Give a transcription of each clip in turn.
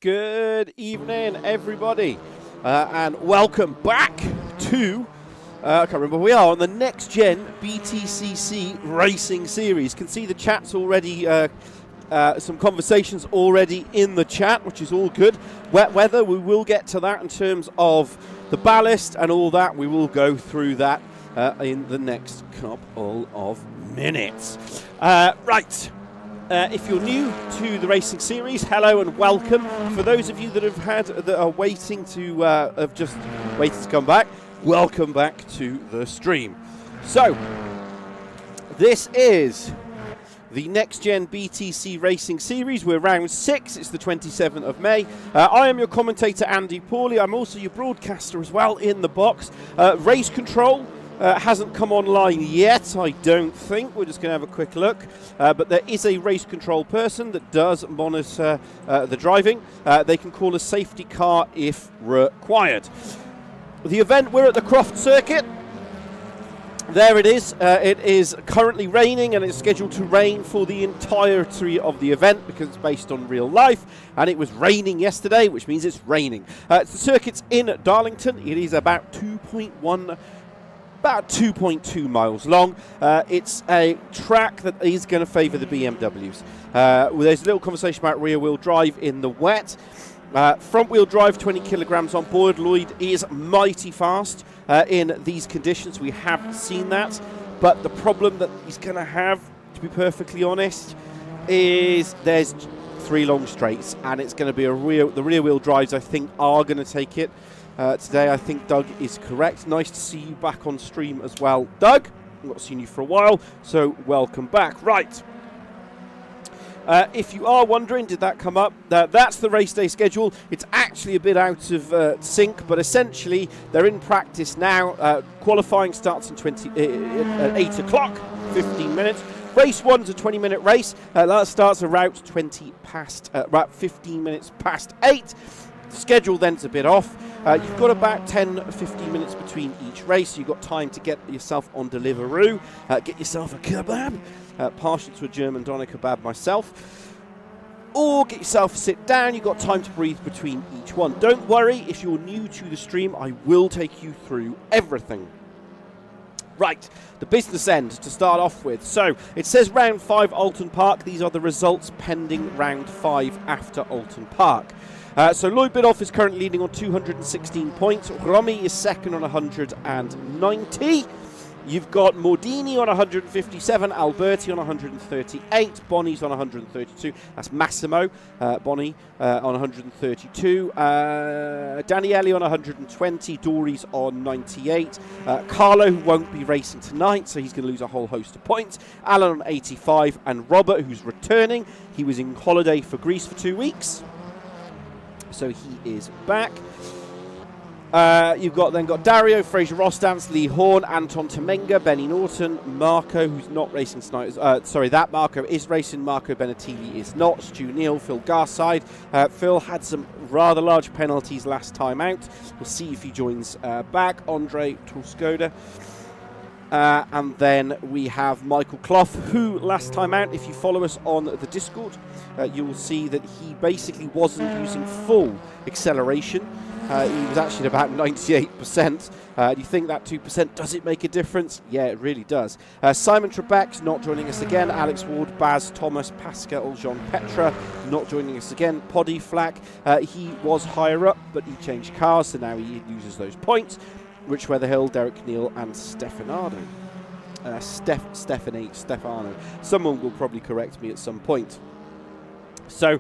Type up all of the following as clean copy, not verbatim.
Good evening, everybody, and welcome back to, I can't remember where we are, on the NXTGEN BTCC Racing Series. Can see the chat's already, some conversations already in the chat, which is all good. Wet weather, we will get to that in terms of the ballast and all that. We will go through that in the next couple of minutes. Right. If you're new to the racing series, hello and welcome. For those of you that are waiting to have just waited to come back, welcome back to the stream. So this is the NXTGEN BTC Racing Series. We're round 6. It's the 27th of May. I am your commentator, Andy Pawley. I'm also your broadcaster as well in the box. Race control hasn't come online yet, I don't think. We're just going to have a quick look. But there is a race control person that does monitor the driving. They can call a safety car if required. The event, we're at the Croft circuit. There it is. It is currently raining, and it's scheduled to rain for the entirety of the event because it's based on real life. And it was raining yesterday, which means it's raining. The circuit's in Darlington. It is about 2.2 miles long. It's a track that is going to favour the BMWs. There's a little conversation about rear-wheel drive in the wet. Front-wheel drive, 20 kilograms on board. Lloyd is mighty fast in these conditions. We have seen that. But the problem that he's going to have, to be perfectly honest, is there's 3 long straights, and it's going to be the rear-wheel drives, I think, are going to take it. Today, I think Doug is correct. Nice to see you back on stream as well, Doug. I've not seen you for a while, so welcome back. Right. If you are wondering, did that come up? That's the race day schedule. It's actually a bit out of sync, but essentially they're in practice now. Qualifying starts in at 8 o'clock, 15 minutes. Race 1's a 20-minute race. That starts around 15 minutes past 8. The schedule then's a bit off. You've got about 10-15 minutes between each race. You've got time to get yourself on Deliveroo, get yourself a kebab, partial to a German doner kebab myself, or get yourself a sit down. You've got time to breathe between each one. Don't worry, if you're new to the stream, I will take you through everything. Right, the business end to start off with. So it says round 5 Alton Park. These are the results pending round 5 after Alton Park. So Lloyd Bidoff is currently leading on 216 points. Romy is second on 190. You've got Mordini on 157, Alberti on 138, Bonnie's on 132. That's Massimo, Bonnie on 132. Daniele on 120, Dory's on 98. Carlo, who won't be racing tonight, so he's going to lose a whole host of points. Alan on 85, and Robert, who's returning. He was in holiday for Greece for 2 weeks. So he is back. You've got Dario, Fraser Rostance, Lee Horn, Anton Temenga, Benny Norton, Marco, who's not racing tonight. That Marco is racing. Marco Benativi is not. Stu Neal, Phil Garside. Phil had some rather large penalties last time out. We'll see if he joins back. Andre Torskoda. And then we have Michael Clough, who last time out, if you follow us on the Discord, you will see that he basically wasn't using full acceleration. He was actually at about 98%. Do you think that 2%, does it make a difference? Yeah, it really does. Simon Trebek's not joining us again. Alex Ward, Baz Thomas, Pascal Jean Petra not joining us again. Poddy Flack, he was higher up, but he changed cars, so now he uses those points. Rich Weatherhill, Derek Neal, and Stefano. Stefano. Someone will probably correct me at some point. So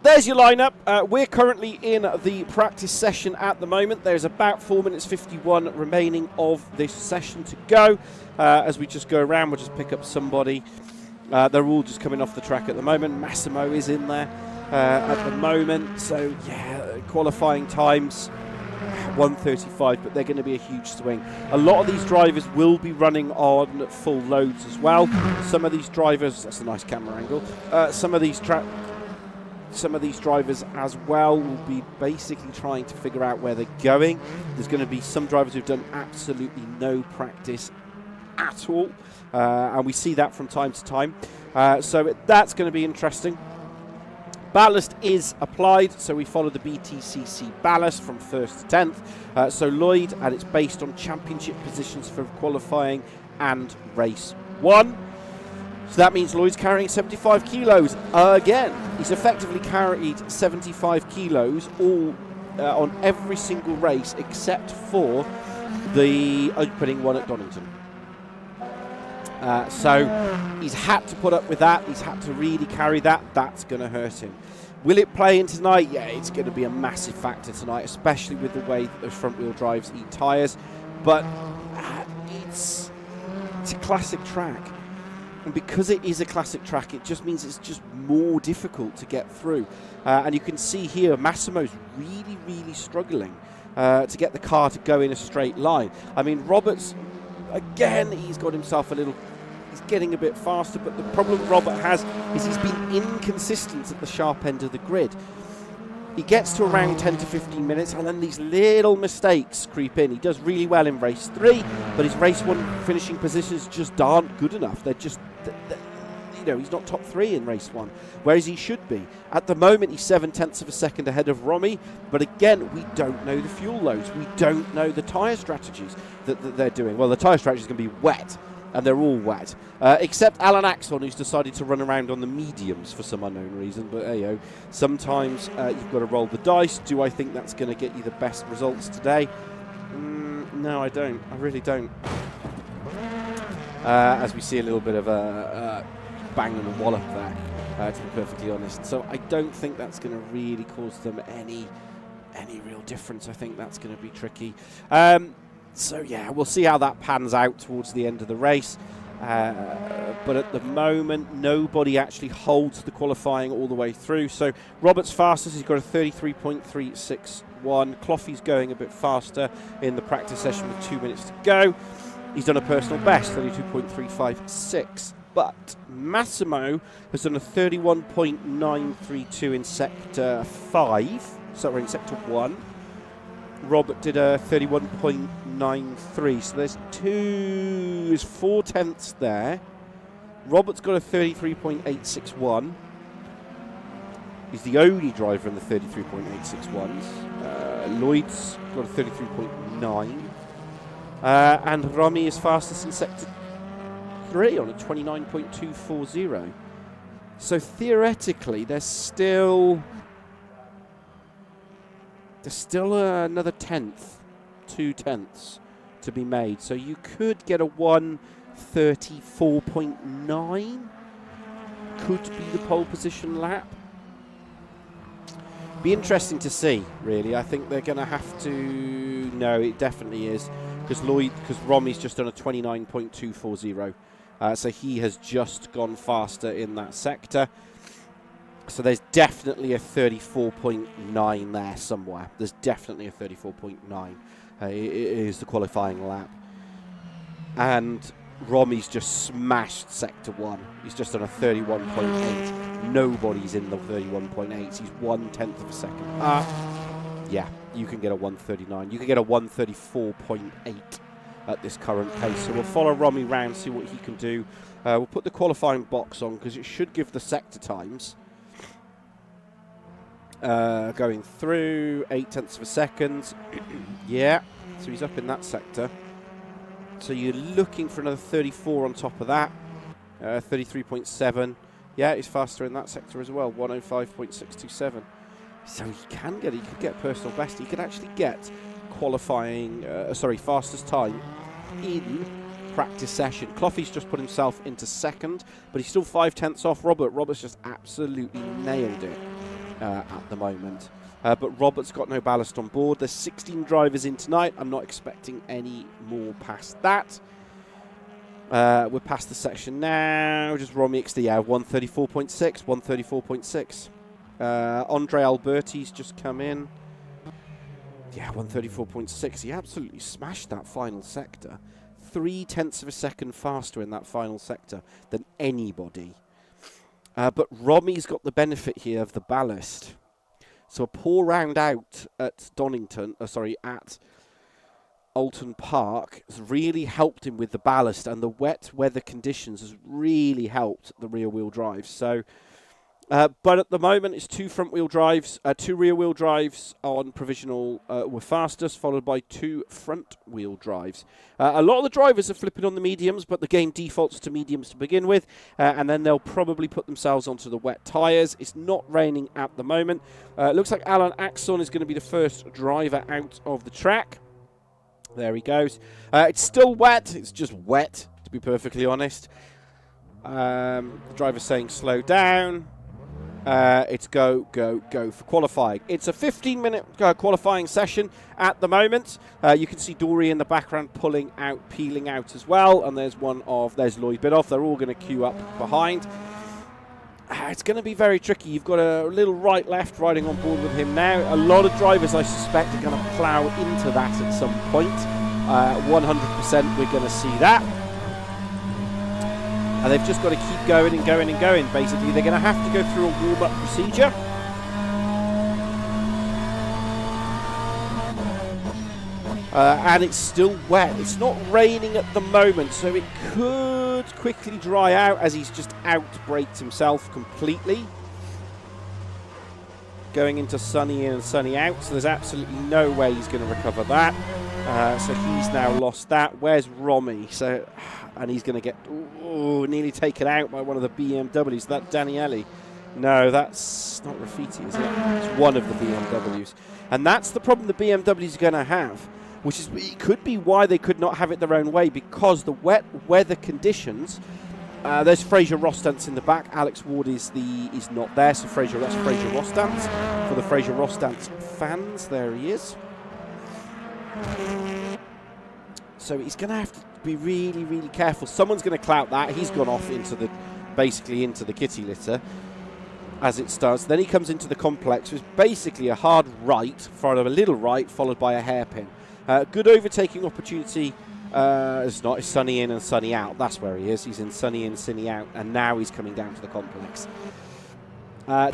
there's your lineup. We're currently in the practice session at the moment. There's about 4 minutes 51 remaining of this session to go. As we just go around, we'll just pick up somebody. They're all just coming off the track at the moment. Massimo is in there at the moment. So yeah, qualifying times 1:35, but they're going to be a huge swing. A lot of these drivers will be running on full loads as well. Some of these drivers, that's a nice camera angle, some of these drivers as well will be basically trying to figure out where they're going. There's going to be some drivers who've done absolutely no practice at all, and we see that from time to time. So that's going to be interesting. Ballast is applied, so we follow the BTCC ballast from 1st to 10th. So Lloyd, and it's based on championship positions for qualifying and race 1. So that means Lloyd's carrying 75 kilos again. He's effectively carried 75 kilos all on every single race except for the opening one at Donington. So he's had to put up with that. He's had to really carry that. That's going to hurt him. Will it play in tonight? Yeah, it's going to be a massive factor tonight, especially with the way that the front-wheel drives eat tyres. But it's a classic track. And because it is a classic track, it just means it's just more difficult to get through. And you can see here, Massimo's really, really struggling to get the car to go in a straight line. I mean, Roberts, again, he's got himself a little... He's getting a bit faster, but the problem Robert has is he's been inconsistent at the sharp end of the grid. He gets to around 10 to 15 minutes, and then these little mistakes creep in. He does really well in race 3, but his race 1 finishing positions just aren't good enough. They're just... you know, he's not top 3 in race 1, whereas he should be. At the moment, he's 0.7 of a second ahead of Romy, but again, we don't know the fuel loads. We don't know the tyre strategies that they're doing. Well, the tyre strategy is going to be wet, and they're all wet, except Alan Axon, who's decided to run around on the mediums for some unknown reason. But you know, sometimes you've got to roll the dice. Do I think that's going to get you the best results today? No, I don't. I really don't. As we see a little bit of a bang and a wallop there, to be perfectly honest. So I don't think that's going to really cause them any real difference. I think that's going to be tricky. So yeah, we'll see how that pans out towards the end of the race. But at the moment, nobody actually holds the qualifying all the way through. So Robert's fastest, he's got a 33.361. Cloughy's going a bit faster in the practice session with 2 minutes to go. He's done a personal best, 32.356. But Massimo has done a 31.932 in sector 5. Sorry, in sector 1. Robert did a 31.93, so there's 4 tenths there. Robert's got a 33.861. He's the only driver in the 33.861s. Lloyd's got a 33.9. And Romy is fastest in sector 3 on a 29.240. So theoretically, there's still another 2 tenths to be made. So you could get a 1:34.9. Could be the pole position lap. Be interesting to see, really. I think they're going to have to... No, it definitely is. Because Romy's just done a 29.240. So he has just gone faster in that sector. So there's definitely a 34.9 there somewhere. There's definitely a 34.9. It is the qualifying lap. And Romy's just smashed sector 1. He's just done a 31.8. Nobody's in the 31.8s. He's 1/10 of a second. Yeah, you can get a 1:39. You can get a 1:34.8 at this current pace. So we'll follow Romy round, see what he can do. We'll put the qualifying box on because it should give the sector times. Going through 0.8 of a second. Yeah, so he's up in that sector. So you're looking for another 34 on top of that. 33.7. Yeah, he's faster in that sector as well. 105.627. So he could get personal best. He could actually get qualifying, fastest time in practice session. Cloughy's just put himself into second, but he's still 0.5 off Robert. Robert's just absolutely nailed it at the moment. But Robert's got no ballast on board. There's 16 drivers in tonight. I'm not expecting any more past that. We're past the section now. Just Romy XD, yeah, 134.6, 134.6. Andre Alberti's just come in. Yeah, 134.6. He absolutely smashed that final sector. 0.3 of a second faster in that final sector than anybody. But Romy's got the benefit here of the ballast. So a poor round out at at Alton Park has really helped him with the ballast, and the wet weather conditions has really helped the rear wheel drive. So But at the moment, it's 2 front-wheel drives, 2 rear-wheel drives on provisional were fastest, followed by 2 front-wheel drives. A lot of the drivers are flipping on the mediums, but the game defaults to mediums to begin with, and then they'll probably put themselves onto the wet tyres. It's not raining at the moment. Looks like Alan Axon is going to be the first driver out of the track. There he goes. It's still wet. It's just wet, to be perfectly honest. The driver's saying slow down. It's go for qualifying. It's a 15-minute qualifying session at the moment. You can see Dory in the background peeling out as well. And there's Lloyd Bidoff. They're all going to queue up behind. It's going to be very tricky. You've got a little right-left riding on board with him now. A lot of drivers, I suspect, are going to plough into that at some point. 100% we're going to see that. And they've just got to keep going and going and going, basically. They're going to have to go through a warm-up procedure. And it's still wet. It's not raining at the moment, so it could quickly dry out as he's just out-braked himself completely. Going into sunny in and sunny out, so there's absolutely no way he's going to recover that. So he's now lost that. Where's Romy? And he's going to get nearly taken out by one of the BMWs. Is that Daniele? No, that's not Rafiti, is it? It's one of the BMWs. And that's the problem the BMWs are going to have, which is it could be why they could not have it their own way, because the wet weather conditions. There's Fraser Rostance in the back. Alex Ward is not there, so that's Fraser Rostance. For the Fraser Rostance fans, there he is. So he's going to have to be really, really careful. Someone's going to clout that. He's gone off basically into the kitty litter as it starts. Then he comes into the complex. It's basically a hard right, followed by a little right, followed by a hairpin. Good overtaking opportunity. It's not. It's sunny in and sunny out. That's where he is. He's in sunny in, sunny out, and now he's coming down to the complex.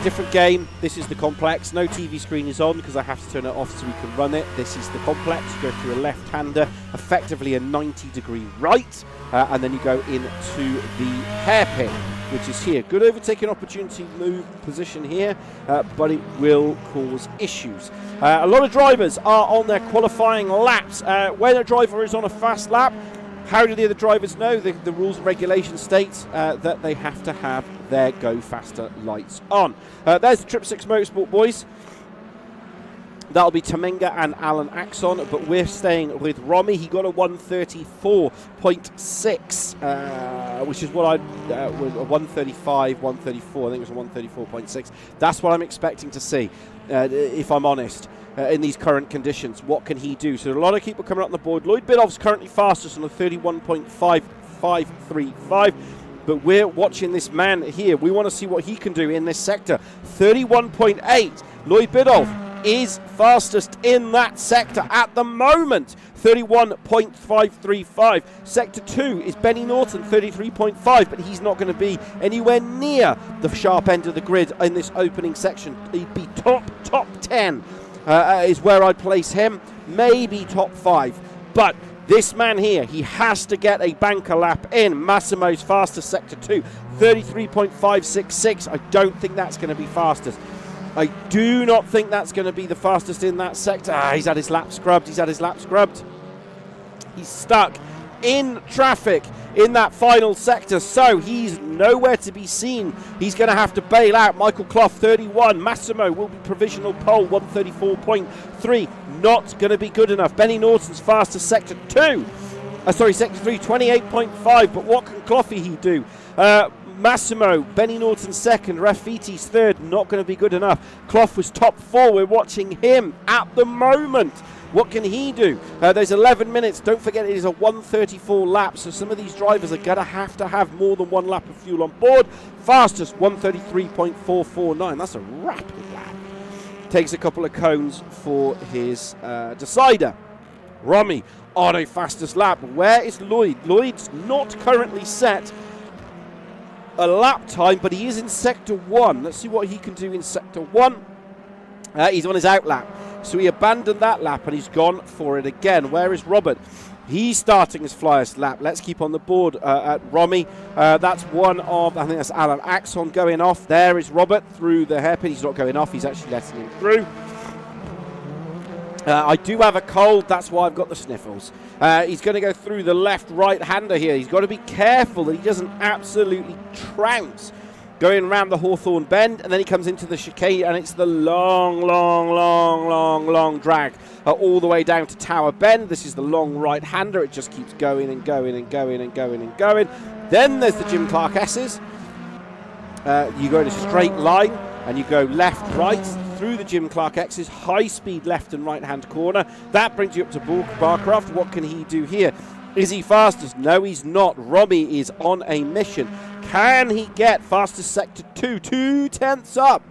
Different game. This is the complex. No TV screen is on because I have to turn it off so we can run it. This is the complex. You go through a left-hander, effectively a 90-degree right, and then you go into the hairpin, which is here. Good overtaking opportunity, move position here, but it will cause issues. A lot of drivers are on their qualifying laps. When a driver is on a fast lap, how do the other drivers know? The rules and regulations state that they have to have their go faster lights on. There's the Trip 6 Motorsport boys. That'll be Tamenga and Alan Axon, but we're staying with Romy. He got a 134.6, which is what was a 135, 134. I think it was a 134.6. That's what I'm expecting to see, if I'm honest. In these current conditions, what can he do? So a lot of people coming up on the board. Lloyd Bidoff's currently fastest on a 31.5535, but we're watching this man here. We want to see what he can do in this sector. 31.8. Lloyd Bidoff is fastest in that sector at the moment. 31.535. Sector 2 is Benny Norton, 33.5, but he's not going to be anywhere near the sharp end of the grid in this opening section. He'd be top 10. Is where I'd place him, maybe top 5. But this man here, he has to get a banker lap in. Massimo's fastest, sector 2, 33.566. I don't think that's going to be fastest. I do not think that's going to be the fastest in that sector. He's had his lap scrubbed. He's stuck in traffic in that final sector, so he's nowhere to be seen. He's going to have to bail out. Michael Clough, 31. Massimo will be provisional pole, 134.3. Not going to be good enough. Benny Norton's fastest, sector 3, 28.5. But what can Cloughy do? Massimo, Benny Norton second, Rafiti's third. Not going to be good enough. Clough was top 4. We're watching him at the moment. What can he do? There's 11 minutes. Don't forget it is a 134 lap, so some of these drivers are going to have more than one lap of fuel on board. Fastest, 133.449. That's a rapid lap. Takes a couple of cones for his decider. Romy on a fastest lap. Where is Lloyd? Lloyd's not currently set a lap time, but he is in sector 1. Let's see what he can do in sector 1. He's on his out lap. So he abandoned that lap and he's gone for it again. Where is Robert? He's starting his flyest lap. Let's keep on the board at Romy. That's one of, I think that's Alan Axon going off. There is Robert through the hairpin. He's not going off. He's actually letting him through. I do have a cold. That's why I've got the sniffles. He's going to go through the left right-hander here. He's got to be careful that he doesn't absolutely trounce going around the Hawthorne bend, and then he comes into the chicane, and it's the long drag all the way down to Tower Bend. This is the long right-hander. It just keeps going and going and going and going and going. Then there's the Jim Clark S's. You go in a straight line, and you go left, right, through the Jim Clark X's, high-speed left and right-hand corner. That brings you up to Barcroft. What can he do here? Is he fastest? No, he's not. Romy is on a mission. Can he get fastest Sector 2? 2/10 up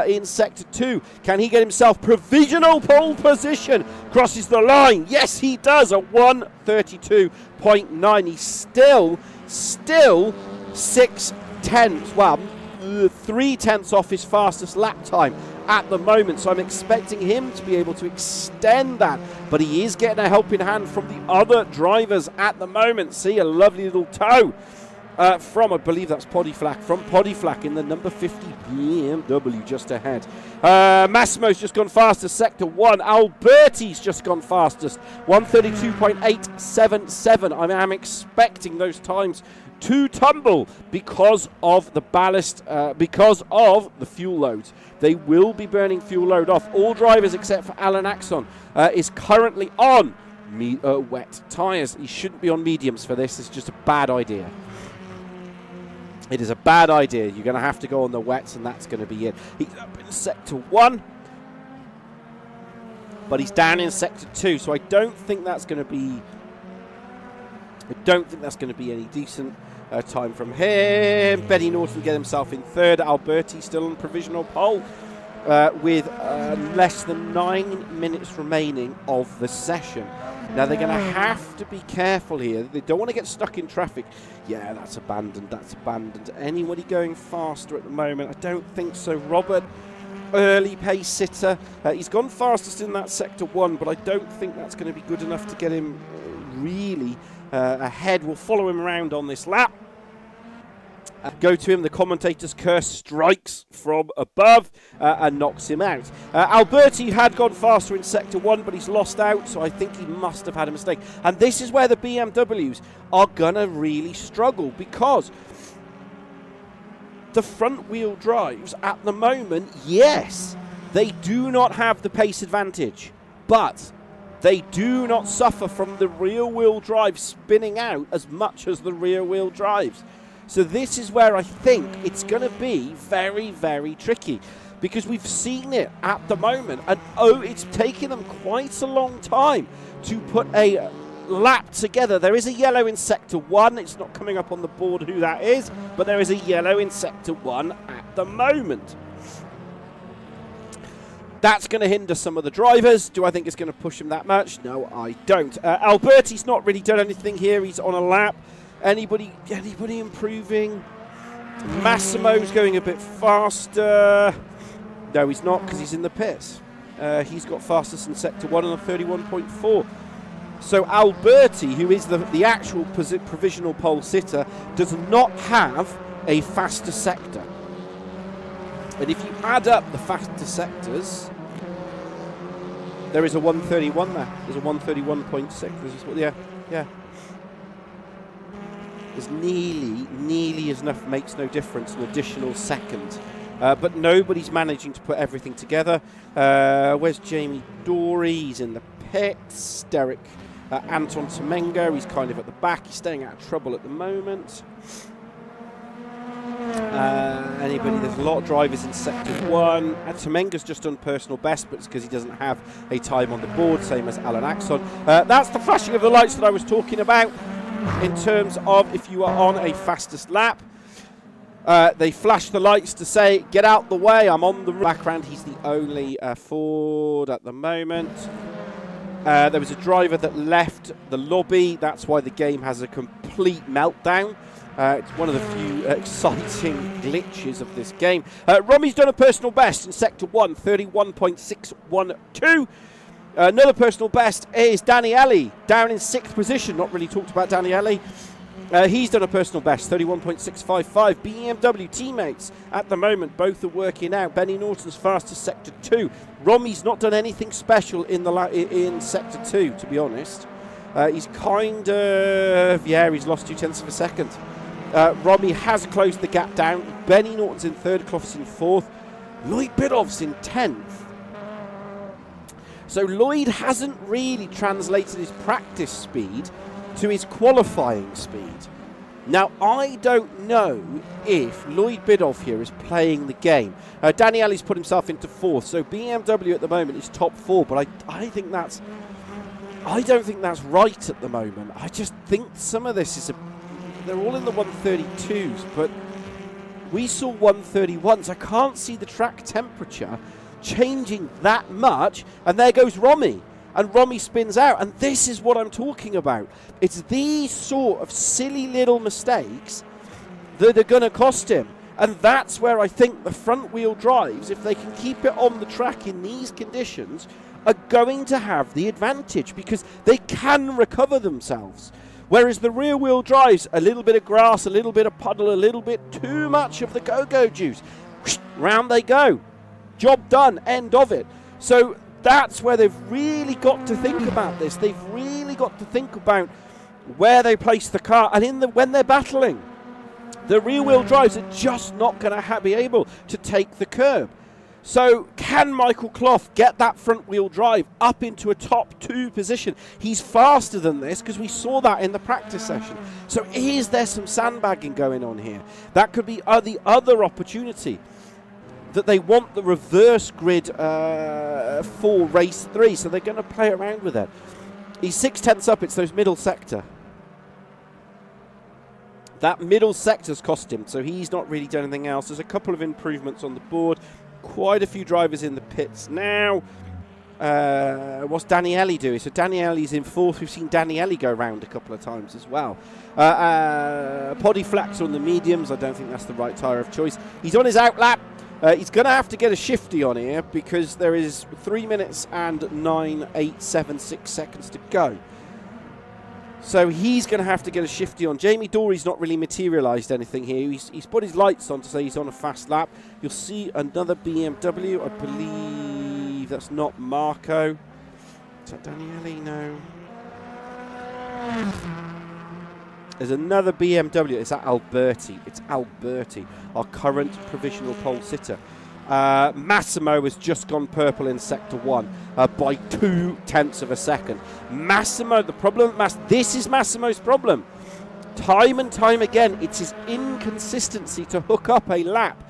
in Sector 2. Can he get himself provisional pole position? Crosses the line. Yes, he does. A 1:32.9. He's still 6/10. Well, 3/10 off his fastest lap time at the moment, so I'm expecting him to be able to extend that, but he is getting a helping hand from the other drivers at the moment. See, a lovely little toe from, I believe that's Podiflack in the number 50 BMW just ahead. Massimo's just gone fastest, Sector 1. Alberti's just gone fastest, 1:32.877. I am expecting those times to tumble because of the ballast, because of the fuel loads. They will be burning fuel load off. All drivers except for Alan Axon is currently on wet tyres. He shouldn't be on mediums for this. It's just a bad idea. It is a bad idea. You're going to have to go on the wets, and that's going to be it. He's up in Sector 1, but he's down in Sector 2, so I don't think that's going to be any decent time from him. Benny Norton get himself in third. Alberti still on provisional pole with less than 9 minutes remaining of the session. Now they're going to have to be careful here. They don't want to get stuck in traffic. Yeah, that's abandoned. That's abandoned. Anybody going faster at the moment? I don't think so. Robert, early pace sitter. He's gone fastest in that Sector 1, but I don't think that's going to be good enough to get him really ahead. We'll follow him around on this lap. Go to him. The commentator's curse strikes from above and knocks him out. Alberti had gone faster in Sector 1, but he's lost out, so I think he must have had a mistake. And this is where the BMWs are going to really struggle, because the front-wheel drives at the moment, yes, they do not have the pace advantage, but they do not suffer from the rear-wheel drive spinning out as much as the rear-wheel drives. So this is where I think it's going to be very, very tricky, because we've seen it at the moment, and it's taken them quite a long time to put a lap together. There is a yellow in Sector 1. It's not coming up on the board who that is, but there is a yellow in Sector 1 at the moment. That's going to hinder some of the drivers. Do I think it's going to push him that much? No, I don't. Alberti's not really done anything here. He's on a lap. Anybody improving? Massimo's going a bit faster. No, he's not, because he's in the pits. He's got fastest in Sector 1 on a 31.4. So Alberti, who is the actual provisional pole sitter, does not have a faster sector. And if you add up the faster sectors, there is a 131 there. There's a 131.6. Yeah. There's nearly as enough, makes no difference, an additional second. But nobody's managing to put everything together. Where's Jamie Dory? He's in the pits. Derek Anton Tomenga, he's kind of at the back. He's staying out of trouble at the moment. There's a lot of drivers in Sector 1. Tomenga's just done personal best, but it's because he doesn't have a time on the board, same as Alan Axon. That's the flashing of the lights that I was talking about. In terms of if you are on a fastest lap, they flash the lights to say, get out the way, I'm on the background. He's the only Ford at the moment. There was a driver that left the lobby. That's why the game has a complete meltdown. It's one of the few exciting glitches of this game. Romy's done a personal best in Sector 1, 31.612. Another personal best is Daniele, down in 6th position. Not really talked about Daniele. He's done a personal best, 31.655. BMW teammates at the moment, both are working out. Benny Norton's fastest Sector 2. Romy's not done anything special in Sector 2, to be honest. He's kind of, he's lost 0.2 of a second. Romy has closed the gap down. Benny Norton's in 3rd, Croft's in 4th. Lloyd Biddulph's in 10th. So Lloyd hasn't really translated his practice speed to his qualifying speed. Now, I don't know if Lloyd Biddulph here is playing the game. Daniele's put himself into 4th, so BMW at the moment is top 4, but I don't think that's right at the moment. I just think some of this is they're all in the 132s, but we saw 131s. I can't see the track temperature changing that much, and there goes Romy, and Romy spins out, and this is what I'm talking about. It's these sort of silly little mistakes that are going to cost him, and that's where I think the front wheel drives, if they can keep it on the track in these conditions, are going to have the advantage because they can recover themselves. Whereas the rear wheel drives, a little bit of grass, a little bit of puddle, a little bit too much of the go-go juice, round they go. Job done, end of it. So that's where they've really got to think about this. They've really got to think about where they place the car, and when they're battling. The rear wheel drives are just not going to be able to take the curb. So can Michael Croft get that front wheel drive up into a top 2 position? He's faster than this because we saw that in the practice session. So is there some sandbagging going on here? That could be the other opportunity, that they want the reverse grid for race 3, so they're going to play around with it. He's 0.6 up, it's those middle sector. That middle sector's cost him, so he's not really done anything else. There's a couple of improvements on the board. Quite a few drivers in the pits now. What's Daniele doing? So Daniele's in 4th. We've seen Daniele go around a couple of times as well. Poddy Flax on the mediums. I don't think that's the right tyre of choice. He's on his outlap. He's going to have to get a shifty on here because there is 3 minutes and 9.876 seconds to go. So he's going to have to get a shifty on. Jamie Dory's not really materialised anything here. He's put his lights on to say he's on a fast lap. You'll see another BMW. I believe that's not Marco. Is that Daniele? No. There's another BMW. Is that Alberti? It's Alberti, our current provisional pole sitter. Massimo has just gone purple in Sector 1 by 0.2 of a second. Massimo, the problem, this is Massimo's problem. Time and time again, it's his inconsistency to hook up a lap.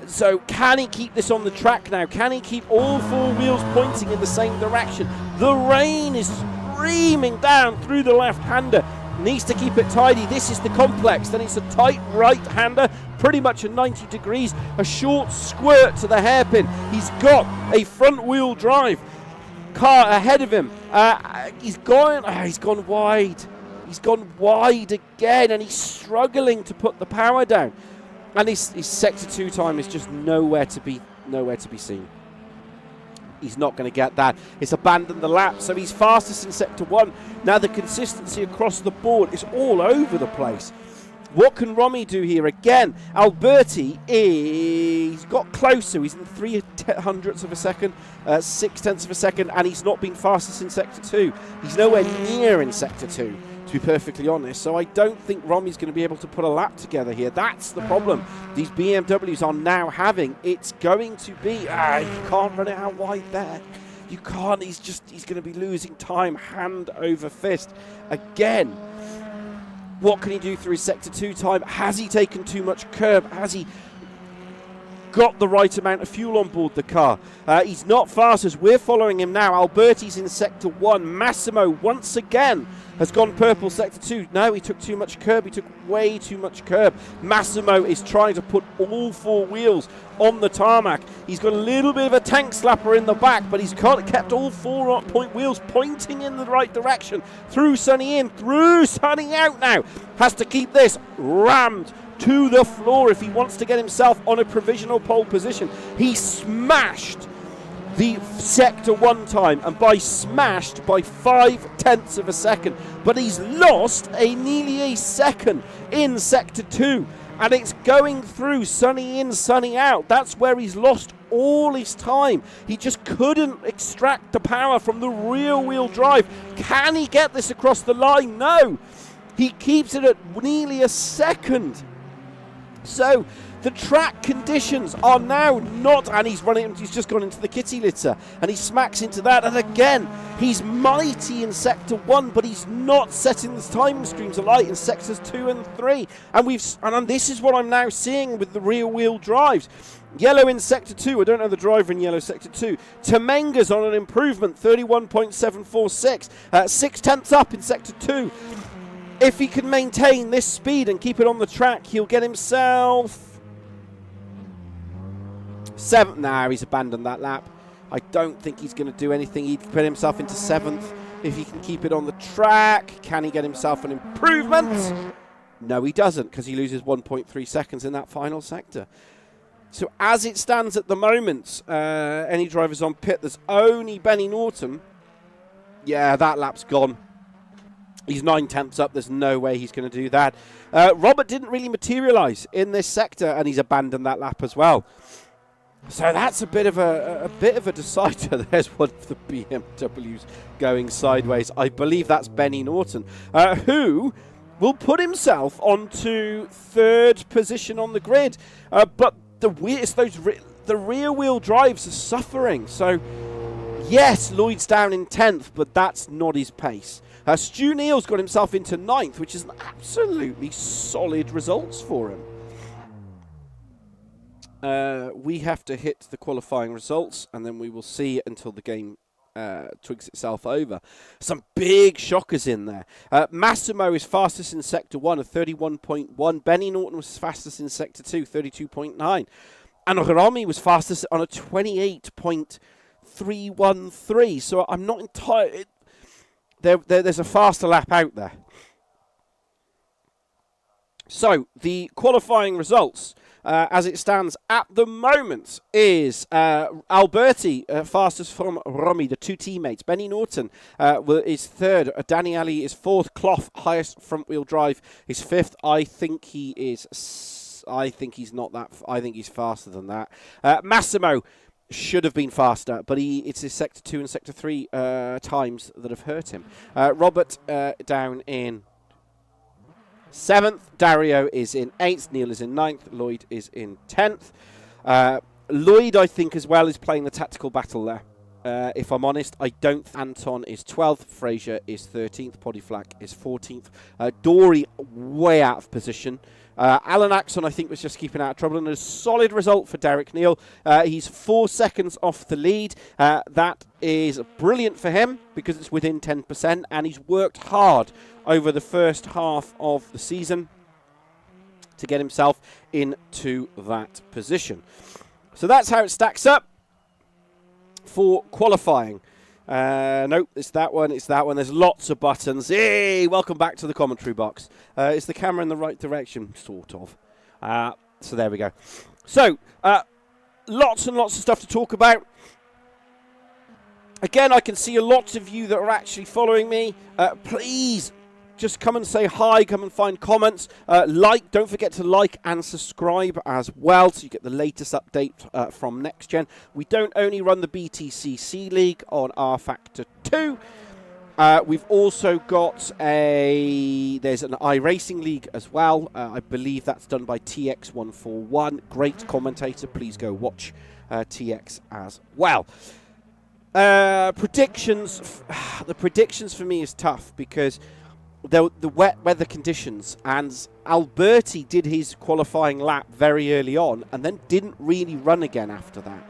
So can he keep this on the track now? Can he keep all 4 wheels pointing in the same direction? The rain is streaming down through the left-hander. Needs to keep it tidy. This is the complex. Then it's a tight right-hander, pretty much at 90 degrees. A short squirt to the hairpin. He's got a front-wheel drive car ahead of him. He's gone wide. He's gone wide again, and he's struggling to put the power down. And his Sector 2 time is just nowhere to be seen. He's not going to get that. It's abandoned the lap, so he's fastest in Sector 1. Now the consistency across the board is all over the place. What can Romy do here? Again, Alberti he's got closer. He's in 0.3 of a second, 0.6 of a second, and he's not been fastest in Sector 2. He's nowhere near in Sector 2, to be perfectly honest. So I don't think Romy's going to be able to put a lap together here. That's the problem these BMWs are now having. It's going to be, you can't run it out wide there. You can't, he's going to be losing time hand over fist again. What can he do through his Sector 2 time? Has he taken too much curb? Has he got the right amount of fuel on board the car? He's not fast as we're following him now. Alberti's in Sector 1. Massimo once again has gone purple Sector 2. No, he took too much curb. He took way too much curb. Massimo is trying to put all 4 wheels on the tarmac. He's got a little bit of a tank slapper in the back, but he's kept all 4 wheels pointing in the right direction. Through Sonny in, through Sonny out now. Has to keep this rammed to the floor if he wants to get himself on a provisional pole position. He smashed the Sector 1 time, and smashed by 0.5 of a second. But he's lost nearly a second in Sector 2. And it's going through sunny in, sunny out. That's where he's lost all his time. He just couldn't extract the power from the rear-wheel drive. Can he get this across the line? No. He keeps it at nearly a second. So the track conditions are now not, and he's just gone into the kitty litter, and he smacks into that, and again, he's mighty in Sector 1, but he's not setting the timing streams alight in Sectors 2 and 3. And this is what I'm now seeing with the rear-wheel drives. Yellow in Sector 2, I don't know the driver in yellow Sector 2. Temenga's on an improvement, 31.746, 0.6 up in Sector 2. If he can maintain this speed and keep it on the track, he'll get himself 7th. Now he's abandoned that lap. I don't think he's going to do anything. He'd put himself into 7th if he can keep it on the track. Can he get himself an improvement? No, he doesn't, because he loses 1.3 seconds in that final sector. So as it stands at the moment, any drivers on pit, there's only Benny Norton. Yeah, that lap's gone. He's 9/10 up. There no way he's going to do that. Robert didn't really materialise in this sector, and he's abandoned that lap as well. So that's a bit of a decider. There's one of the BMWs going sideways. I believe that's Benny Norton, who will put himself onto 3rd position on the grid. But the rear-wheel drives are suffering. So yes, Lloyd's down in 10th, but that's not his pace. Stu Neal's got himself into 9th, which is an absolutely solid results for him. We have to hit the qualifying results, and then we will see until the game twigs itself over. Some big shockers in there. Massimo is fastest in Sector 1 at 31.1. Benny Norton was fastest in Sector 2, 32.9. And Romy was fastest on a 28.313. So I'm not entirely... There's a faster lap out there. So the qualifying results, as it stands at the moment, is Alberti fastest from Romy, the 2 teammates. Benny Norton is 3rd. Daniele is 4th. Croft, highest front wheel drive, is 5th. I think he's not that. I think he's faster than that. Massimo should have been faster, but it's his Sector 2 and Sector 3 times that have hurt him. Robert down in 7th. Dario is in 8th. Neil is in 9th. Lloyd is in 10th. Lloyd, I think, as well, is playing the tactical battle there. If I'm honest, I don't. Anton is 12th. Fraser is 13th. Podiflak is 14th. Dory way out of position. Alan Axon, I think, was just keeping out of trouble, and a solid result for Derek Neal. He's 4 seconds off the lead. That is brilliant for him because it's within 10%, and he's worked hard over the first half of the season to get himself into that position. So that's how it stacks up for qualifying. Nope, it's that one, it's that one. There's lots of buttons. Hey, welcome back to the commentary box. Is the camera in the right direction? Sort of. So there we go. So, lots and lots of stuff to talk about. Again, I can see a lot of you that are actually following me. Please, just come and say hi, come and find comments. Don't forget to like and subscribe as well, so you get the latest update from NXTGEN. We don't only run the BTCC League on rFactor2. We've also got there's an iRacing League as well. I believe that's done by TX141. Great commentator. Please go watch TX as well. Predictions. The predictions for me is tough because the wet weather conditions, and Alberti did his qualifying lap very early on and then didn't really run again after that.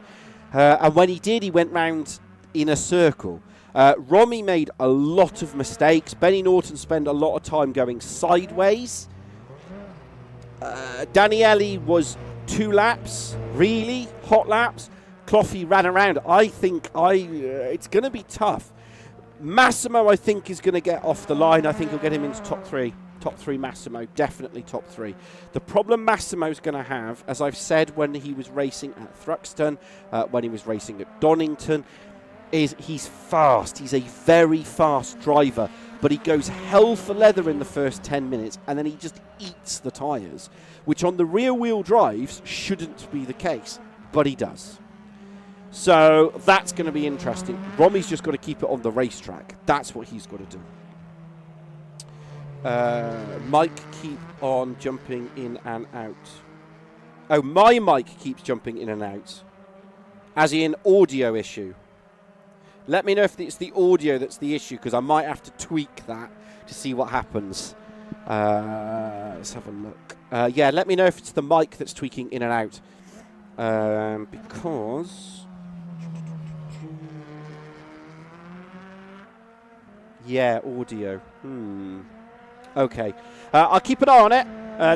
And when he did, he went round in a circle. Romy made a lot of mistakes. Benny Norton spent a lot of time going sideways. Daniele was 2 laps, really hot laps. Cloughy ran around. I think it's going to be tough. Massimo, I think, is going to get off the line. I think he'll get him into top three. Top three Massimo, definitely top three. The problem Massimo's going to have, as I've said when he was racing at Thruxton, when he was racing at Donington, is he's fast. He's a very fast driver, but he goes hell for leather in the first 10 minutes, and then he just eats the tyres, which on the rear-wheel drives shouldn't be the case, but he does. So that's going to be interesting. Romy's just got to keep it on the racetrack. That's what he's got to do. Mike keep on jumping in and out. Oh, my mic keeps jumping in and out. As in audio issue. Let me know if it's the audio that's the issue, because I might have to tweak that to see what happens. Let's have a look. Yeah, let me know if it's the mic that's tweaking in and out. Because... yeah, audio. Okay, I'll keep an eye on it.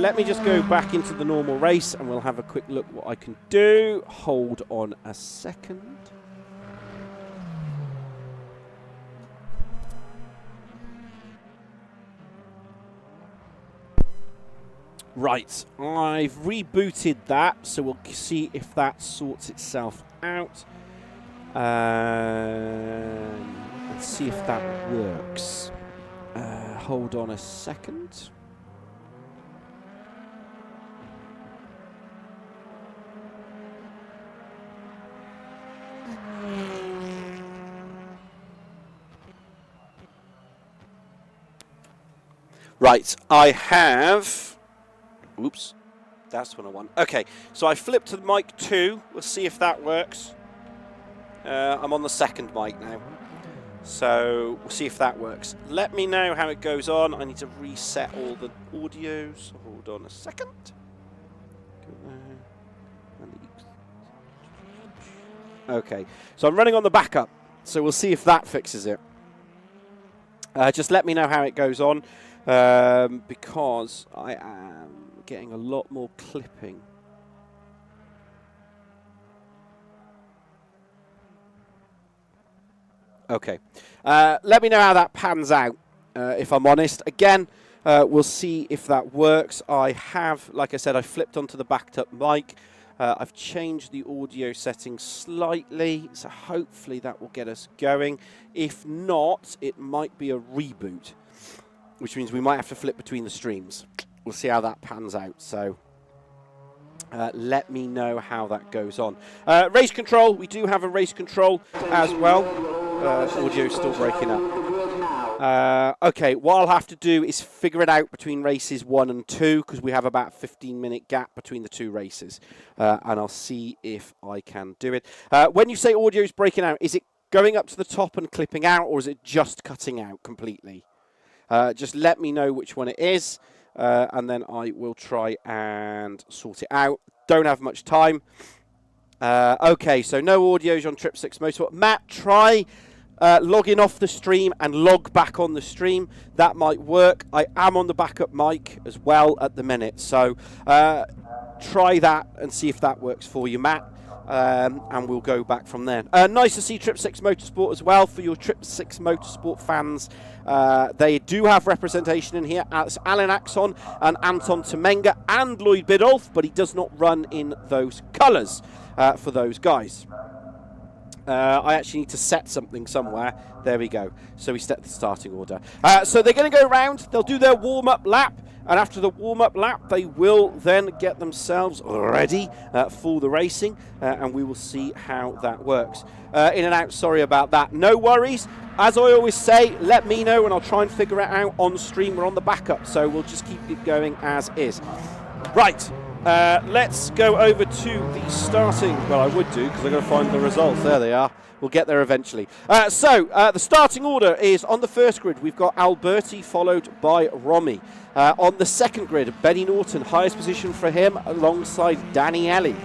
Let me just go back into the normal race and we'll have a quick look what I can do. Hold on a second. Right, I've rebooted that, so we'll see if that sorts itself out. Let's see if that works. Hold on a second. Right, I have... oops, that's what I want. Okay, so I flipped to mic 2. We'll see if that works. I'm on the second mic now. So we'll see if that works. Let me know how it goes on. I need to reset all the audios. Hold on a second. Okay, so I'm running on the backup. So we'll see if that fixes it. Just let me know how it goes on, because I am getting a lot more clipping. Okay, let me know how that pans out, if I'm honest. Again, we'll see if that works. I have, like I said, I flipped onto the backed up mic. I've changed the audio settings slightly, so hopefully that will get us going. If not, it might be a reboot, which means we might have to flip between the streams. We'll see how that pans out. So let me know how that goes on. Race control, we do have a race control as well. Audio still breaking up. Okay, what I'll have to do is figure it out between races 1 and 2, because we have about a 15-minute gap between the 2 races. And I'll see if I can do it. When you say audio is breaking out, is it going up to the top and clipping out, or is it just cutting out completely? Just let me know which one it is, and then I will try and sort it out. Don't have much time. Okay, so no audios on Trip 6 Motorsport. Matt, try logging off the stream and log back on the stream. That might work. I am on the backup mic as well at the minute, so try that and see if that works for you, Matt. And we'll go back from there. Nice to see Trip 6 Motorsport as well. For your Trip 6 Motorsport fans, they do have representation in here. It's Alan Axon and Anton Temenga and Lloyd Biddulph, but he does not run in those colours for those guys. I actually need to set something somewhere. There we go. So we set the starting order. So they're going to go around. They'll do their warm-up lap. And after the warm-up lap, they will then get themselves ready for the racing. And we will see how that works. In and out, sorry about that. No worries. As I always say, let me know and I'll try and figure it out on stream. We're on the backup, so we'll just keep it going as is. Right. Let's go over to the starting. Well, I would do, because I've got to find the results. There they are. We'll get there eventually. So the starting order is on the first grid. We've got Alberti followed by Romy. On the second grid, Benny Norton, highest position for him, alongside Danny Ellie.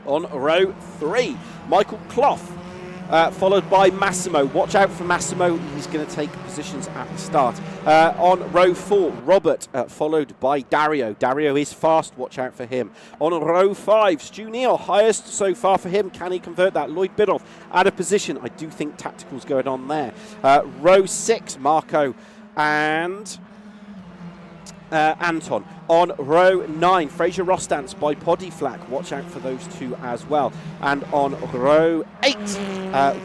On row 3, Michael Croft, followed by Massimo. Watch out for Massimo. He's going to take positions at the start. On row 4, Robert, followed by Dario. Dario is fast, watch out for him. On row 5, Stu Neal, highest so far for him. Can he convert that? Lloyd Biddulph out of position. I do think tactical's going on there. Row 6, Marco and Anton. On row 9, Fraser Rostance by Podiflak. Watch out for those two as well. And on row 8,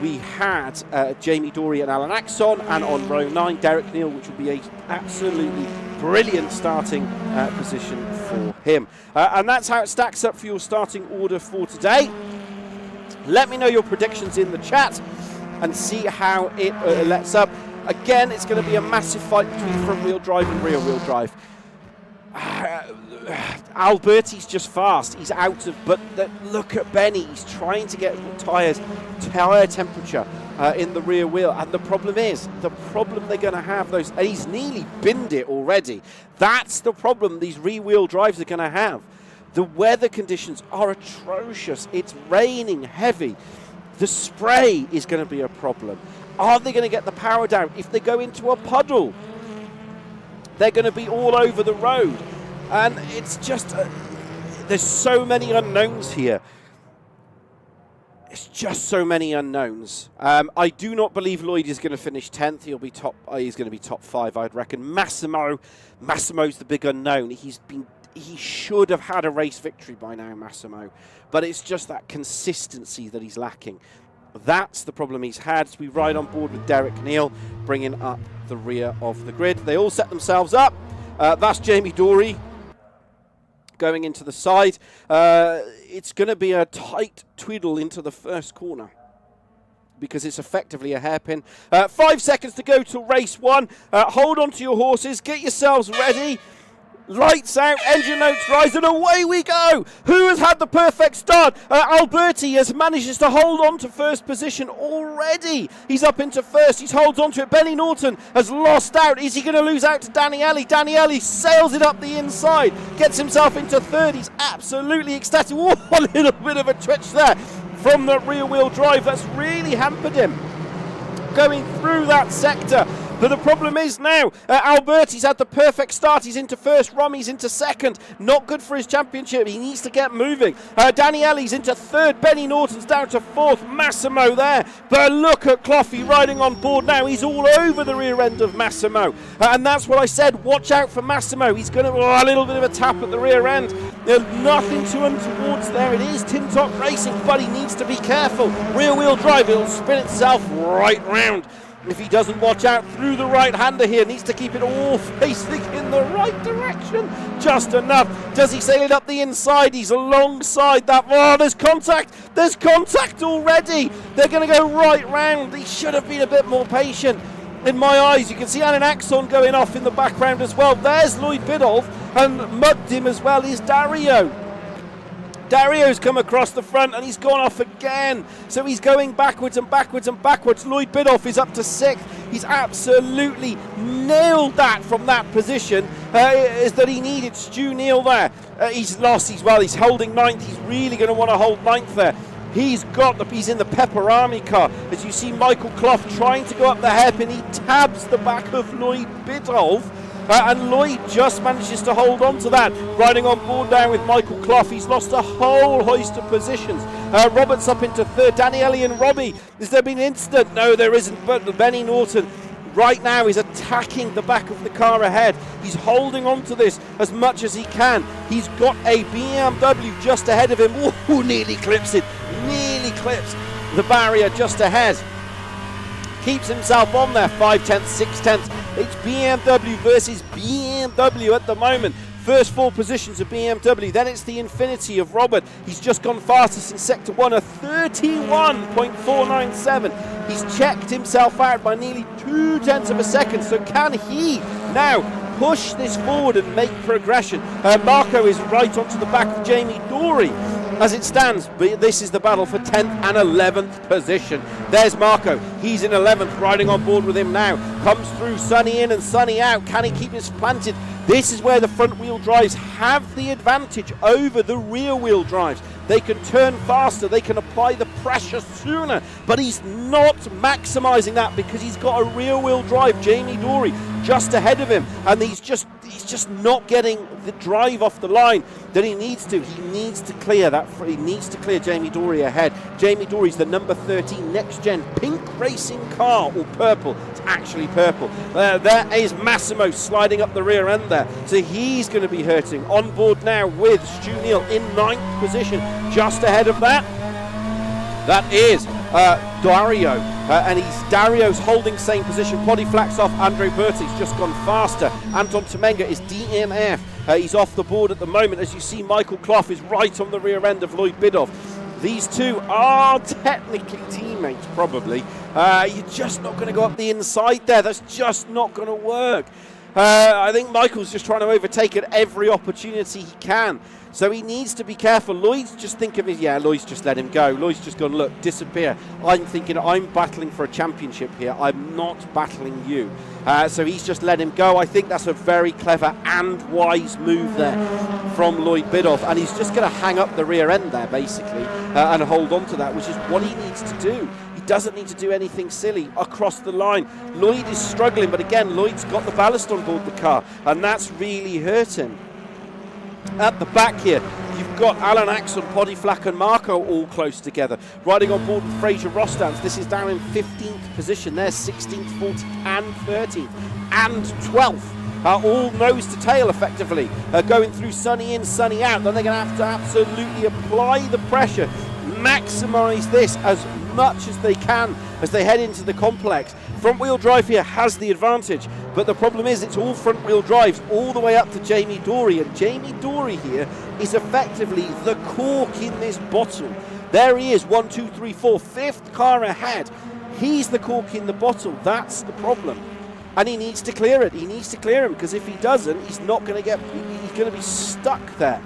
we had Jamie Dory and Alan Axon. And on row 9, Derek Neal, which will be an absolutely brilliant starting position for him. And that's how it stacks up for your starting order for today. Let me know your predictions in the chat and see how it lets up. Again, it's going to be a massive fight between front-wheel drive and rear-wheel drive. Alberti's just fast. He's out of, but look at Benny. He's trying to get tire temperature in the rear wheel. And the problem they're going to have those, and he's nearly binned it already. That's the problem these rear-wheel drives are going to have. The weather conditions are atrocious. It's raining heavy. The spray is going to be a problem. Are they going to get the power down? If they go into a puddle, they're going to be all over the road. And it's just, there's so many unknowns here. It's just so many unknowns. I do not believe Lloyd is going to finish 10th. He's going to be top 5, I'd reckon. Massimo's the big unknown. He should have had a race victory by now, Massimo. But it's just that consistency that he's lacking. That's the problem he's had. So we ride on board with Derek Neal, bringing up the rear of the grid. They all set themselves up. That's Jamie Dory going into the side. It's going to be a tight twiddle into the first corner because it's effectively a hairpin. 5 seconds to go to race 1. Hold on to your horses. Get yourselves ready. Lights out, engine notes rise, and away we go. Who has had the perfect start? Alberti has managed to hold on to first position already. He's up into first. He holds on to it. Benny Norton has lost out. Is he going to lose out to Daniele? Daniele sails it up the inside, gets himself into third. He's absolutely ecstatic. Whoa, a little bit of a twitch there from the rear-wheel drive. That's really hampered him going through that sector. But the problem is now, Alberti's had the perfect start. He's into first, Romy's into second. Not good for his championship. He needs to get moving. Daniele's into third. Benny Norton's down to fourth. Massimo there. But look at Cloughy riding on board now. He's all over the rear end of Massimo. And that's what I said. Watch out for Massimo. He's going to, a little bit of a tap at the rear end. There's nothing too untowards there. It is Tin Top Racing, but he needs to be careful. Rear wheel drive, it'll spin itself right round. If he doesn't watch out through the right-hander here, needs to keep it all facing in the right direction. Just enough. Does he sail it up the inside? He's alongside that. Oh, there's contact. There's contact already. They're going to go right round. He should have been a bit more patient. In my eyes, you can see Alan Axon going off in the background as well. There's Lloyd Biddulph, and mugged him as well is Dario. Dario's come across the front and he's gone off again. So he's going backwards and backwards and backwards. Lloyd Biddulph is up to 6th. He's absolutely nailed that from that position. Is that he needed Stu Neal there. He's lost. He's holding 9th. He's really going to want to hold 9th there. He's in the Pepperami car. As you see Michael Croft trying to go up the hairpin. He tabs the back of Lloyd Biddulph. And Lloyd just manages to hold on to that. Riding on board now with Michael Clough. He's lost a whole host of positions. Roberts up into third. Daniele and Robbie. Has there been an incident? No, there isn't. But Benny Norton right now is attacking the back of the car ahead. He's holding on to this as much as he can. He's got a BMW just ahead of him. Ooh, nearly clips it. Nearly clips the barrier just ahead. Keeps himself on there, 5/10, 6/10. It's BMW versus BMW at the moment. First 4 positions of BMW, then it's the Infinity of Robert. He's just gone fastest in Sector 1, a 31.497. He's checked himself out by nearly 0.2 of a second, so can he now push this forward and make progression? Marco is right onto the back of Jamie Dory. As it stands, this is the battle for 10th and 11th position. There's Marco. He's in 11th, riding on board with him now. Comes through, Sunny in and Sunny out. Can he keep this planted? This is where the front-wheel drives have the advantage over the rear-wheel drives. They can turn faster, they can apply the pressure sooner, but he's not maximising that because he's got a rear-wheel drive. Jamie Dory just ahead of him, and he's just not getting the drive off the line that he needs to. He needs to clear that. He needs to clear Jamie Dory ahead. Jamie Dory's the number 13 next gen pink racing car, or purple. It's actually purple. There is Massimo sliding up the rear end there, so he's going to be hurting. On board now with Stu Neal in 9th position, just ahead of that. That is Dario, and Dario's holding same position. Poddy Flack's off, Andre Berti's just gone faster. Anton Temenga is DNF. He's off the board at the moment. As you see, Michael Clough is right on the rear end of Lloyd Biddulph. These two are technically teammates, probably. You're just not going to go up the inside there. That's just not going to work. I think Michael's just trying to overtake at every opportunity he can. So he needs to be careful. Lloyd's just thinking, Lloyd's just let him go. Lloyd's just gone, look, disappear. I'm thinking I'm battling for a championship here. I'm not battling you. So he's just let him go. I think that's a very clever and wise move there from Lloyd Biddulph. And he's just going to hang up the rear end there, basically, and hold on to that, which is what he needs to do. He doesn't need to do anything silly across the line. Lloyd is struggling, but again, Lloyd's got the ballast on board the car, and that's really hurt him. At the back here, you've got Alan Axon, Poddy Flack and Marco all close together. Riding on board with Fraser Rostance, this is down in 15th position. They're 16th, 14th and 13th and 12th. All nose to tail effectively. Going through sunny in, sunny out. Then they're going to have to absolutely apply the pressure, maximise this as much as they can as they head into the complex. Front wheel drive here has the advantage, but the problem is it's all front wheel drives all the way up to Jamie Dory, and Jamie Dory here is effectively the cork in this bottle. There he is, 1, 2, 3, 4, 5th car ahead. He's the cork in the bottle. That's the problem, and he needs to clear it. He needs to clear him, because if he doesn't, he's not going to get. He's going to be stuck there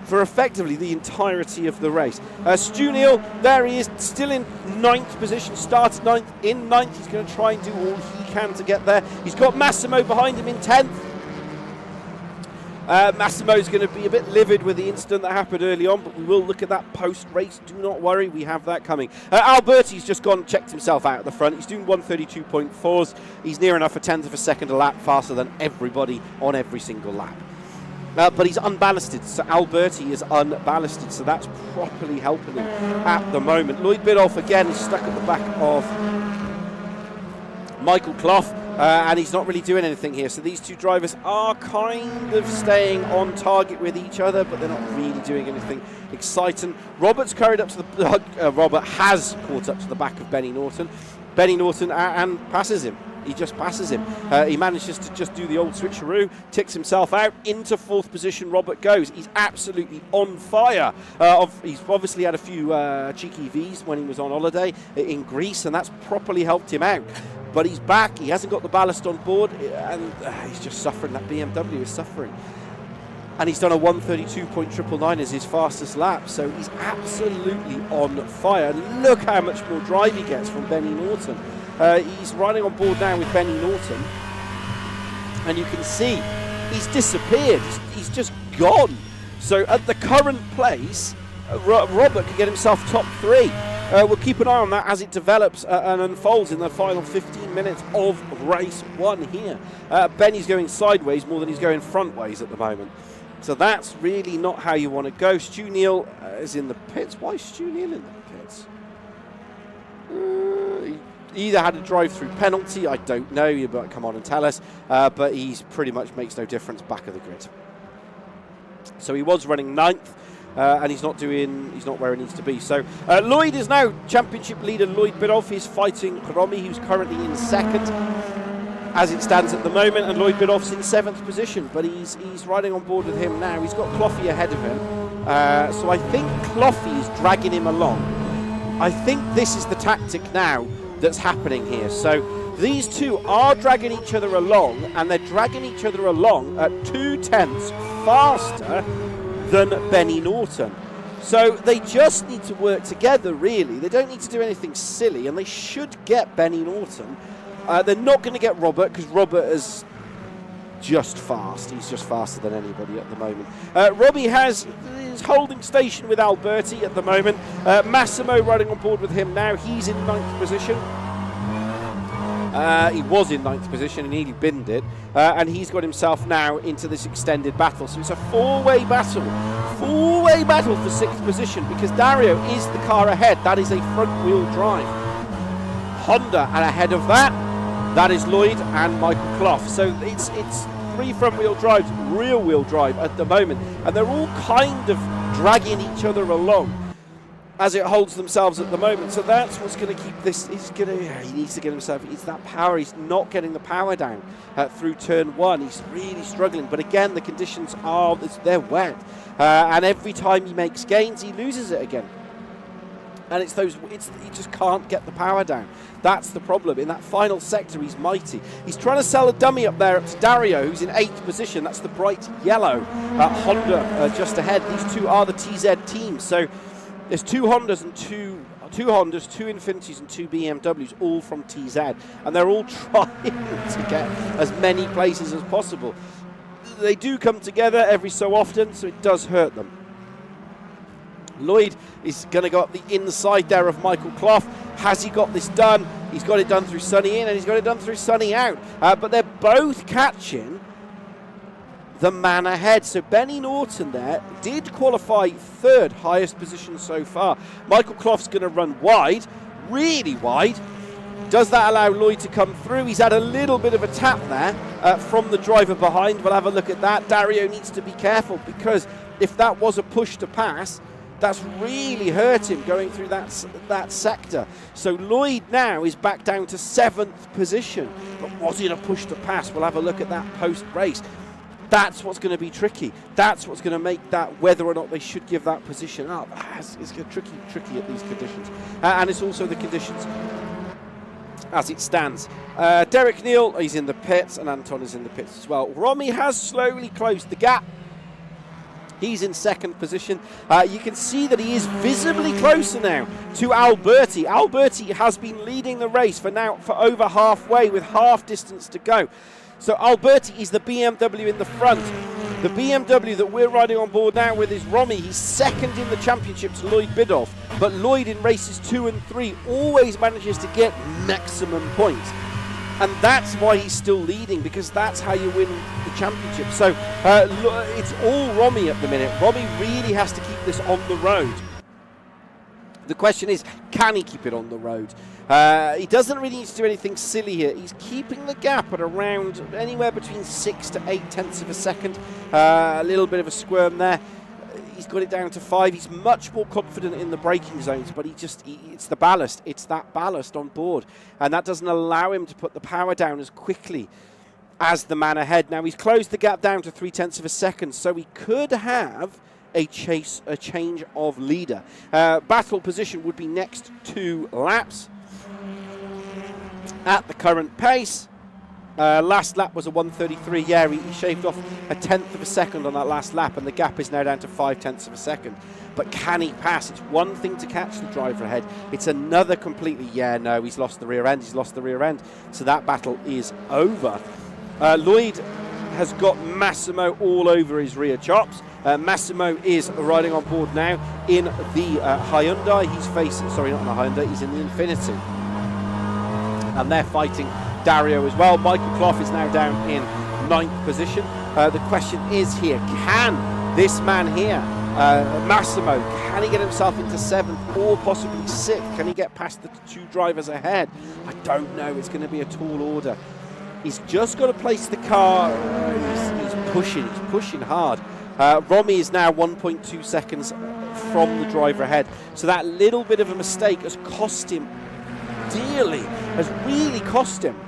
for effectively the entirety of the race. Stu Neal, there he is, still in 9th position, started 9th, in 9th. He's going to try and do all he can to get there. He's got Massimo behind him in 10th. Massimo's going to be a bit livid with the incident that happened early on, but we will look at that post-race. Do not worry, we have that coming. Alberti's just gone and checked himself out at the front. He's doing 132.4s. He's near enough a 10th of a second a lap faster than everybody on every single lap. But he's unballasted, so Alberti is unballasted, so that's properly helping him at the moment. Lloyd Biddulph again is stuck at the back of Michael Clough, and he's not really doing anything here. So these two drivers are kind of staying on target with each other, but they're not really doing anything exciting. Robert's carried up to the Robert has caught up to the back of Benny Norton. Benny Norton and passes him. He just passes him. He manages to just do the old switcheroo, ticks himself out. Into 4th position, Robert goes. He's absolutely on fire. He's obviously had a few cheeky Vs when he was on holiday in Greece, and that's properly helped him out. But he's back. He hasn't got the ballast on board, and he's just suffering. That BMW is suffering. And he's done a 132.999 as his fastest lap, so he's absolutely on fire. Look how much more drive he gets from Benny Norton. He's riding on board now with Benny Norton, and you can see he's disappeared. He's just gone. So at the current place, Robert could get himself top 3. We'll keep an eye on that as it develops and unfolds in the final 15 minutes of race 1 here. Benny's going sideways more than he's going frontways at the moment. So that's really not how you want to go. Stu Neal is in the pits. Why is Stu Neal in the pits? He either had a drive-through penalty, I don't know, you better come on and tell us, but he's pretty much makes no difference back of the grid. So he was running 9th, and he's not where he needs to be. So Lloyd is now championship leader. Lloyd Biddulph is fighting Romy, who's currently in 2nd as it stands at the moment, and Lloyd Biddulph's in 7th position, but he's riding on board with him now. He's got Cloughy ahead of him, so I think Cloughy is dragging him along. I think this is the tactic now that's happening here. So these two are dragging each other along, and they're dragging each other along at 2/10 faster than Benny Norton. So they just need to work together, really. They don't need to do anything silly, and they should get Benny Norton. They're not going to get Robert, because Robert is just fast. He's just faster than anybody at the moment. Robbie is holding station with Alberti at the moment. Massimo riding on board with him now. He's in 9th position. He was in 9th position and nearly binned it, and he's got himself now into this extended battle. So it's a four-way battle for 6th position, because Dario is the car ahead. That is a front-wheel drive Honda, and ahead of that is Lloyd and Michael Croft. So it's 3 front-wheel drives, rear-wheel drive at the moment, and they're all kind of dragging each other along as it holds themselves at the moment. So that's what's going to keep this. He needs to get himself, it's that power. He's not getting the power down through turn 1. He's really struggling, but again, the conditions are, they're wet, and every time he makes gains, he loses it again. And he just can't get the power down. That's the problem. In that final sector, he's mighty. He's trying to sell a dummy up there up to Dario, who's in 8th position. That's the bright yellow Honda just ahead. These two are the TZ teams. So there's 2 Hondas and 2 Hondas, 2 Infinitis and 2 BMWs, all from TZ. And they're all trying to get as many places as possible. They do come together every so often, so it does hurt them. Lloyd is going to go up the inside there of Michael Croft. Has he got this done? He's got it done through Sunny in and he's got it done through Sunny out. But they're both catching the man ahead. So Benny Norton there did qualify 3rd highest position so far. Michael Croft's going to run wide, really wide. Does that allow Lloyd to come through? He's had a little bit of a tap there from the driver behind. We'll have a look at that. Dario needs to be careful, because if that was a push to pass, that's really hurt him going through that sector. So Lloyd now is back down to 7th position. But was it a push to pass? We'll have a look at that post-race. That's what's going to be tricky. That's what's going to make that, whether or not they should give that position up. It's tricky at these conditions. And it's also the conditions as it stands. Derek Neal, he's in the pits, and Anton is in the pits as well. Romy has slowly closed the gap. He's in 2nd position. You can see that he is visibly closer now to Alberti. Alberti has been leading the race for over halfway, with half distance to go. So Alberti is the BMW in the front. The BMW that we're riding on board now with is Romy. He's 2nd in the championship to Lloyd Biddulph. But Lloyd in races 2 and 3 always manages to get maximum points. And that's why he's still leading, because that's how you win the championship. So it's all Romy at the minute. Romy really has to keep this on the road. The question is, can he keep it on the road? He doesn't really need to do anything silly here. He's keeping the gap at around anywhere between 6 to 8 tenths of a second. A little bit of a squirm there. He's got it down to 5. He's much more confident in the braking zones, but it's the ballast. It's that ballast on board, and that doesn't allow him to put the power down as quickly as the man ahead. Now he's closed the gap down to 3 tenths of a second, so he could have a change of leader. Battle position would be next 2 laps at the current pace. Last lap was a 1:33. Yeah, he shaved off a tenth of a second on that last lap, and the gap is now down to 5 tenths of a second. But can he pass? It's one thing to catch the driver ahead. It's another completely. Yeah, no, he's lost the rear end. He's lost the rear end. So that battle is over. Lloyd has got Massimo all over his rear chops. Massimo is riding on board now in the Hyundai. He's facing, sorry, not in the Hyundai, he's in the Infiniti. And they're fighting Dario as well. Michael Croft is now down in 9th position. The question is here, can this man here, Massimo, can he get himself into 7th or possibly 6th? Can he get past the 2 drivers ahead? I don't know. It's going to be a tall order. He's just got to place the car. He's pushing hard. Romy is now 1.2 seconds from the driver ahead. So that little bit of a mistake has cost him dearly, has really cost him.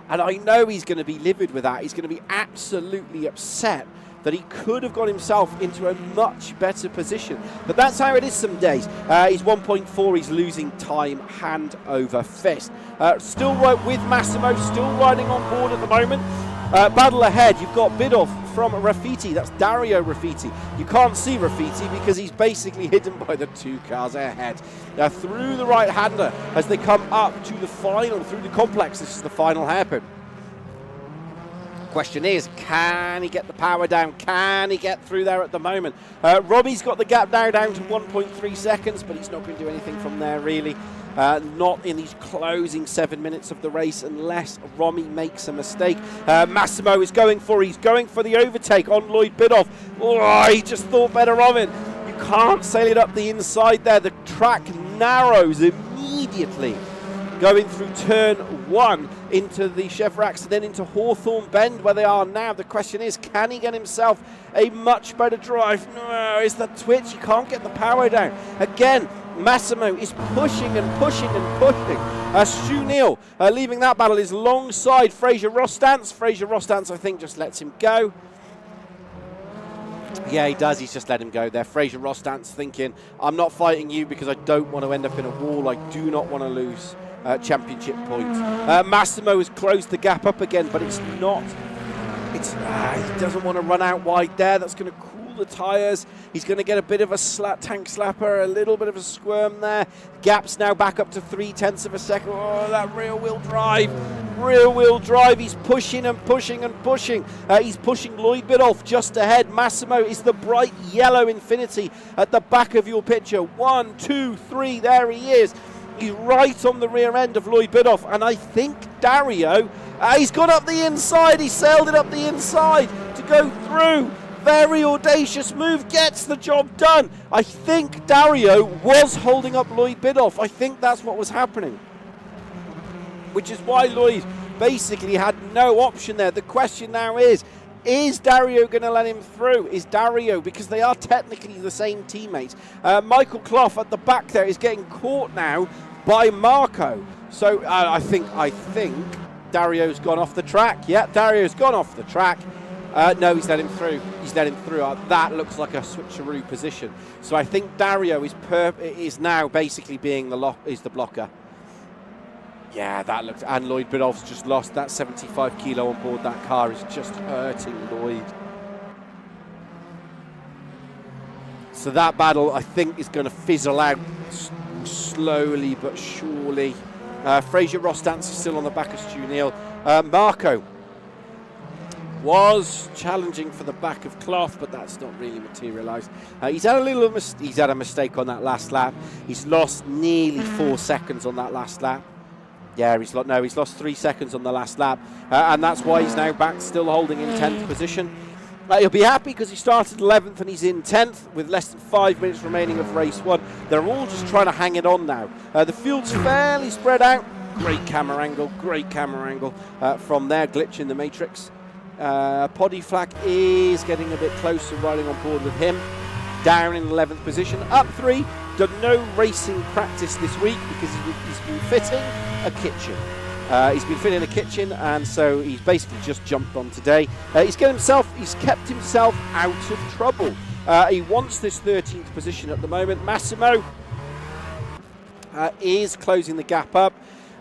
And I know he's going to be livid with that. He's going to be absolutely upset that he could have got himself into a much better position. But that's how it is some days. He's 1.4, he's losing time hand over fist. Still right with Massimo, still riding on board at the moment. Battle ahead, you've got Biddulph from Rafiti, that's Dario Rafiti. You can't see Rafiti because he's basically hidden by the 2 cars ahead. Now through the right-hander as they come up to the final, through the complex, this is the final hairpin. Question is, can he get the power down? Can he get through there at the moment? Robbie's got the gap now down to 1.3 seconds, but he's not going to do anything from there, really. Not in these closing 7 minutes of the race, unless Romy makes a mistake. Massimo is he's going for the overtake on Lloyd Bidoff. Oh, he just thought better of it. You can't sail it up the inside there. The track narrows immediately, going through turn 1 into the Chevrax and then into Hawthorne Bend where they are now. The question is, can he get himself a much better drive? No, it's the twitch. He can't get the power down. Again, Massimo is pushing and pushing and pushing. Stu Neal leaving that battle is alongside Fraser Rostance. Fraser Rostance, I think, just lets him go. Yeah, he does. He's just let him go there. Fraser Rostance thinking, I'm not fighting you because I don't want to end up in a wall. I do not want to lose championship points. Massimo has closed the gap up again, but it's not. He doesn't want to run out wide there. That's going to cool the tyres. He's going to get a bit of a tank slapper, a little bit of a squirm there. Gap's now back up to 0.3 of a second. Oh, that rear-wheel drive. Rear-wheel drive. He's pushing and pushing and pushing. He's pushing Lloyd Bidoff just ahead. Massimo is the bright yellow Infinity at the back of your picture. 1, 2, 3. There he is. He's right on the rear end of Lloyd Bidoff, and I think Dario, he's gone up the inside, he sailed it up the inside to go through. Very audacious move, gets the job done. I think Dario was holding up Lloyd Bidoff. I think that's what was happening, which is why Lloyd basically had no option there. The question now is Dario going to let him through? Is Dario, because they are technically the same teammates. Michael Clough at the back there is getting caught now by Marco. So I think Dario's gone off the track. Yeah, Dario's gone off the track. No, he's let him through. He's let him through. That looks like a switcheroo position. So I think Dario is now basically being the blocker. Yeah, that looks, and Lloyd Bidoff's just lost. That 75 kilo on board that car is just hurting Lloyd. So that battle, I think, is going to fizzle out slowly but surely. Fraser Rostance is still on the back of Stu Neal. Marco was challenging for the back of Clough, but that's not really materialised. He's had a mistake on that last lap. He's lost nearly 4 seconds on that last lap. Yeah, he's lost 3 seconds on the last lap, and that's why he's now back, still holding in 10th position. He'll be happy because he started 11th and he's in 10th with less than 5 minutes remaining of race 1. They're all just trying to hang it on now. The field's fairly spread out. Great camera angle from there, glitch in the matrix. Poddy Flack is getting a bit closer, riding on board with him. Down in 11th position, up 3. Done no racing practice this week because he's been fitting a kitchen. He's been fitting a kitchen, and so he's basically just jumped on today. He's kept himself out of trouble. He wants this 13th position at the moment. Massimo is closing the gap up,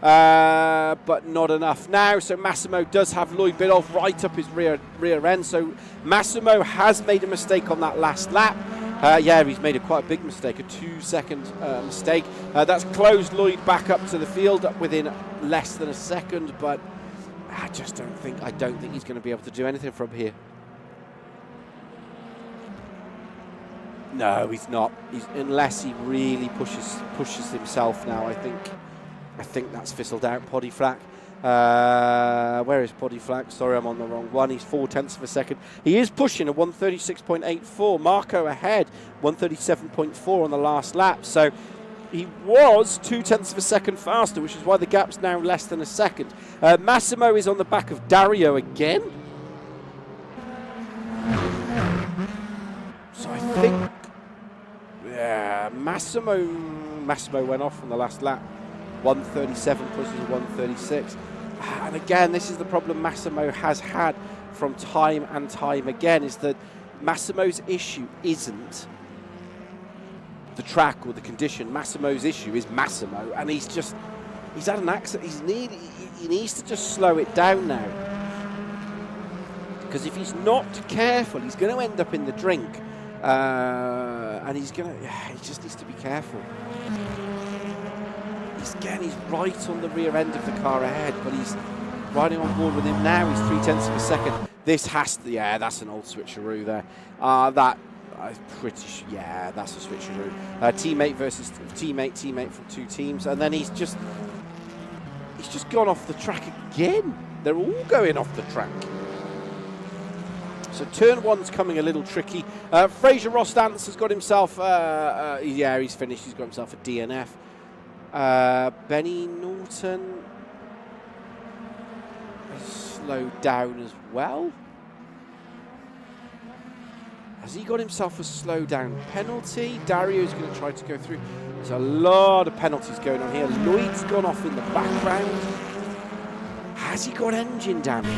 but not enough now. So Massimo does have Lloyd Bidoff right up his rear end. So Massimo has made a mistake on that last lap. Yeah, he's made quite a big mistake, a 2-second mistake. That's closed Lloyd back up to the field within less than a second, but I don't think he's going to be able to do anything from here. No, he's not. Unless he really pushes himself now. I think that's fizzled out. Poddy Flack. Where is Poddy Flack? Sorry, I'm on the wrong one. He's 0.4 of a second. He is pushing a 136.84. Marco ahead, 137.4 on the last lap. So he was 0.2 of a second faster, which is why the gap's now less than a second. Massimo is on the back of Dario again. So I think, yeah, Massimo went off on the last lap. 137 pushes 136. And again, this is the problem Massimo has had from time and time again, is that Massimo's issue isn't the track or the condition. Massimo's issue is Massimo, and he's had an accident. He needs to just slow it down now, because if he's not careful, he's going to end up in the drink, and he just needs to be careful. He's right on the rear end of the car ahead, but riding on board with him now. He's 0.3 of a second. This has to, yeah, that's an old switcheroo there. That, I'm pretty sure, yeah, that's a switcheroo. Teammate versus teammate from two teams, and then he's just gone off the track again. They're all going off the track. So turn one's coming a little tricky. Fraser Rostance has got himself, yeah, he's finished. He's got himself a DNF. Benny Norton has slowed down as well. Has he got himself a slowdown penalty? Dario's going to try to go through. There's a lot of penalties going on here. Lloyd's gone off in the background. Has he got engine damage?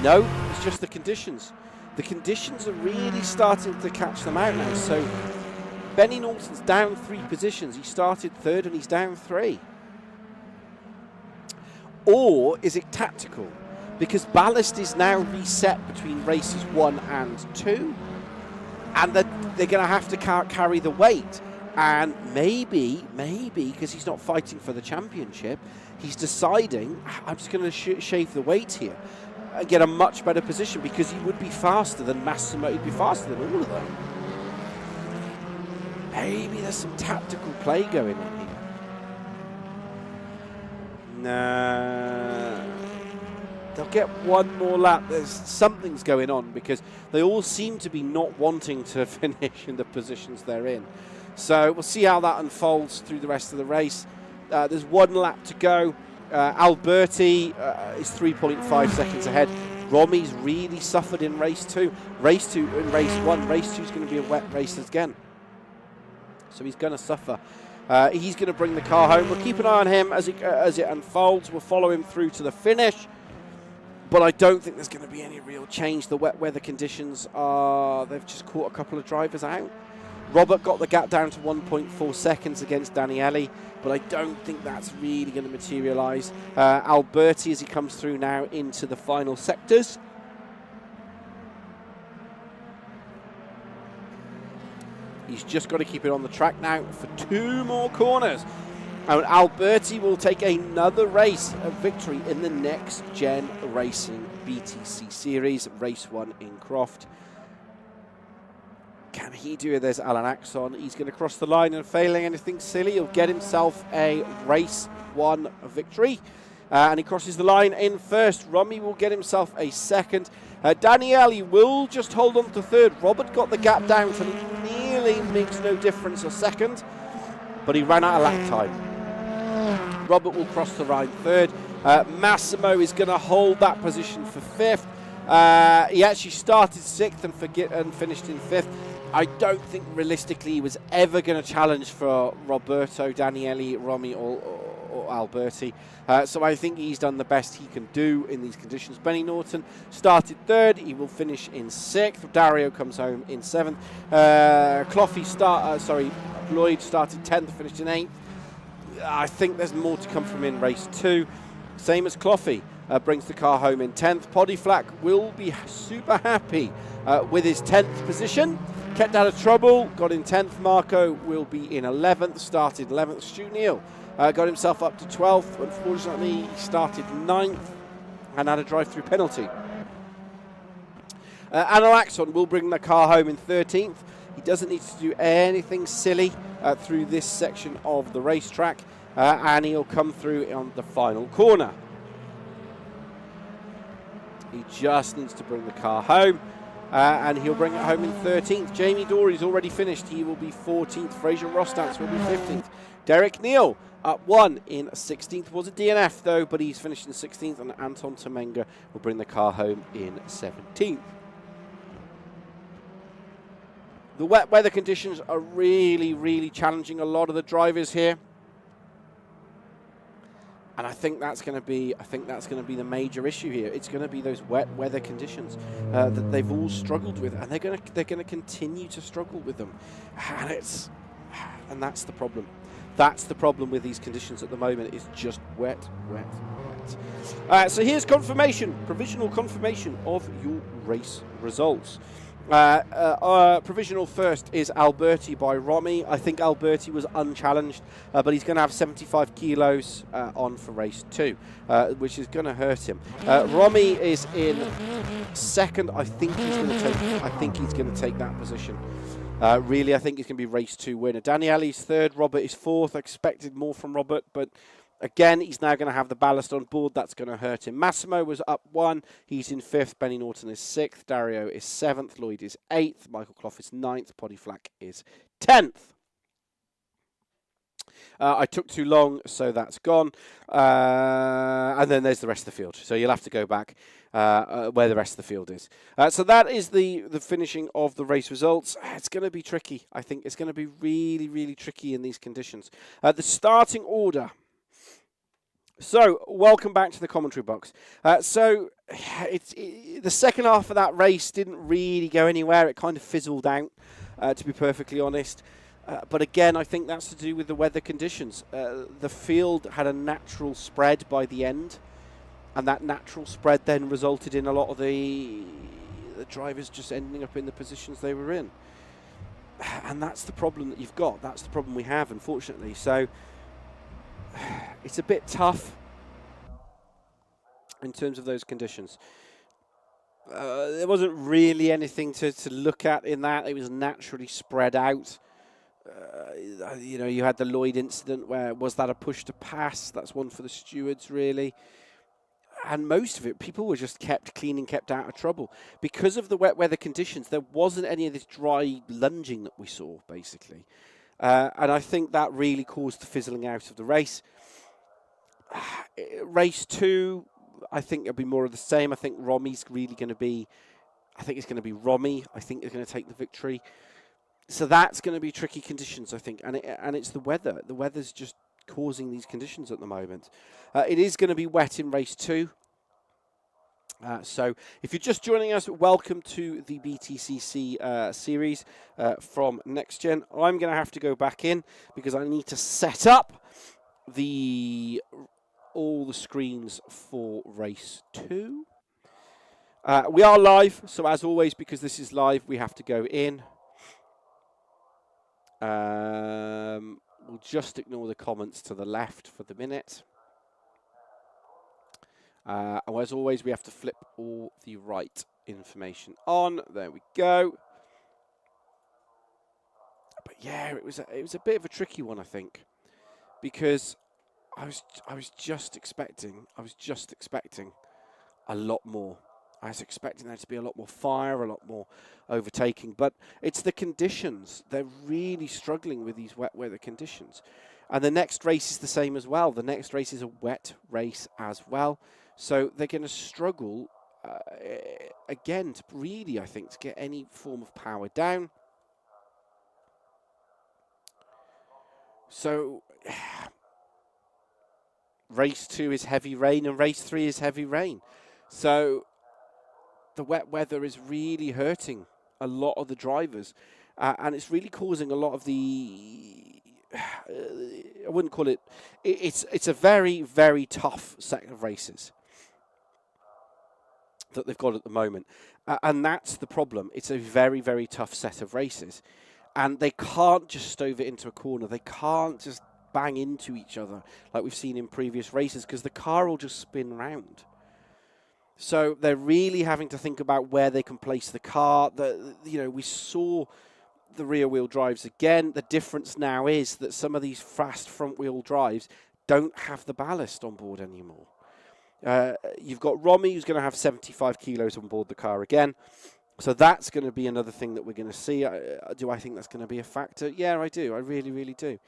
No, it's just the conditions. The conditions are really starting to catch them out now. So Benny Norton's down 3 positions. He started 3rd and he's down 3. Or is it tactical? Because ballast is now reset between races 1 and 2. And they're going to have to carry the weight. And maybe, because he's not fighting for the championship, he's deciding, I'm just going to shave the weight here and get a much better position, because he would be faster than Massimo. He'd be faster than all of them. Maybe there's some tactical play going on here. Nah. They'll get one more lap. Something's going on, because they all seem to be not wanting to finish in the positions they're in. So we'll see how that unfolds through the rest of the race. There's 1 lap to go. Alberti is 3.5 seconds ahead. Romi's really suffered in race 2. Race 2 in race 1. Race 2 is going to be a wet race again. So he's going to suffer. He's going to bring the car home. We'll keep an eye on him as it unfolds. We'll follow him through to the finish. But I don't think there's going to be any real change. The wet weather conditions are, they've just caught a couple of drivers out. Robert got the gap down to 1.4 seconds against Daniele, but I don't think that's really going to materialise. Alberti, as he comes through now into the final sectors. He's just got to keep it on the track now for 2 more corners. And Alberti will take another race, a victory in the Next Gen Racing BTC Series, Race 1 in Croft. Can he do it? There's Alan Axon. He's going to cross the line, and failing anything silly, he'll get himself a Race 1 victory. And he crosses the line in 1st. Romy will get himself a 2nd. Daniele will just hold on to 3rd. Robert got the gap down to nearly, makes no difference, a 2nd. But he ran out of lap time. Robert will cross the line 3rd. Massimo is going to hold that position for 5th. He actually started 6th and finished in 5th. I don't think realistically he was ever going to challenge for Roberto, Daniele, Romy or Alberti. So I think he's done the best he can do in these conditions. Benny Norton started 3rd. He will finish in 6th. Dario comes home in 7th. Lloyd started 10th, finished in 8th. I think there's more to come from in race 2. Same as Cloughy. Brings the car home in 10th. Podiflack will be super happy with his 10th position. Kept out of trouble, got in 10th. Marco will be in 11th, started 11th. Stu Neal got himself up to 12th. Unfortunately, he started 9th and had a drive-through penalty. Anil Axon will bring the car home in 13th. He doesn't need to do anything silly through this section of the racetrack, and he'll come through on the final corner. He just needs to bring the car home, and he'll bring it home in 13th. Jamie Dory's already finished. He will be 14th. Fraser Rostance will be 15th. Derek Neal up 1 in 16th. Was a DNF though, but he's finished in 16th. And Anton Tomenga will bring the car home in 17th. The wet weather conditions are really, really challenging a lot of the drivers here. And I think that's going to be the major issue here. It's going to be those wet weather conditions that they've all struggled with, and they're going to continue to struggle with them. And that's the problem. That's the problem with these conditions at the moment. Is just wet. So here's confirmation, provisional confirmation of your race results. Provisional first is Alberti by Romy. I think Alberti was unchallenged, but he's going to have 75 kilos on for race 2, which is going to hurt him. Romy is in second. I think he's going to take. I think he's going to take that position. Really, I think he's going to be race 2 winner. Daniele's third. Robert is fourth. I expected more from Robert, but again, he's now going to have the ballast on board. That's going to hurt him. Massimo was up 1. He's in 5th. Benny Norton is 6th. Dario is 7th. Lloyd is 8th. Michael Croft is 9th. Poddy Flack is 10th. I took too long, so that's gone. And then there's the rest of the field. So you'll have to go back where the rest of the field is. So that is the finishing of the race results. It's going to be tricky. I think it's going to be really, really tricky in these conditions. The starting order. So, welcome back to the commentary box. The second half of that race didn't really go anywhere. It kind of fizzled out, to be perfectly honest. But again, I think that's to do with the weather conditions. The field had a natural spread by the end, and that natural spread then resulted in a lot of the drivers just ending up in the positions they were in. And that's the problem that you've got. That's the problem we have, unfortunately. So it's a bit tough in terms of those conditions. There wasn't really anything to look at in that. It was naturally spread out. You know, you had the Lloyd incident where, was that a push to pass? That's one for the stewards, really. And most of it, people were just kept clean and kept out of trouble. Because of the wet weather conditions, there wasn't any of this dry lunging that we saw, basically. And I think that really caused the fizzling out of the race. Race 2, I think it'll be more of the same. I think Romy's really going to be, I think it's going to be Romy. I think they're going to take the victory. So that's going to be tricky conditions, I think. And it's the weather. The weather's just causing these conditions at the moment. It is going to be wet in race 2. So if you're just joining us, welcome to the BTCC series from NXTGEN. I'm going to have to go back in because I need to set up all the screens for race 2. We are live, so as always, because this is live, we have to go in. We'll just ignore the comments to the left for the minute. As always, we have to flip all the right information on. There we go. But yeah, it was a bit of a tricky one, I think, because I was just expecting a lot more. I was expecting there to be a lot more fire, a lot more overtaking, but it's the conditions. They're really struggling with these wet weather conditions. And the next race is the same as well. The next race is a wet race as well. So they're going to struggle, again, to really, I think, to get any form of power down. So race 2 is heavy rain and race 3 is heavy rain. So the wet weather is really hurting a lot of the drivers, and it's really causing a lot of the, I wouldn't call it, it's a very, very tough set of races that they've got at the moment. And that's the problem. It's a very, very tough set of races. And they can't just stove it into a corner. They can't just bang into each other like we've seen in previous races, because the car will just spin round. So they're really having to think about where they can place the car. We saw the rear-wheel drives again. The difference now is that some of these fast front-wheel drives don't have the ballast on board anymore. You've got Romy, who's going to have 75 kilos on board the car again. So that's going to be another thing that we're going to see. Do I think that's going to be a factor? Yeah, I do. I really, really do.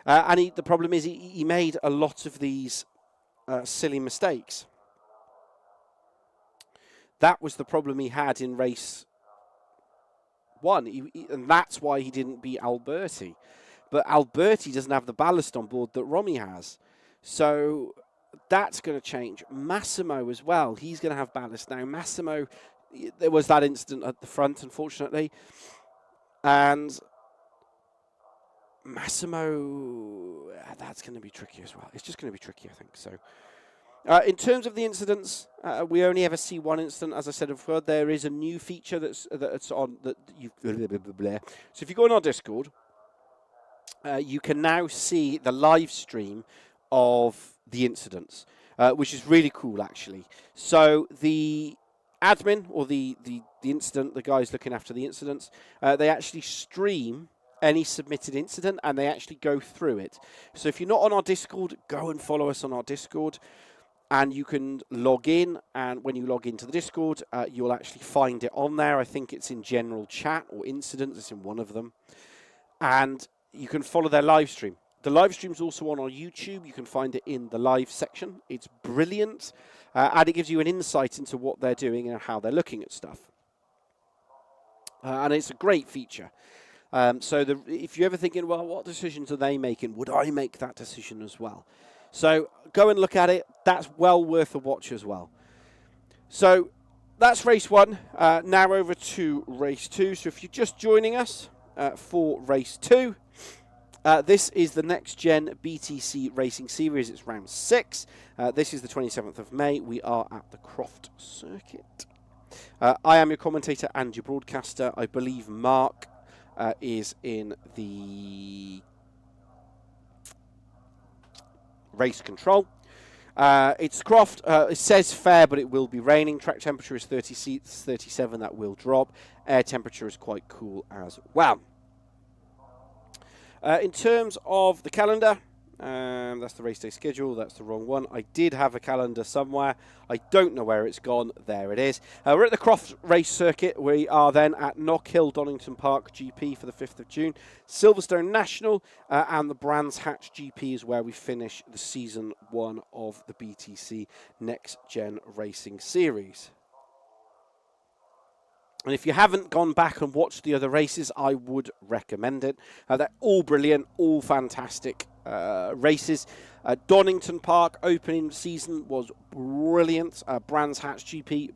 And the problem is he made a lot of these silly mistakes. That was the problem he had in race 1. And that's why he didn't beat Alberti. But Alberti doesn't have the ballast on board that Romy has. So that's going to change. Massimo as well. He's going to have ballast now. Massimo, there was that incident at the front, unfortunately. And Massimo, that's going to be tricky as well. It's just going to be tricky, I think. So In terms of the incidents, we only ever see one incident. As I said before, there is a new feature that's on that you. So if you go on our Discord, you can now see the live stream of the incidents, which is really cool, actually. So the admin or the incident, the guys looking after the incidents, they actually stream any submitted incident and they actually go through it. So if you're not on our Discord, go and follow us on our Discord. And you can log in, and when you log into the Discord, you'll actually find it on there. I think it's in general chat or incidents. It's in one of them. And you can follow their live stream. The live stream's also on our YouTube. You can find it in the live section. It's brilliant. And it gives you an insight into what they're doing and how they're looking at stuff. And it's a great feature. So if you're ever thinking, well, what decisions are they making? Would I make that decision as well? So go and look at it. That's well worth a watch as well. So that's race 1. Now over to race 2. So if you're just joining us for race 2, this is the NXTGEN BTCC Racing Series. It's round 6. This is the 27th of May. We are at the Croft circuit. I am your commentator and your broadcaster. I believe Mark is in the race control. It's Croft. It says fair, but it will be raining. Track temperature is 37. That will drop. Air temperature is quite cool as well. In terms of the calendar, that's the race day schedule. That's the wrong one. I did have a calendar somewhere. I don't know where it's gone. There it is. We're at the Croft race circuit. We are then at Knockhill Donington Park GP for the 5th of June. Silverstone National and the Brands Hatch GP is where we finish the season 1 of the BTC NXTGEN Racing Series. And if you haven't gone back and watched the other races, I would recommend it. They're all brilliant, all fantastic races. Donington Park opening season was brilliant. Brands Hatch GP,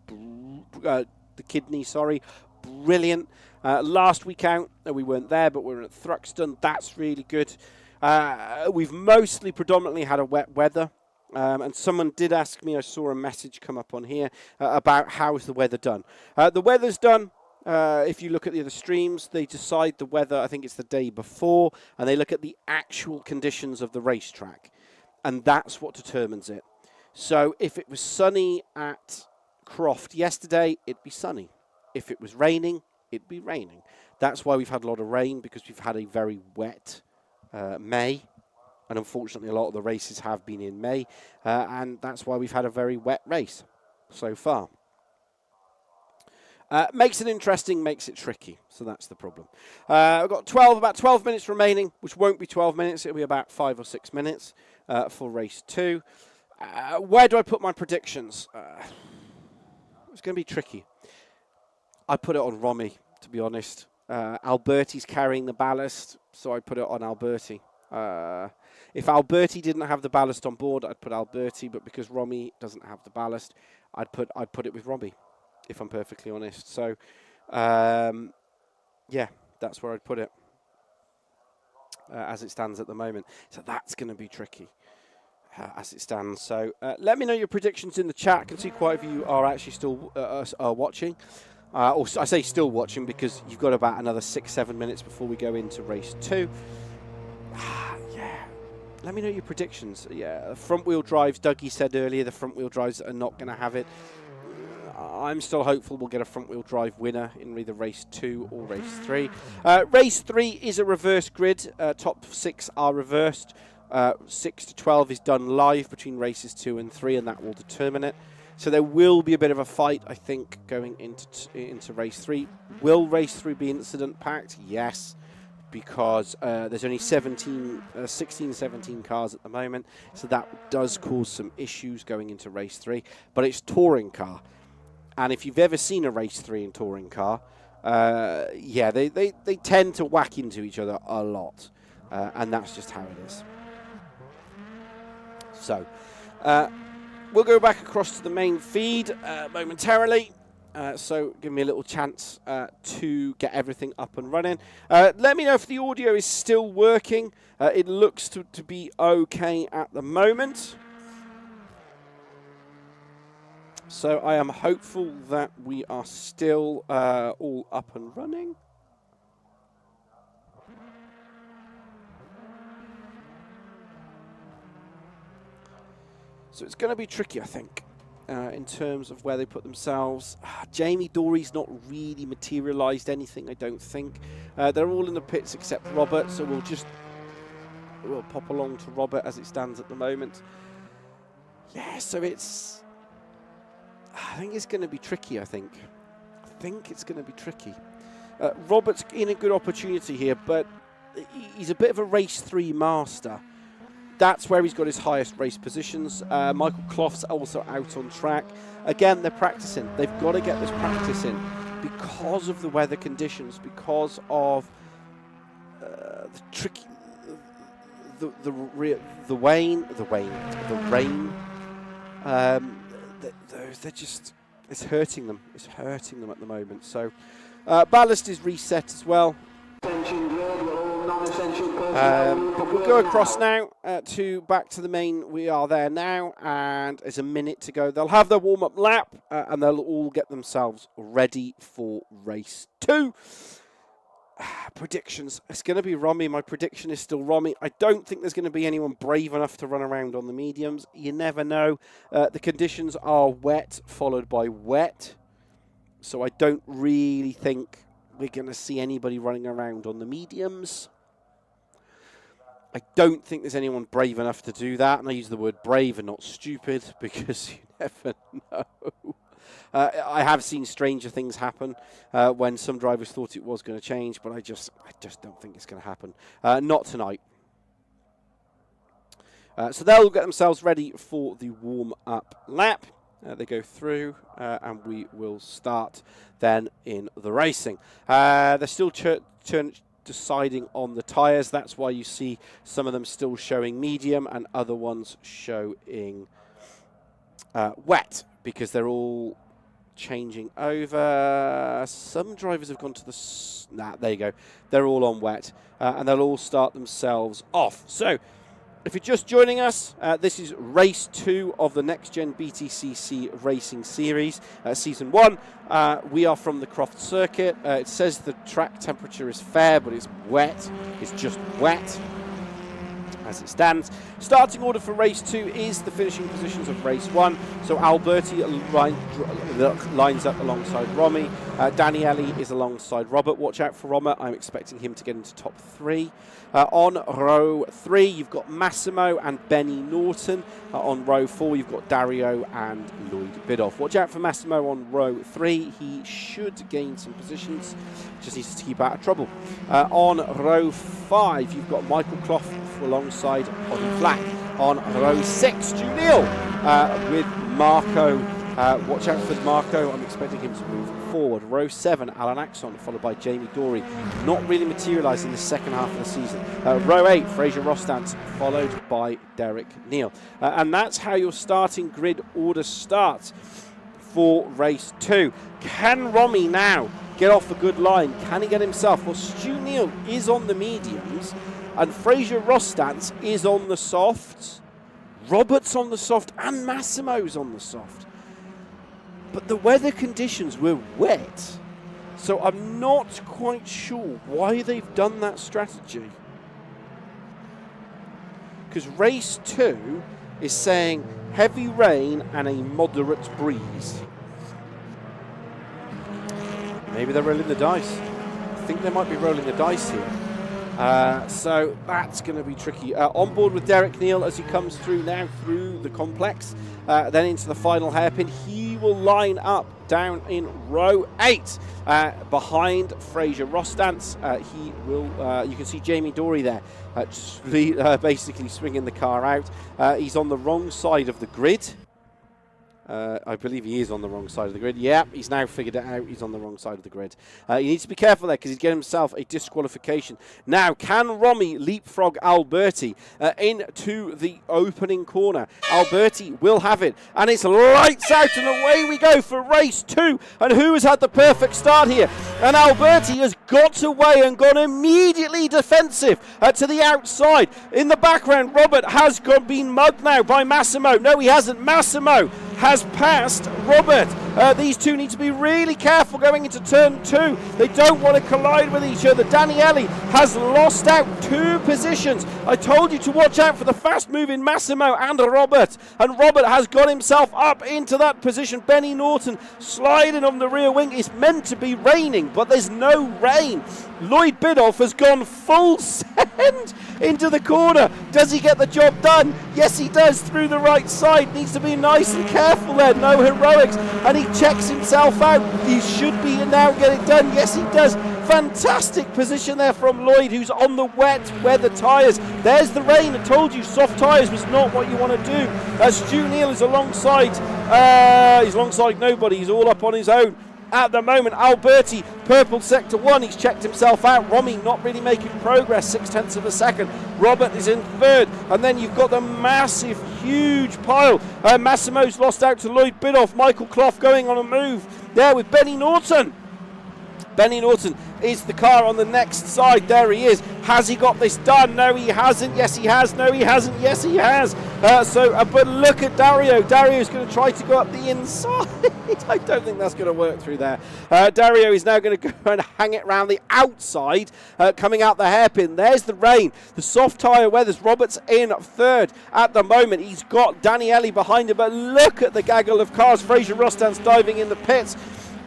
the Kidney, sorry, brilliant. Last week out, we weren't there, but we were at Thruxton. That's really good. We've predominantly had a wet weather. And someone did ask me, I saw a message come up on here, about how is the weather done. The weather's done, if you look at the other streams, they decide the weather, I think it's the day before, and they look at the actual conditions of the racetrack. And that's what determines it. So if it was sunny at Croft yesterday, it'd be sunny. If it was raining, it'd be raining. That's why we've had a lot of rain, because we've had a very wet May. And unfortunately, a lot of the races have been in May. And that's why we've had a very wet race so far. Makes it interesting, makes it tricky. So that's the problem. I've got about 12 minutes remaining, which won't be 12 minutes. It'll be about 5 or 6 minutes for race 2. Where do I put my predictions? It's going to be tricky. I put it on Romy, to be honest. Alberti's carrying the ballast, so I put it on Alberti. If Alberti didn't have the ballast on board, I'd put Alberti, but because Romy doesn't have the ballast, I'd put it with Romy, if I'm perfectly honest. So, yeah, that's where I'd put it as it stands at the moment. So that's going to be tricky as it stands. So let me know your predictions in the chat. I can see quite a few are actually still watching. Or I say still watching because you've got about another 6-7 minutes before we go into race 2. Yeah, let me know your predictions. Yeah, front wheel drives, Dougie said earlier, the front wheel drives are not going to have it. I'm still hopeful we'll get a front wheel drive winner in either race 2 or race 3. Race 3 is a reverse grid. Top 6 are reversed. 6 to 12 is done live between races 2 and 3, and that will determine it. So there will be a bit of a fight, I think, going into race 3. Will race 3 be incident packed? Yes, because there's only 16, 17 cars at the moment, so that does cause some issues going into race 3. But it's touring car, and if you've ever seen a race 3 in touring car, yeah, they tend to whack into each other a lot, and that's just how it is. So we'll go back across to the main feed momentarily. So give me a little chance to get everything up and running. Let me know if the audio is still working. It looks to be okay at the moment. So I am hopeful that we are still all up and running. So it's going to be tricky, I think, in terms of where they put themselves. Jamie Dory's not really materialised anything, I don't think. They're all in the pits except Robert, so we'll pop along to Robert as it stands at the moment. Yeah, so I think it's going to be tricky, I think it's going to be tricky. Robert's in a good opportunity here, but he's a bit of a race 3 master. That's where he's got his highest race positions. Michael Croft's also out on track. Again, they're practicing. They've got to get this practice in because of the weather conditions, because of the tricky, the rain. They're just, it's hurting them. It's hurting them at the moment. So ballast is reset as well. But we'll go across now back to the main. We are there now, and there's a minute to go. They'll have their warm-up lap, and they'll all get themselves ready for race 2. Predictions. It's going to be Romy. My prediction is still Romy. I don't think there's going to be anyone brave enough to run around on the mediums. You never know. The conditions are wet, followed by wet. So I don't really think we're going to see anybody running around on the mediums. I don't think there's anyone brave enough to do that. And I use the word brave and not stupid because you never know. I have seen stranger things happen when some drivers thought it was going to change, but I just don't think it's going to happen. Not tonight. So they'll get themselves ready for the warm-up lap. They go through, and we will start then in the racing. They're still deciding on the tyres. That's why you see some of them still showing medium and other ones showing wet, because they're all changing over. Some drivers have gone to the... there you go. They're all on wet, and they'll all start themselves off. So, if you're just joining us, this is race 2 of the NXTGEN BTCC Racing Series, Season 1. We are from the Croft circuit. It says the track temperature is fair, but it's wet. It's just wet as it stands. Starting order for race 2 is the finishing positions of race 1. So Alberti lines up alongside Romy. Daniele is alongside Robert. Watch out for Robert. I'm expecting him to get into top 3. On row 3, you've got Massimo and Benny Norton. On row 4, you've got Dario and Lloyd Bidoff. Watch out for Massimo on row 3. He should gain some positions. Just needs to keep out of trouble. On row 5, you've got Michael Croft alongside Oddy Flack. On row 6, Junil with Marco. Watch out for Marco. I'm expecting him to move forward. Row 7, Alan Axon, followed by Jamie Dory. Not really materialised in the second half of the season. Row 8, Fraser Rostant, followed by Derek Neal. And that's how your starting grid order starts for race 2. Can Romy now get off a good line? Can he get himself? Well, Stu Neal is on the mediums, and Fraser Rostant is on the softs. Robert's on the soft, and Massimo's on the soft. But the weather conditions were wet, so I'm not quite sure why they've done that strategy. Because race 2 is saying heavy rain and a moderate breeze. Maybe they're rolling the dice. I think they might be rolling the dice here. So that's going to be tricky. On board with Derek Neal as he comes through now through the complex, then into the final hairpin. He will line up down in row 8 behind Fraser Rostance. He will. You can see Jamie Dory there, basically swinging the car out. He's on the wrong side of the grid. I believe he is on the wrong side of the grid. Yeah, he's now figured it out. He's on the wrong side of the grid. He needs to be careful there because he's getting himself a disqualification. Now, can Romy leapfrog Alberti into the opening corner? Alberti will have it. And it's lights out and away we go for race 2. And who has had the perfect start here? And Alberti has got away and gone immediately defensive to the outside. In the background, Robert has been mugged now by Massimo. No, he hasn't. Massimo has passed Robert. These two need to be really careful going into turn 2. They don't want to collide with each other. Daniele has lost out 2 positions. I told you to watch out for the fast moving Massimo and Robert. And Robert has got himself up into that position. Benny Norton sliding on the rear wing. It's meant to be raining, but there's no rain. Lloyd Biddulph has gone full send into the corner. Does he get the job done? Yes, he does, through the right side. Needs to be nice and careful there. No heroics. And he checks himself out. He should be now get it done. Yes, he does. Fantastic position there from Lloyd, who's on the wet weather tyres. There's the rain. I told you soft tyres was not what you want to do. Stu Neal is alongside. He's alongside nobody. He's all up on his own. At the moment, Alberti, purple sector 1, he's checked himself out. Romy not really making progress, 0.6 of a second. Robert is in 3rd, and then you've got the massive, huge pile. Massimo's lost out to Lloyd Biddulph. Michael Croft going on a move there with Benny Norton. Benny Norton is the car on the next side. There he is. Has he got this done? No, he hasn't. Yes, he has. No, he hasn't. Yes, he has. But look at Dario. Dario's going to try to go up the inside. I don't think that's going to work through there. Dario is now going to go and hang it around the outside, coming out the hairpin. There's the rain. The soft tyre weathers. Roberts in 3rd at the moment. He's got Daniele behind him, but look at the gaggle of cars. Fraser Rostan's diving in the pits.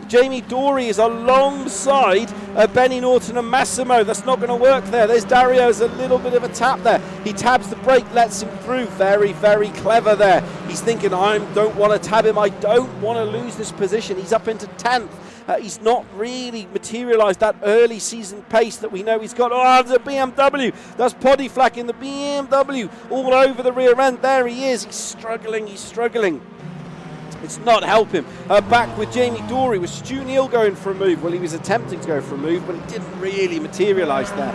Jamie Dory is alongside Benny Norton and Massimo. That's not going to work there. There's Dario's a little bit of a tap there. He tabs the brake, lets him through. Very, very clever there. He's thinking, I don't want to tab him. I don't want to lose this position. He's up into 10th. He's not really materialised that early season pace that we know he's got. Oh, the BMW. That's Poddy Flack in the BMW all over the rear end. There he is. He's struggling. He's struggling. It's not helping. Back with Jamie Dory, with Stu Neal going for a move. Well, he was attempting to go for a move, but it didn't really materialise there.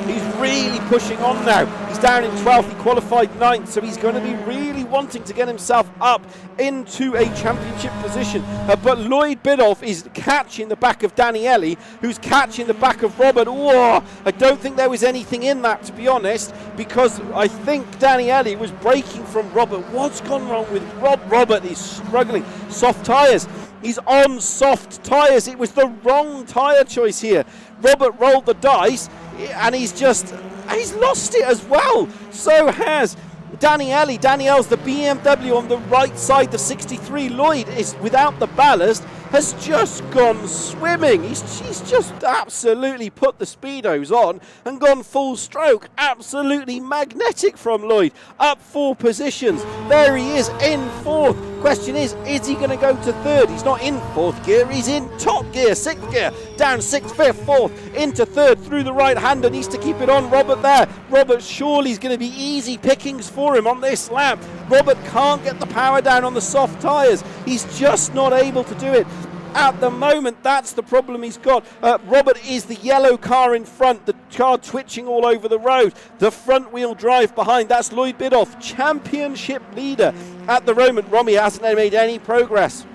He's really pushing on now. He's down in 12th. He qualified 9th, so he's going to be really wanting to get himself up into a championship position. But Lloyd Biddulph is catching the back of Daniele, who's catching the back of Robert. Whoa! I don't think there was anything in that, to be honest, because I think Daniele was braking from Robert. What's gone wrong with Robert? He's struggling. Soft tyres. He's on soft tyres. It was the wrong tyre choice here. Robert rolled the dice, and he's lost it as well. So has Daniele. Danielle's the BMW on the right side, the 63. Lloyd is without the ballast, has just gone swimming. He's just absolutely put the speedos on and gone full stroke. Absolutely magnetic from Lloyd. Up 4 positions. There he is in 4th. Question is he going to go to 3rd? He's not in 4th gear, he's in top gear, 6th gear, down 6th, 5th, 4th, into 3rd, through the right-hander, needs to keep it on. Robert there. Robert surely is going to be easy pickings for him on this lap. Robert can't get the power down on the soft tyres. He's just not able to do it. At the moment, that's the problem he's got. Robert is the yellow car in front, the car twitching all over the road. The front wheel drive behind, that's Lloyd Biddulph, championship leader. At the moment, Romy hasn't made any progress.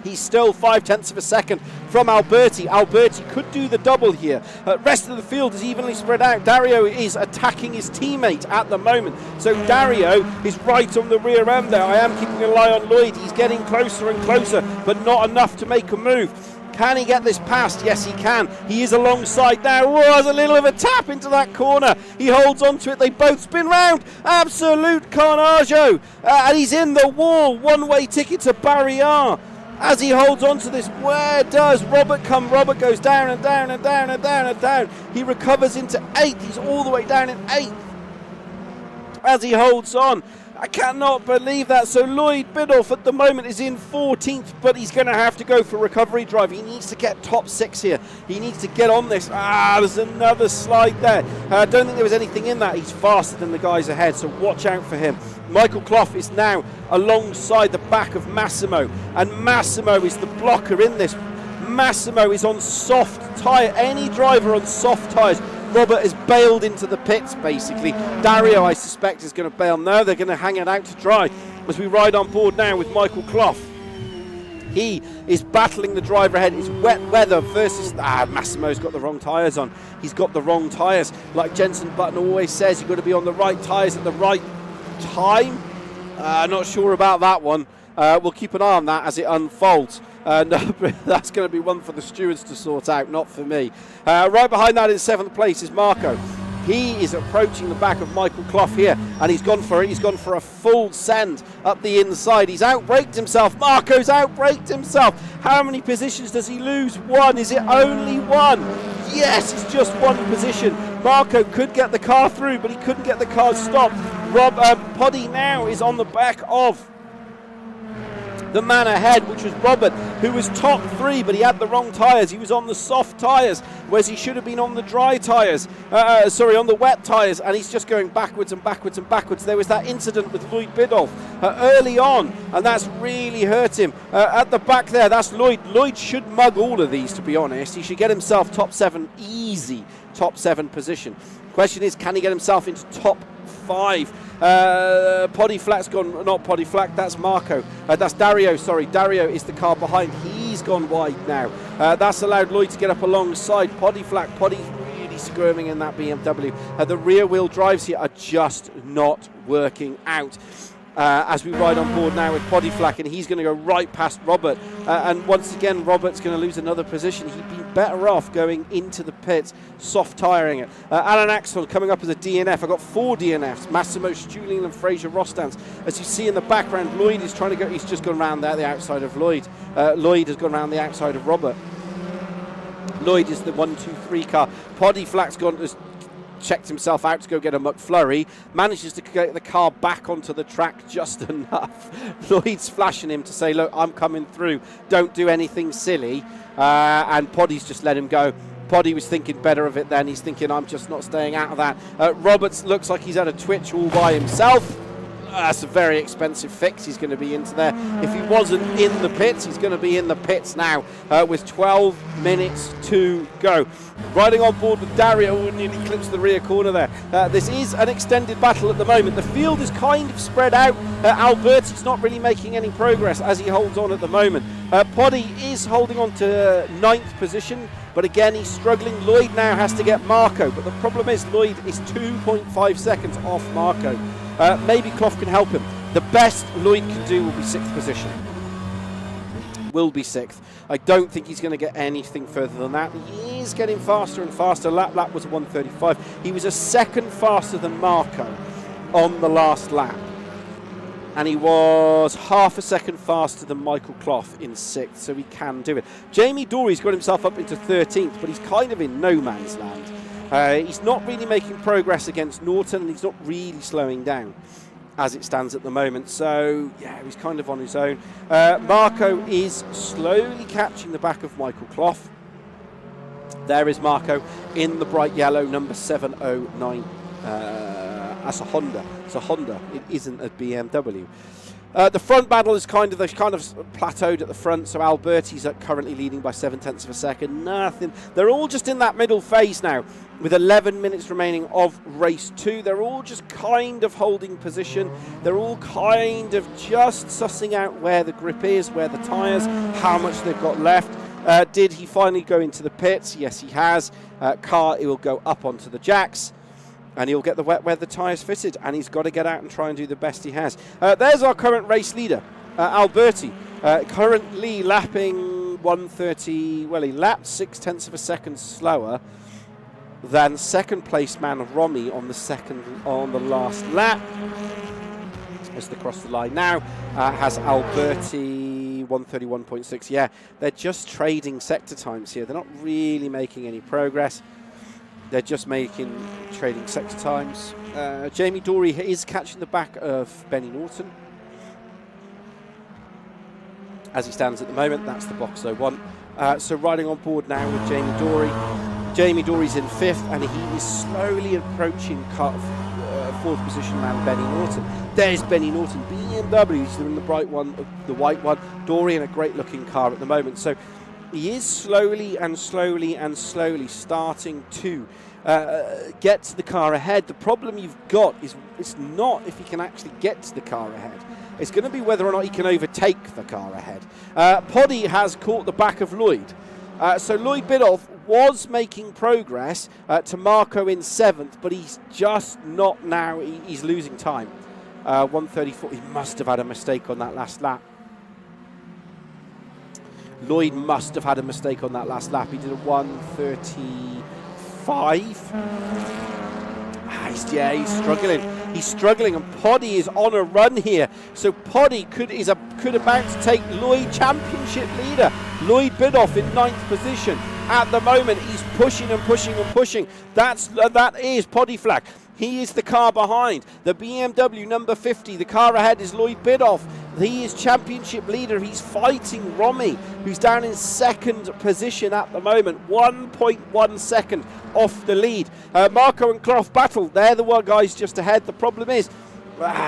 He's still 0.5 of a second from Alberti. Alberti could do the double here. Rest of the field is evenly spread out. Dario is attacking his teammate at the moment. So Dario is right on the rear end there. I am keeping an eye on Lloyd. He's getting closer and closer, but not enough to make a move. Can he get this past? Yes, he can. He is alongside now. Oh, there's a little of a tap into that corner. He holds on to it. They both spin round. Absolute carnage. And he's in the wall. One-way ticket to Barrier. As he holds on to this, where does Robert come? Robert goes down and down and down and down and down. He recovers into 8th. He's all the way down in 8th. As he holds on. I cannot believe that. So Lloyd Biddulph at the moment is in 14th, but he's going to have to go for recovery drive. He needs to get top 6 here. He needs to get on this. There's another slide there. I don't think there was anything in that. He's faster than the guys ahead, so watch out for him. Michael Croft is now alongside the back of Massimo, and Massimo is the blocker in this. Massimo is on soft tyre. Any driver on soft tyres. Robert is bailed into the pits, basically. Dario, I suspect, is going to bail. No, they're going to hang it out to dry as we ride on board now with Michael Croft. He is battling the driver ahead. It's wet weather versus... Massimo's got the wrong tyres on. He's got the wrong tyres. Like Jensen Button always says, you've got to be on the right tyres at the right time. Not sure about that one. We'll keep an eye on that as it unfolds. No, that's going to be one for the stewards to sort out, not for me. Right behind that in 7th place is Marco. He is approaching the back of Michael Croft here, and he's gone for it. He's gone for a full send up the inside. He's outbraked himself. Marco's outbraked himself. How many positions does he lose? 1. Is it only 1? Yes, it's just 1 position. Marco could get the car through, but he couldn't get the car stopped. Poddy now is on the back of the man ahead, which was Robert, who was top 3, but he had the wrong tyres. He was on the soft tyres, whereas he should have been on the dry tyres. On the wet tyres, and he's just going backwards and backwards and backwards. There was that incident with Lloyd Biddulph early on, and that's really hurt him. At the back there, that's Lloyd. Lloyd should mug all of these, to be honest. He should get himself top 7, easy top 7 position. Question is, can he get himself into top 5? Poddy Flack's gone, not Poddy Flack, that's Marco. That's Dario, sorry. Dario is the car behind. He's gone wide now. That's allowed Lloyd to get up alongside Poddy Flack. Poddy's really squirming in that BMW. The rear wheel drives here are just not working out. As we ride on board now with Poddy Flack, and he's going to go right past Robert. And once again, Robert's going to lose another position. He'd be better off going into the pits, soft tiring it. Alan Axel coming up as a DNF. I've got 4 DNFs. Massimo Stuhling and Fraser Rostans. As you see in the background, Lloyd is trying to go. He's just gone round there, the outside of Lloyd. Lloyd has gone round the outside of Robert. Lloyd is the 1, 2, 3 car. Poddy Flack's gone. Checked himself out to go get a McFlurry, manages to get the car back onto the track just enough. Lloyd's flashing him to say, look, I'm coming through, don't do anything silly, and Poddy's just let him go. Poddy was thinking better of it then. He's thinking, I'm just not staying out of that. Roberts looks like he's had a twitch all by himself. That's a very expensive fix. He's going to be into there. If he wasn't in the pits, he's going to be in the pits now with 12 minutes to go. Riding on board with Dario, nearly clips the rear corner there. This is an extended battle at the moment. The field is kind of spread out. Alberti's not really making any progress as he holds on at the moment. Poddy is holding on to 9th position, but again he's struggling. Lloyd now has to get Marco, but the problem is Lloyd is 2.5 seconds off Marco. Maybe Croft can help him. The best Lloyd can do will be 6th position. Will be 6th. I don't think he's going to get anything further than that. He is getting faster and faster. Lap was 1:35. He was a second faster than Marco on the last lap. And he was half a second faster than Michael Croft in 6th, so he can do it. Jamie Dory's got himself up into 13th, but he's kind of in no man's land. He's not really making progress against Norton, and he's not really slowing down as it stands at the moment. So, yeah, he's kind of on his own. Marco is slowly catching the back of Michael Croft. There is Marco in the bright yellow number 709. That's a Honda. It's a Honda. It isn't a BMW. The front battle is kind of plateaued at the front, so Alberti's currently leading by 0.7 of a second. Nothing. They're all just in that middle phase now, with 11 minutes remaining of race 2. They're all just kind of holding position. They're all kind of just sussing out where the grip is, where the tyres, how much they've got left. Did he finally go into the pits? Yes, he has. He will go up onto the jacks, and he'll get the wet weather tyres fitted, and he's got to get out and try and do the best he has. There's our current race leader, Alberti, currently lapping 1:30. Well, he lapped 0.6 of a second slower than second place man Romy on the last lap. As they cross the line now, has Alberti 1:31.6. Yeah, they're just trading sector times here. They're not really making any progress. They're just trading sector times. Jamie Dory is catching the back of Benny Norton. As he stands at the moment, that's the box 01. So riding on board now with Jamie Dory. Jamie Dory's in 5th, and he is slowly approaching 4th position man Benny Norton. There's Benny Norton, BMW. He's in the bright one, the white one. Dory in a great looking car at the moment. So he is slowly starting to get to the car ahead. The problem you've got is it's not if he can actually get to the car ahead. It's going to be whether or not he can overtake the car ahead. Poddy has caught the back of Lloyd. So Lloyd Biddulph was making progress to Marco in 7th, but he's just not now. He's losing time. 1:34. He must have had a mistake on that last lap. Lloyd must have had a mistake on that last lap. He did a 1:35. He's struggling. He's struggling, and Poddy is on a run here. So Poddy could about to take Lloyd championship leader. Lloyd Bidoff in 9th position. At the moment, he's pushing and pushing and pushing. That is Poddy Flack. He is the car behind. The BMW number 50, the car ahead is Lloyd Bidoff. He is championship leader. He's fighting Romy, who's down in 2nd position at the moment. 1.1 second off the lead. Marco and Croft battle. They're the one guys just ahead. The problem is,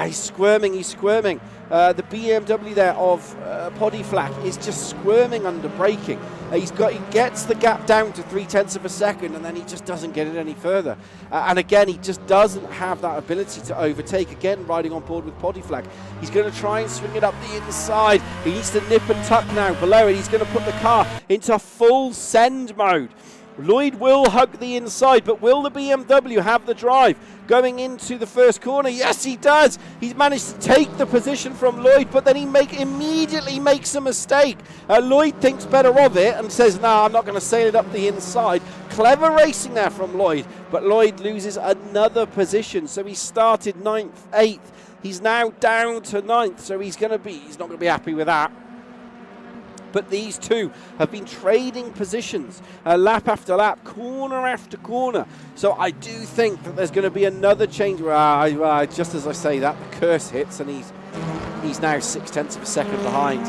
he's squirming. The BMW there of Poddy Flack is just squirming under braking. He gets the gap down to 0.3 of a second, and then he just doesn't get it any further. And again, he just doesn't have that ability to overtake. Again, riding on board with Poddy Flack. He's going to try and swing it up the inside. He needs to nip and tuck now below it. He's going to put the car into full send mode. Lloyd will hug the inside, but will the BMW have the drive going into the first corner? Yes, he does. He's managed to take the position from Lloyd, but then he immediately makes a mistake. Lloyd thinks better of it and says, no, I'm not going to sail it up the inside. Clever racing there from Lloyd, but Lloyd loses another position. So he started 9th, 8th. He's now down to 9th, so he's not going to be happy with that. But these two have been trading positions lap after lap, corner after corner. So I do think that there's going to be another change. Just as I say that, the curse hits, and he's now 0.6 of a second behind.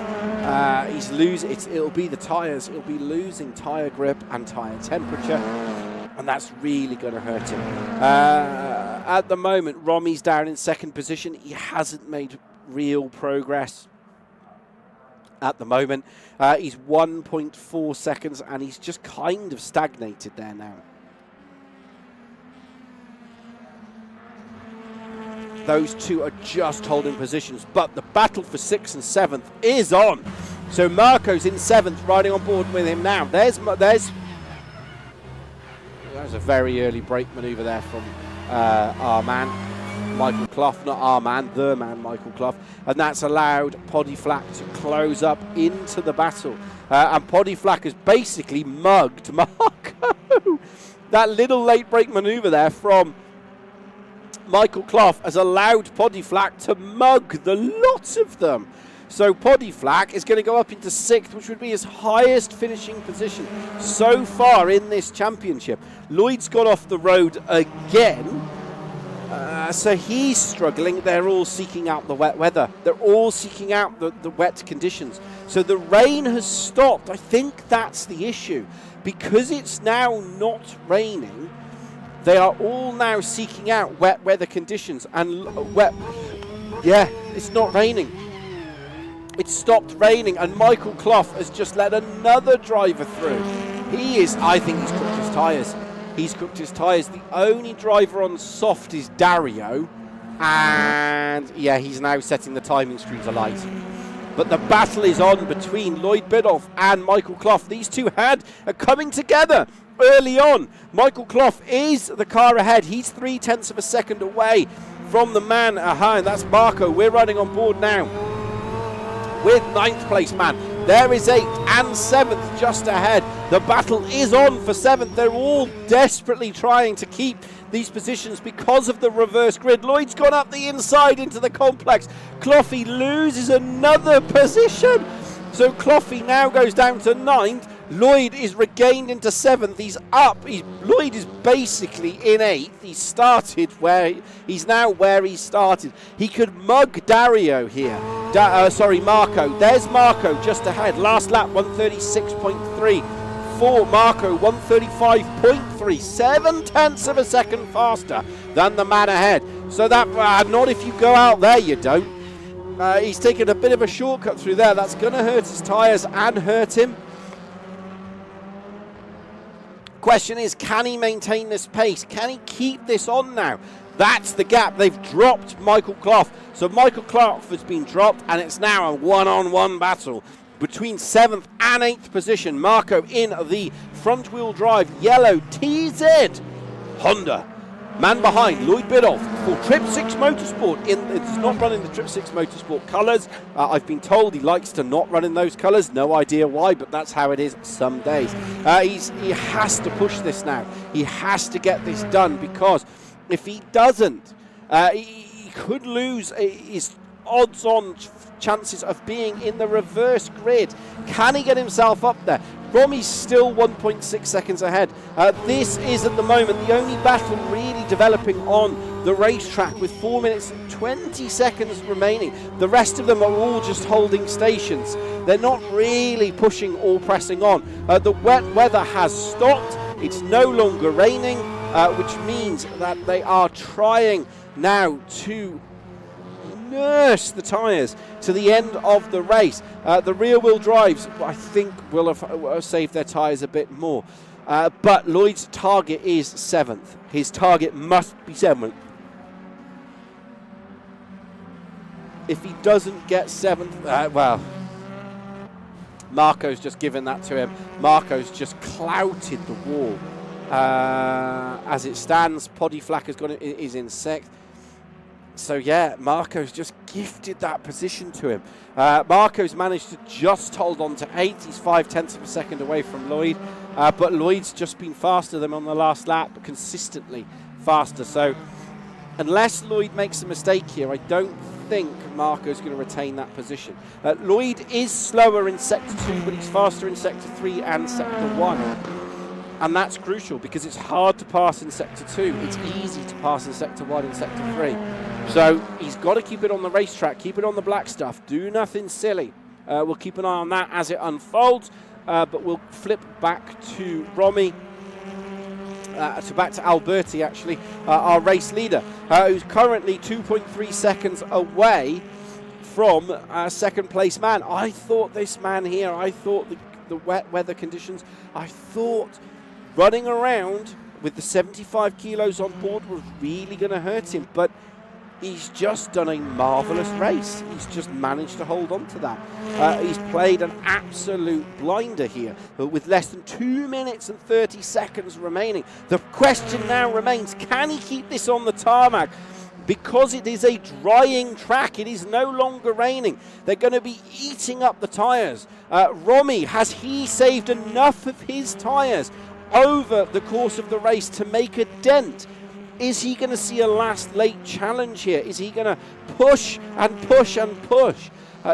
He's losing. It'll be the tyres. It'll be losing tyre grip and tyre temperature, and that's really going to hurt him. At the moment, Romy's down in 2nd position. He hasn't made real progress. At the moment, he's 1.4 seconds, and he's just kind of stagnated there now. Those two are just holding positions, but the battle for 6th and 7th is on. So Marco's in 7th, riding on board with him now. There's a very early brake manoeuvre there from our man Michael Clough, not our man, the man Michael Clough, and that's allowed Poddy Flack to close up into the battle. And Poddy Flack has basically mugged Marco. That little late brake manoeuvre there from Michael Clough has allowed Poddy Flack to mug the lot of them. So Poddy Flack is going to go up into 6th, which would be his highest finishing position so far in this championship. Lloyd's got off the road again. So he's struggling. They're all seeking out the wet weather. They're all seeking out the wet conditions. So the rain has stopped. I think that's the issue. Because it's now not raining, they are all now seeking out wet weather conditions. And it's not raining. It stopped raining, and Michael Clough has just let another driver through. I think he's cooked his tyres. He's cooked his tyres. The only driver on soft is Dario. And, yeah, he's now setting the timing screens alight. But the battle is on between Lloyd Bidoff and Michael Clough. These two are coming together early on. Michael Clough is the car ahead. He's 0.3 of a second away from the man behind. That's Marco. We're running on board now with 9th place man. There is 8th and 7th just ahead. The battle is on for 7th. They're all desperately trying to keep these positions because of the reverse grid. Lloyd's gone up the inside into the complex. Cloughy loses another position. So Cloughy now goes down to 9th. Lloyd is regained into 7th. He's up. Lloyd is basically in 8th. He's now where he started. He could mug Dario here. Marco. There's Marco just ahead. Last lap, 136.3. For Marco, 135.3. 0.7 of a second faster than the man ahead. So that, not if you go out there, you don't. He's taken a bit of a shortcut through there. That's going to hurt his tyres and hurt him. Question is, can he maintain this pace? Can he keep this on now? That's the gap. They've dropped Michael Clough. So Michael Clough has been dropped, and it's now a one-on-one battle between 7th and 8th position. Marco in the front-wheel drive yellow TZ Honda. Man behind, Lloyd Biddulph for Trip 6 Motorsport. It's not running the Trip 6 Motorsport colours. I've been told he likes to not run in those colours. No idea why, but that's how it is some days. He has to push this now. He has to get this done, because if he doesn't, he could lose his odds-on chances of being in the reverse grid. Can he get himself up there? Romy's still 1.6 seconds ahead. This is at the moment the only battle really developing on the racetrack, with 4 minutes and 20 seconds remaining. The rest of them are all just holding stations. They're not really pushing or pressing on. The wet weather has stopped. It's no longer raining, which means that they are trying now to nurse the tyres to the end of the race. The rear-wheel drives, I think, will have saved their tyres a bit more. But Lloyd's target is 7th. His target must be 7th. If he doesn't get 7th, well, Marco's just given that to him. Marco's just clouted the wall. As it stands, Poddy Flack is in 6th. So yeah, Marco's just gifted that position to him. Marco's managed to just hold on to 8th. He's 0.5 of a second away from Lloyd, but Lloyd's just been faster than on the last lap, but consistently faster. So unless Lloyd makes a mistake here, I don't think Marco's going to retain that position. Lloyd is slower in Sector 2, but he's faster in Sector 3 and Sector 1. And that's crucial, because it's hard to pass in Sector 2. It's easy to pass in Sector 1 and Sector 3. So he's got to keep it on the racetrack, keep it on the black stuff, do nothing silly. We'll keep an eye on that as it unfolds, but we'll flip back to Romy, back to Alberti actually, our race leader, who's currently 2.3 seconds away from second place man. I thought this man here, I thought the wet weather conditions, I thought running around with the 75 kilos on board was really going to hurt him, but he's just done a marvellous race. He's just managed to hold on to that. He's played an absolute blinder here with less than 2 minutes and 30 seconds remaining. The question now remains, can he keep this on the tarmac? Because it is a drying track, it is no longer raining. They're going to be eating up the tyres. Romy, has he saved enough of his tyres over the course of the race to make a dent? Is he going to see a last late challenge here? Is he going to push and push and push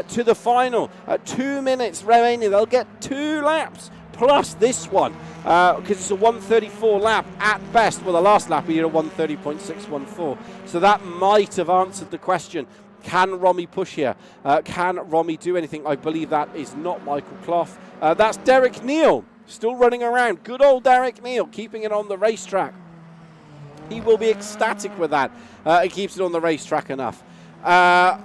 to the final? 2 minutes remaining. They'll get 2 laps plus this one, because it's a 1:34 lap at best. Well, the last lap he did a 1:30.614. So that might have answered the question. Can Romy push here? Can Romy do anything? I believe that is not Michael Croft. That's Derek Neal, still running around. Good old Derek Neal, keeping it on the racetrack. He will be ecstatic with that. He keeps it on the racetrack enough. To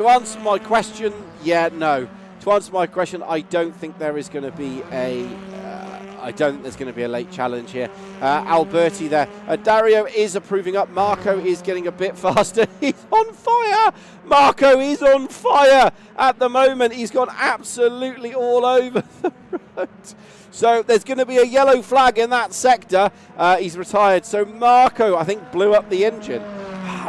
answer my question, yeah, no. To answer my question, I don't think there is going to be a late challenge here. Alberti there. Dario is approving up. Marco is getting a bit faster. He's on fire. Marco is on fire at the moment. He's gone absolutely all over the road. So there's going to be a yellow flag in that sector. He's retired. So Marco, I think, blew up the engine.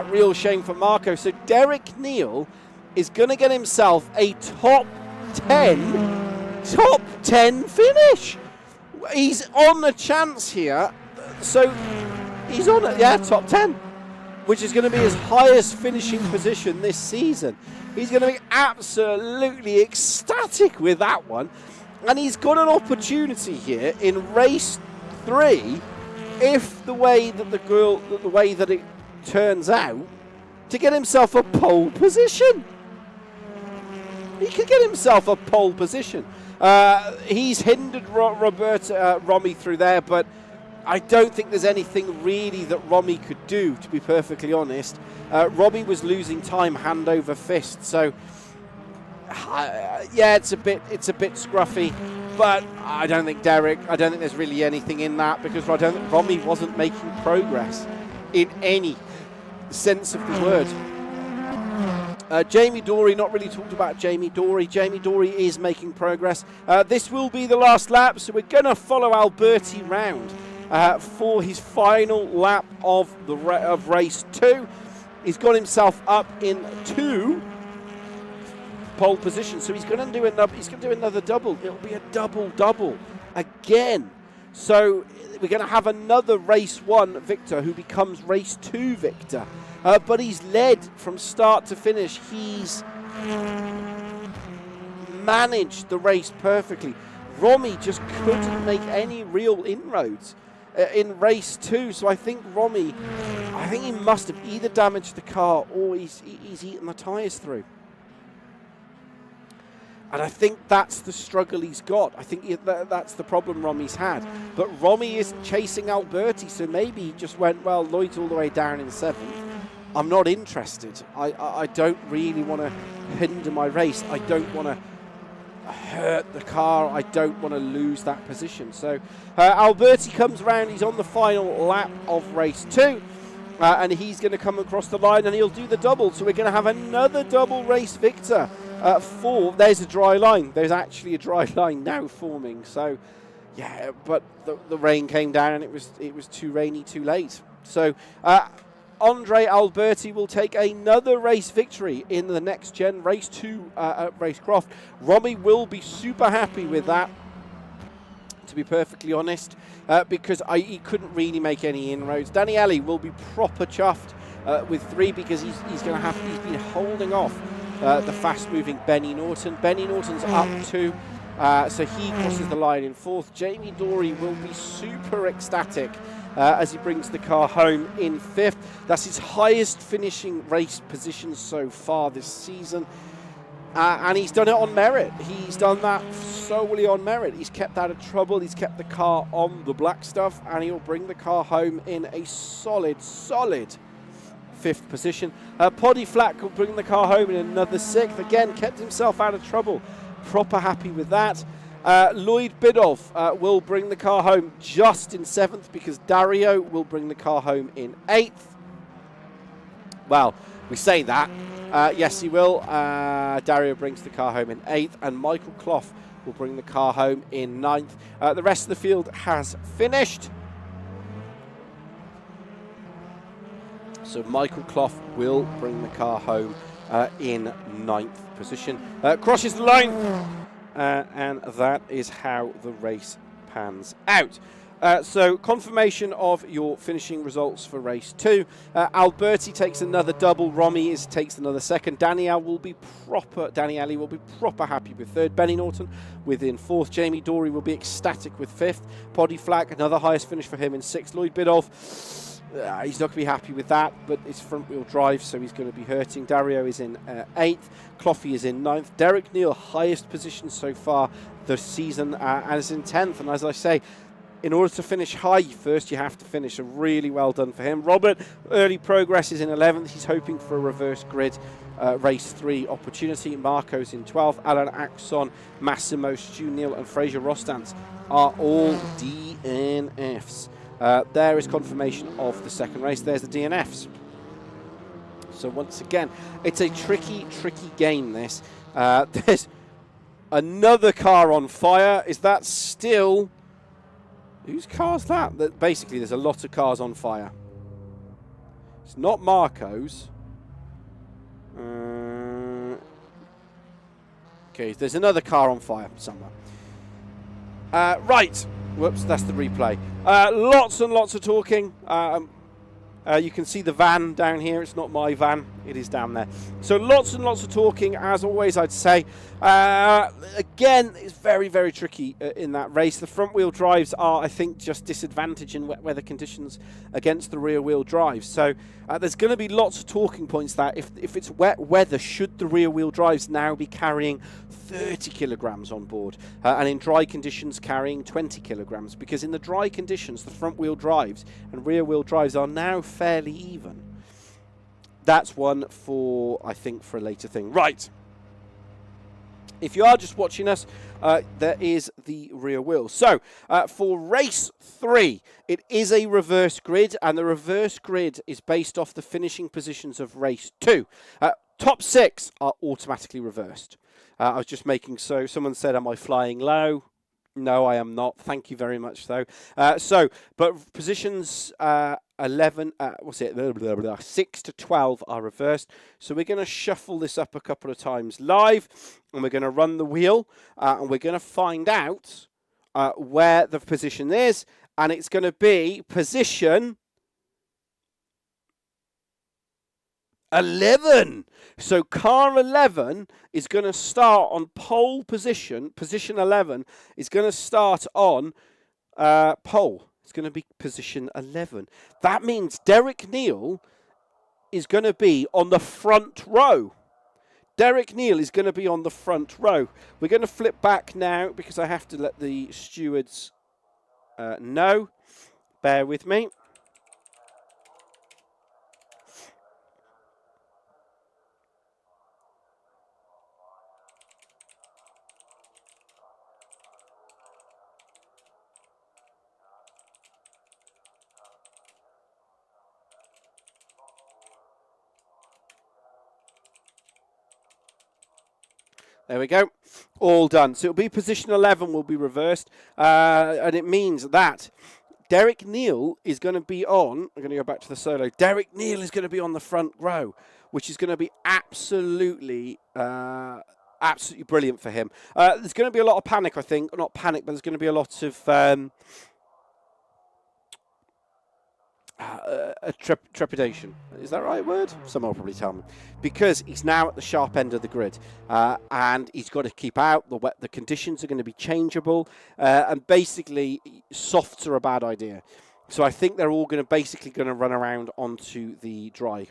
Real shame for Marco. So Derek Neal is going to get himself a top 10 finish. He's on a chance here. So he's on top 10, which is going to be his highest finishing position this season. He's going to be absolutely ecstatic with that one. And he's got an opportunity here in race 3, if the way that it turns out, to get himself a pole position. He could get himself a pole position. He's hindered Romy through there, but I don't think there's anything really that Romy could do, to be perfectly honest. Romy was losing time hand over fist, so yeah, it's a bit scruffy, but I don't think there's really anything in that, because Romy wasn't making progress in any sense of the word. Jamie Dory, not really talked about Jamie Dory. Jamie Dory is making progress. This will be the last lap, so we're going to follow Alberti round for his final lap of race 2. He's got himself up into pole position, so he's going to do another double. It'll be a double again. So we're going to have another race 1 victor who becomes race 2 victor. But he's led from start to finish. He's managed the race perfectly. Romy just couldn't make any real inroads in race 2. So I think he must have either damaged the car or he's eaten the tyres through. And I think that's the struggle he's got. I think that's the problem Romy's had. But Romy isn't chasing Alberti, so maybe he just went, well, Lloyd's all the way down in 7th. I'm not interested. I don't really want to hinder my race. I don't want to hurt the car. I don't want to lose that position. So Alberti comes around. He's on the final lap of race 2. And he's going to come across the line and he'll do the double. So we're going to have another double race victor. There's a dry line. There's actually a dry line now forming. So, yeah, but the rain came down and it was too rainy, too late. So, Andre Alberti will take another race victory in the next gen race 2 at Race Croft. Romy will be super happy with that, to be perfectly honest, because he couldn't really make any inroads. Daniele will be proper chuffed with 3 because he's been holding off the fast-moving Benny Norton. Benny Norton's up 2, so he crosses the line in 4th. Jamie Dory will be super ecstatic as he brings the car home in 5th. That's his highest finishing race position so far this season. And he's done it on merit. He's done that solely on merit. He's kept out of trouble. He's kept the car on the black stuff, and he'll bring the car home in a solid 5th position. Poddy Flack will bring the car home in another 6th. Again, kept himself out of trouble. Proper happy with that. Lloyd Bidoff will bring the car home just in 7th because Dario will bring the car home in 8th. Well, we say that. Yes, he will. Dario brings the car home in 8th, and Michael Clough will bring the car home in 9th. The rest of the field has finished. So Michael Clough will bring the car home in 9th position. Crosses the line, and that is how the race pans out. So confirmation of your finishing results for race 2. Alberti takes another double. Romy takes another 2nd. Daniele will be proper happy with 3rd. Benny Norton within 4th. Jamie Dory will be ecstatic with 5th. Poddy Flack, another highest finish for him in 6th. Lloyd Bidoff, he's not going to be happy with that, but it's front-wheel drive, so he's going to be hurting. Dario is in 8th. Cloughy is in 9th. Derek Neal, highest position so far this season, and is in 10th. And as I say, in order to finish high, first you have to finish. Really well done for him. Robert, early progress, is in 11th. He's hoping for a reverse grid race 3 opportunity. Marco's in 12th. Alan Axon, Massimo, Stu Neal, and Fraser Rostance are all DNFs. There is confirmation of the 2nd race. There's the DNFs. So once again, it's a tricky game, this. There's another car on fire. Is that still... Whose car's that? Basically, there's a lot of cars on fire. It's not Marco's. Okay, there's another car on fire somewhere. Right. Whoops, that's the replay. Lots and lots of talking. You can see the van down here. It's not my van. It is down there. So lots and lots of talking, as always, I'd say. Again, it's very, very tricky in that race. The front-wheel drives are, I think, just disadvantaged in wet weather conditions against the rear-wheel drives. So there's going to be lots of talking points that if it's wet weather, should the rear-wheel drives now be carrying 30 kilograms on board, and in dry conditions carrying 20 kilograms? Because in the dry conditions, the front-wheel drives and rear-wheel drives are now fairly even. That's one for, I think, for a later thing. Right. If you are just watching us, there is the rear wheel. So, for race 3, it is a reverse grid, and the reverse grid is based off the finishing positions of race 2. Top 6 are automatically reversed. I was just making so. Someone said, am I flying low? No, I am not. Thank you very much, though. But positions 11, 6 to 12 are reversed. So we're going to shuffle this up a couple of times live, and we're going to run the wheel, and we're going to find out where the position is, and it's going to be position 11. So car 11 is going to start on pole position. Position 11 is going to start on pole. It's going to be position 11. That means Derek Neal is going to be on the front row. Derek Neal is going to be on the front row. We're going to flip back now because I have to let the stewards know. Bear with me. There we go. All done. So it'll be position 11 will be reversed. And it means that Derek Neal is going to be on. I'm going to go back to the solo. Derek Neal is going to be on the front row, which is going to be absolutely brilliant for him. There's going to be a lot of panic, I think. Not panic, but there's going to be a lot of trepidation. Is that the right word? Someone will probably tell me. Because he's now at the sharp end of the grid, and he's got to keep out. The conditions are going to be changeable, and basically softs are a bad idea. So I think they're all going to run around onto the dry.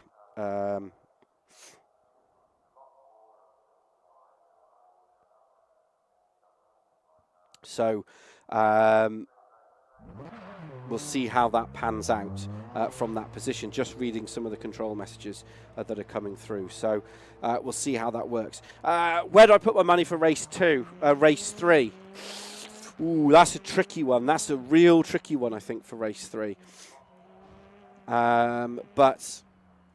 We'll see how that pans out from that position. Just reading some of the control messages that are coming through. So we'll see how that works. Where do I put my money for race 2? Race 3? Ooh, that's a tricky one. That's a real tricky one, I think, for race 3. But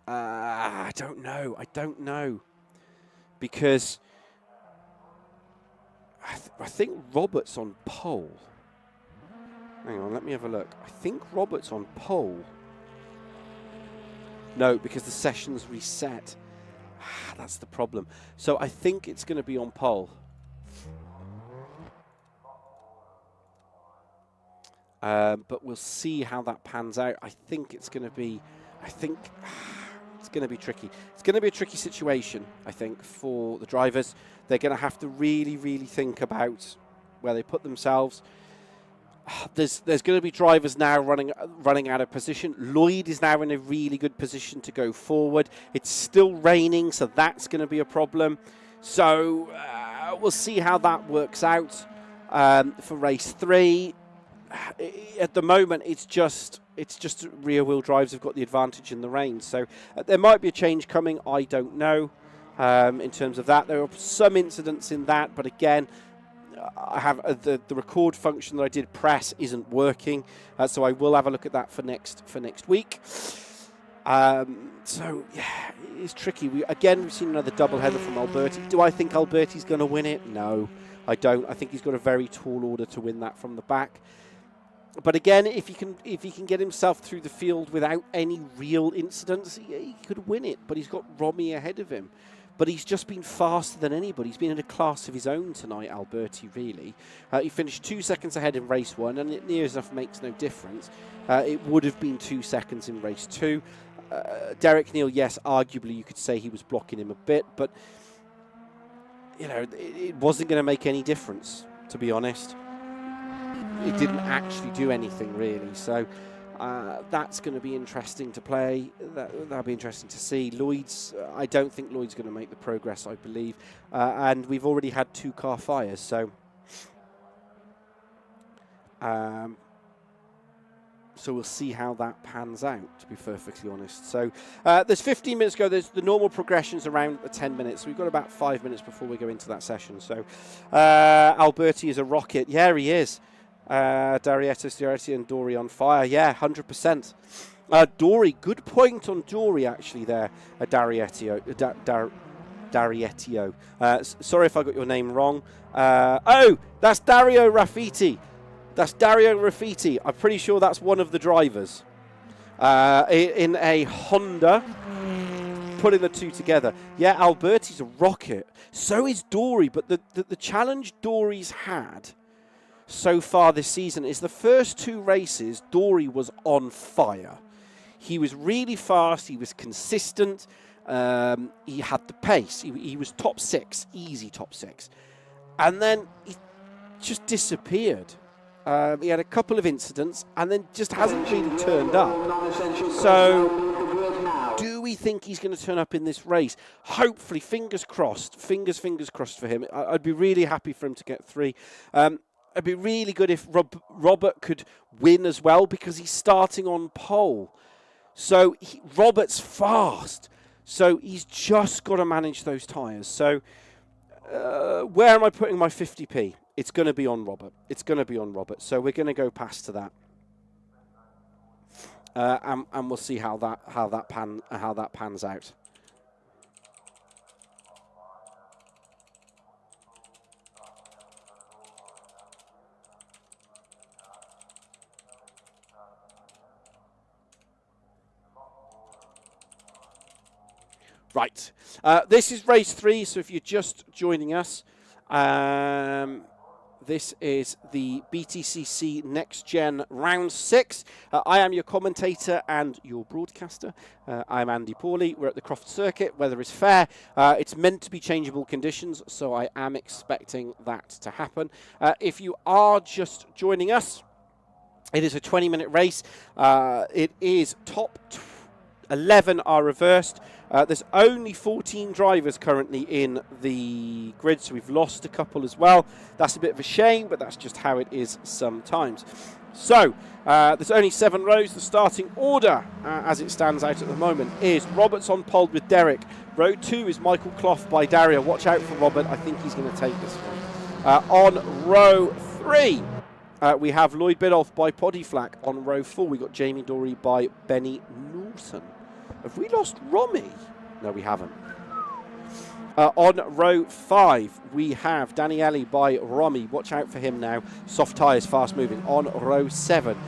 I don't know. I don't know. Because I think Robert's on pole. Hang on, let me have a look. I think Robert's on pole. No, because the session's reset. That's the problem. So I think it's going to be on pole. But we'll see how that pans out. I think it's going to be... it's going to be tricky. It's going to be a tricky situation, I think, for the drivers. They're going to have to really, really think about where they put themselves. There's going to be drivers now running out of position. Lloyd is now in a really good position to go forward. It's still raining, so that's going to be a problem. So we'll see how that works out for race 3. At the moment, it's just rear-wheel drives have got the advantage in the rain. So there might be a change coming. I don't know in terms of that. There are some incidents in that, but again, I have the record function that I did press isn't working, so I will have a look at that for next week. So yeah, it's tricky. We've seen another double header from Alberti. Do I think Alberti's going to win it? No, I don't. I think he's got a very tall order to win that from the back. But again, if he can get himself through the field without any real incidents, he could win it. But he's got Romy ahead of him. But he's just been faster than anybody. He's been in a class of his own tonight, Alberti, really. He finished 2 seconds ahead in race 1, and it near enough makes no difference. It would have been 2 seconds in race 2. Derek Neal, yes, arguably you could say he was blocking him a bit, but you know, it wasn't going to make any difference, to be honest. It didn't actually do anything, really. So that's going to be interesting to play. That'll be interesting to see. Lloyd's, I don't think Lloyd's going to make the progress, I believe. And we've already had 2 car fires, so so we'll see how that pans out, to be perfectly honest. So there's 15 minutes to go. There's the normal progressions around the 10 minutes. We've got about 5 minutes before we go into that session. So Alberti is a rocket. Yeah, he is. Darietti and Dory on fire. Yeah, 100%. Dory, good point on Dory, actually, there. Darietti. Darietio. Sorry if I got your name wrong. Oh, that's Dario Raffiti. That's Dario Raffiti. I'm pretty sure that's one of the drivers in a Honda. Putting the two together. Yeah, Alberti's a rocket. So is Dory, but the challenge Dory's had so far this season is the first two races, Dory was on fire. He was really fast. He was consistent. He had the pace. He was top 6, easy top 6. And then he just disappeared. He had a couple of incidents and then just hasn't really turned up. So do we think he's going to turn up in this race? Hopefully, fingers crossed. Fingers crossed for him. I'd be really happy for him to get 3. It'd be really good if Robert could win as well because he's starting on pole. So Robert's fast. So he's just got to manage those tyres. So where am I putting my 50p? It's going to be on Robert. It's going to be on Robert. So we're going to go past to that. And we'll see how that pans out. Right, this is race 3. So if you're just joining us, this is the BTCC Next Gen Round 6. I am your commentator and your broadcaster. I'm Andy Pawley. We're at the Croft circuit. Weather is fair. It's meant to be changeable conditions, so I am expecting that to happen. If you are just joining us, it is a 20-minute race. It is top 11 are reversed. There's only 14 drivers currently in the grid, so we've lost a couple as well. That's a bit of a shame, but that's just how it is sometimes. So, there's only 7 rows. The starting order, as it stands out at the moment, is Roberts on pole with Derek. Row 2 is Michael Croft by Dario. Watch out for Robert. I think he's going to take this one. On row 3, we have Lloyd Biddulph by Poddyflack. On row 4, we got Jamie Dory by Benny Norton. Have we lost Romy? No, we haven't. On row 5, we have Daniele by Romy. Watch out for him now. Soft tyres, fast moving. On row 7,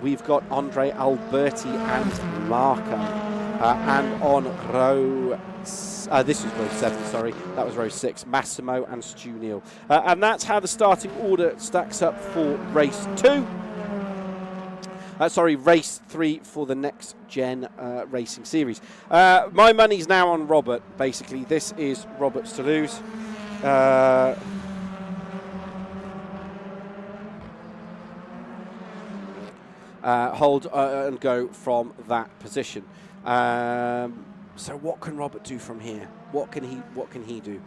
we've got Andre Alberti and Marco. And on row... this is row 7, sorry. That was row 6. Massimo and Stu Neal. And that's how the starting order stacks up for race 2. Race 3 for the Next Gen Racing Series. My money's now on Robert, basically. This is Robert's to lose. Hold and go from that position. So what can Robert do from here? What can he do?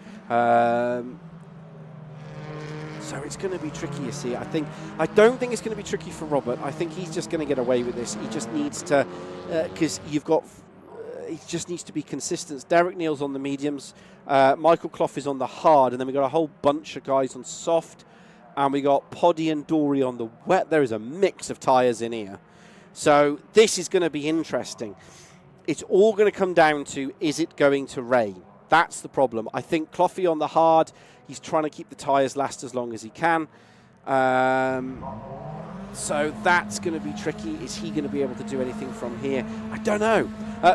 So it's going to be tricky, you see. I don't think it's going to be tricky for Robert. I think he's just going to get away with this. He just needs to, because he just needs to be consistent. Derek Neal's on the mediums. Michael Clough is on the hard. And then we got a whole bunch of guys on soft. And we got Poddy and Dory on the wet. There is a mix of tyres in here. So this is going to be interesting. It's all going to come down to, is it going to rain? That's the problem. I think Cloughy on the hard, he's trying to keep the tyres last as long as he can. So that's going to be tricky. Is he going to be able to do anything from here? I don't know.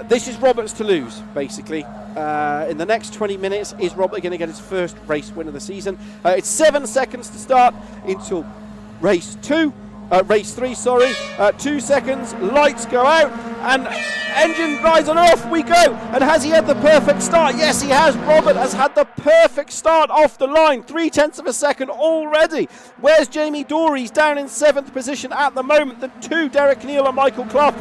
This is Robert's to lose, basically. In the next 20 minutes, is Robert going to get his first race win of the season? It's 7 seconds to start until race 3, sorry. 2 seconds, lights go out, and engine rise and off we go. And has he had the perfect start? Yes, he has. Robert has had the perfect start off the line. 0.3 of a second already. Where's Jamie Dory? He's down in 7th position at the moment. The 2, Derek Neal and Michael Clough,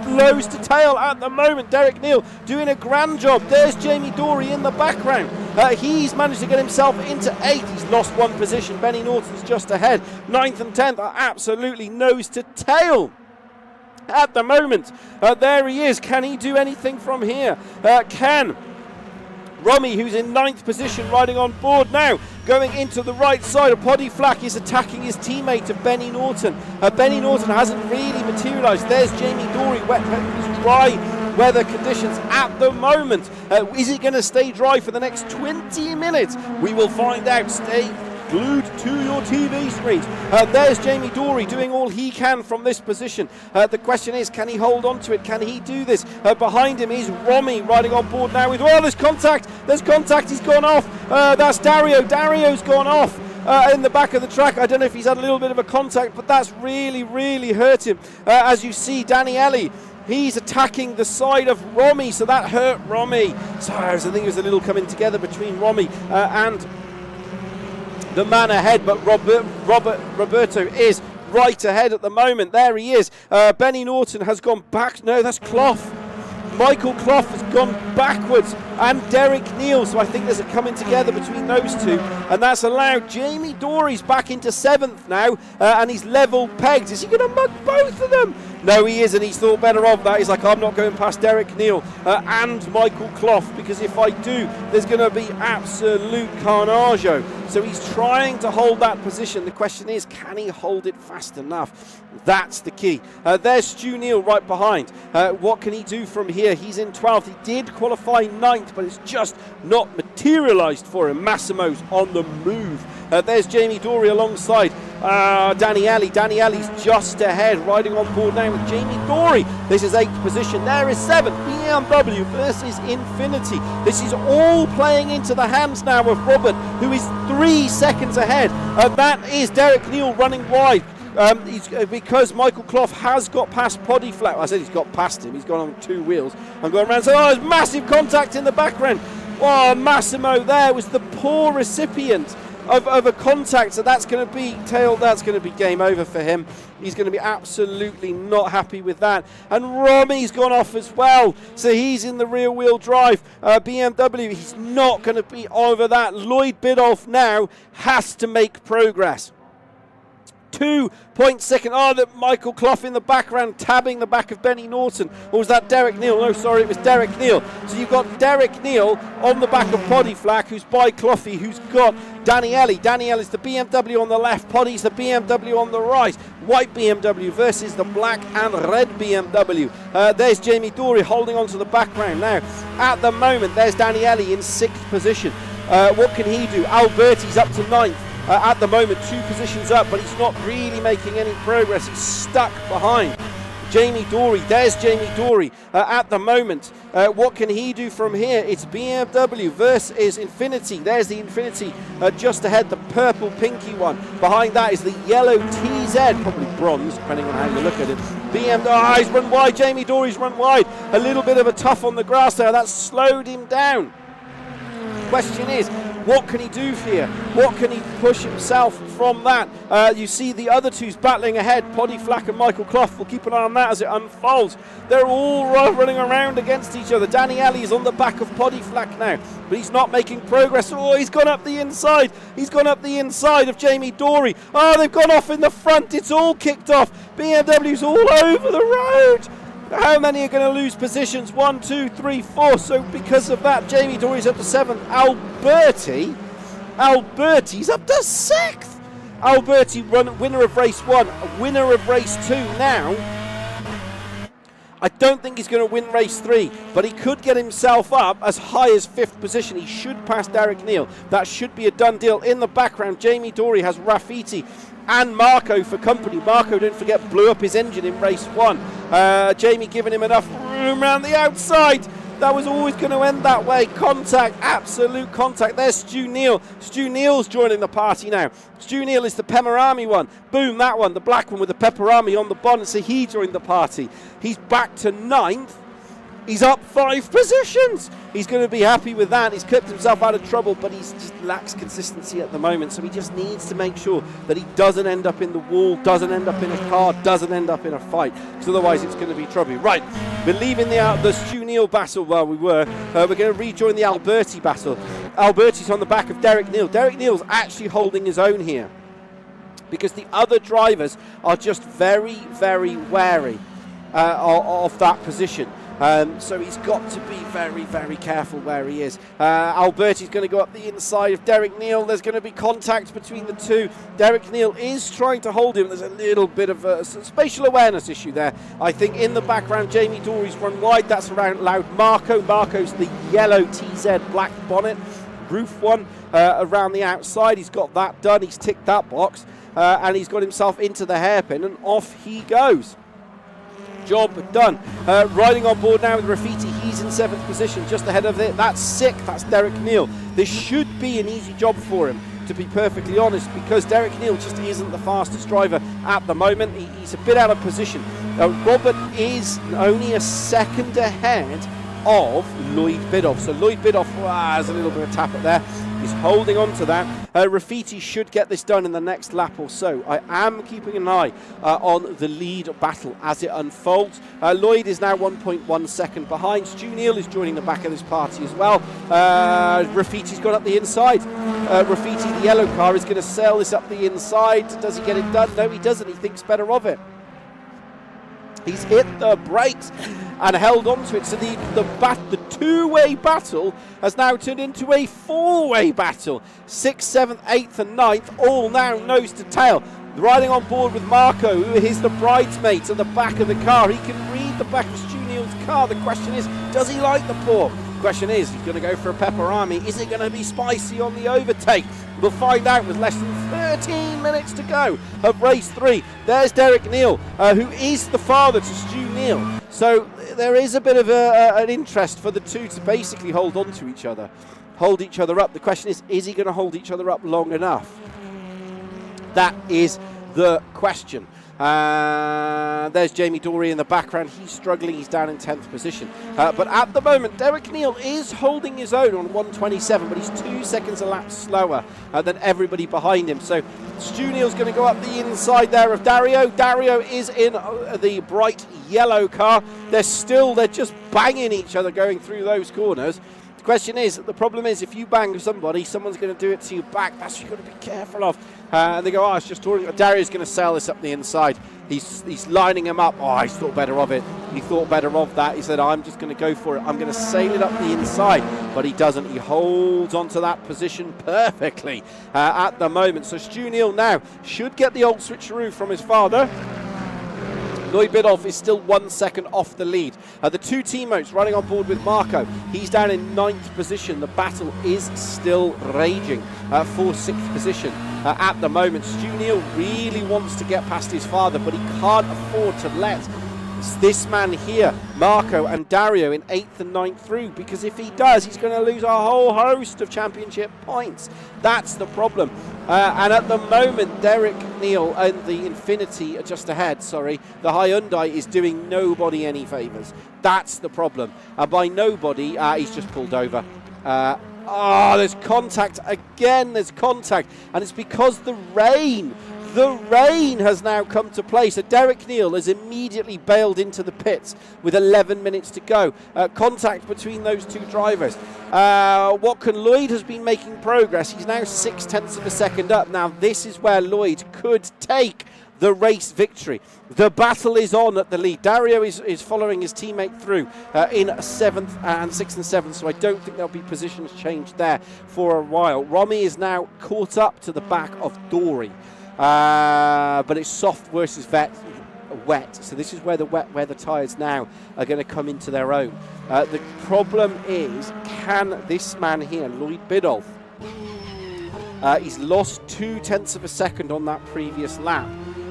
nose to tail at the moment. Derek Neal doing a grand job. There's Jamie Dory in the background. He's managed to get himself into 8th. He's lost 1 position. Benny Norton's just ahead. 9th and 10th are absolutely nose to tail at the moment. There he is. Can he do anything from here? Can Romy, who's in 9th position, riding on board now, going into the right side. Poddy Flack is attacking his teammate of Benny Norton. Benny Norton hasn't really materialised. There's Jamie Dory, wet is dry. weather conditions at the moment. Is it going to stay dry for the next 20 minutes? We will find out. Stay glued to your TV screens. There's Jamie Dory doing all he can from this position. The question is, can he hold on to it? Can he do this? Behind him is Romy riding on board now with, oh, there's contact. There's contact. He's gone off. That's Dario. Dario's gone off. In the back of the track. I don't know if he's had a little bit of a contact, but that's really, really hurt him. As you see, Daniele, he's attacking the side of Romy, so that hurt Romy. So I think it was a little coming together between Romy and the man ahead, but Roberto is right ahead at the moment. There he is. Benny Norton has gone back. No, that's Croft. Michael Croft has gone backwards, and Derek Neal, so I think there's a coming together between those two, and that's allowed Jamie Dory's back into 7th now, and he's level pegged. Is he going to mug both of them? No, he isn't. He's thought better of that. He's like, I'm not going past Derek Neal and Michael Croft, because if I do, there's going to be absolute carnage. So he's trying to hold that position. The question is, can he hold it fast enough? That's the key. There's Stu Neal right behind. What can he do from here? He's in 12th. He did qualify 9th, but it's just not materialised for him. Massimo's on the move. There's Jamie Dory alongside Daniele. Daniele's just ahead, riding on board now with Jamie Dory. This is 8th position. There is 7th. BMW versus Infinity. This is all playing into the hands now of Robert, who is 3 seconds ahead. That is Derek Neal running wide. Because Michael Croft has got past Poddy Flat. I said he's got past him. He's gone on 2 wheels. I'm going around saying, oh, there's massive contact in the background. Oh, Massimo there was the poor recipient of a contact, so that's going to be that's going to be game over for him. He's going to be absolutely not happy with that. And Romy's gone off as well, so he's in the rear wheel drive. BMW, he's not going to be over that. Lloyd Biddulph now has to make progress. 2.2. Oh, that Michael Croft in the background tabbing the back of Benny Norton. Or was that Derek Neal? No, sorry, it was Derek Neal. So you've got Derek Neal on the back of Poddy Flack, who's by Cloughy, who's got Daniele. Daniele is the BMW on the left, Poddy's the BMW on the right. White BMW versus the black and red BMW. There's Jamie Dory holding on to the background now. At the moment, there's Daniele in 6th position. What can he do? Alberti's up to 9th. At the moment, 2 positions up, but he's not really making any progress. He's stuck behind Jamie Dory. There's Jamie Dory at the moment. What can he do from here? It's BMW versus Infinity. There's the Infinity just ahead, the purple pinky one. Behind that is the yellow TZ, probably bronze, depending on how you look at it. BMW, he's run wide. Jamie Dory's run wide. A little bit of a tough on the grass there. That slowed him down. Question is, what can he do here? What can he push himself from that? You see the other two's battling ahead. Poddy Flack and Michael Croft. We'll keep an eye on that as it unfolds. They're all running around against each other. Daniele is on the back of Poddy Flack now, but he's not making progress. Oh, he's gone up the inside. He's gone up the inside of Jamie Dory. Oh, they've gone off in the front. It's all kicked off. BMW's all over the road. How many are going to lose positions? 1, 2, 3, 4. So because of that, Jamie Dory's up to 7th. Alberti's up to 6th. Alberti, winner of race 1, winner of race 2 now. I don't think he's going to win race 3, but he could get himself up as high as 5th position. He should pass Derek Neal. That should be a done deal. In the background, Jamie Dory has Rafiti and Marco for company. Marco, don't forget, blew up his engine in race 1. Jamie giving him enough room around the outside. That was always going to end that way. Contact, absolute contact. There's Stu Neal. Stu Neal's joining the party now. Stu Neal is the Pemarami one. Boom, that one, the black one with the Peperami on the bonnet. So he joined the party. He's back to 9th. He's up 5 positions. He's going to be happy with that. He's kept himself out of trouble, but he just lacks consistency at the moment. So he just needs to make sure that he doesn't end up in the wall, doesn't end up in a car, doesn't end up in a fight. Because otherwise it's going to be trouble. Right, we're leaving the Stu Neal battle. Well, we're going to rejoin the Alberti battle. Alberti's on the back of Derek Neal. Derek Neal's actually holding his own here, because the other drivers are just very, very wary of that position. So he's got to be very, very careful where he is. Alberti's going to go up the inside of Derek Neal. There's going to be contact between the two. Derek Neal is trying to hold him. There's a little bit of a spatial awareness issue there. I think in the background, Jamie Dory's run wide. That's allowed Marco. Marco's the yellow TZ black bonnet. Roof one around the outside. He's got that done. He's ticked that box. And he's got himself into the hairpin, and off he goes. Job done. Riding on board now with Rafiti. He's in 7th position, just ahead of it. That's sick. That's Derek Neal. This should be an easy job for him, to be perfectly honest, because Derek Neal just isn't the fastest driver at the moment. He's a bit out of position. Robert is only a second ahead of Lloyd Bidoff. So Lloyd Bidoff has a little bit of tap at there. He's holding on to that. Rafiti should get this done in the next lap or so. I am keeping an eye on the lead battle as it unfolds. Lloyd is now 1.1 second behind. Stu Neal is joining the back of this party as well. Rafiti's gone up the inside. Rafiti, the yellow car, is going to sail this up the inside. Does he get it done? No, he doesn't. He thinks better of it. He's hit the brakes and held on to it. So the two-way battle has now turned into a four-way battle. 6th, 7th, 8th and 9th, all now nose to tail. Riding on board with Marco, who is the bridesmaid at the back of the car. He can read the back of Stu Neal's car. The question is, does he like the port? The question is, he's going to go for a pepperami. Is it going to be spicy on the overtake? We'll find out with less than 13 minutes to go of race 3. There's Derek Neal, who is the father to Stu Neal. So there is a bit of an interest for the two to basically hold on to each other, hold each other up. The question is he going to hold each other up long enough? That is the question. There's Jamie Dory in the background. He's struggling. He's down in 10th position. But at the moment, Derek Neal is holding his own on 127, but he's 2 seconds a lap slower than everybody behind him. So Stu Neal's going to go up the inside there of Dario. Dario is in the bright yellow car. They're just banging each other going through those corners. The question is, the problem is, if you bang somebody, someone's going to do it to you back. That's what you've got to be careful of. And they go, oh, it's just touring. Dario's going to sail this up the inside. He's lining him up. Oh, he's thought better of it. He thought better of that. He said, I'm just going to go for it. I'm going to sail it up the inside. But he doesn't. He holds onto that position perfectly at the moment. So Stu Neal now should get the old switcheroo from his father. Lloyd Bidoff is still 1 second off the lead. The two teammates running on board with Marco. He's down in 9th position. The battle is still raging for 6th position. At the moment, Stu Neal really wants to get past his father, but he can't afford to let this man here, Marco and Dario, in 8th and 9th through, because if he does, he's going to lose a whole host of championship points. That's the problem. And at the moment, Derek Neal and the Infinity just ahead, the Hyundai is doing nobody any favours. That's the problem. By nobody, he's just pulled over. There's contact again. There's contact, and it's because the rain has now come to play. So Derek Neal has immediately bailed into the pits with 11 minutes to go. Contact between those two drivers. Watkin Lloyd has been making progress. He's now 0.6 of a second up. Now this is where Lloyd could take the race victory. The battle is on at the lead. Dario is following his teammate through in 7th and 6th and 7th, so I don't think there'll be positions changed there for a while. Romy is now caught up to the back of Dory. But it's soft versus wet. So this is where the wet weather tyres now are going to come into their own. The problem is, can this man here, Lloyd Bidoff, he's lost 0.2 of a second on that previous lap.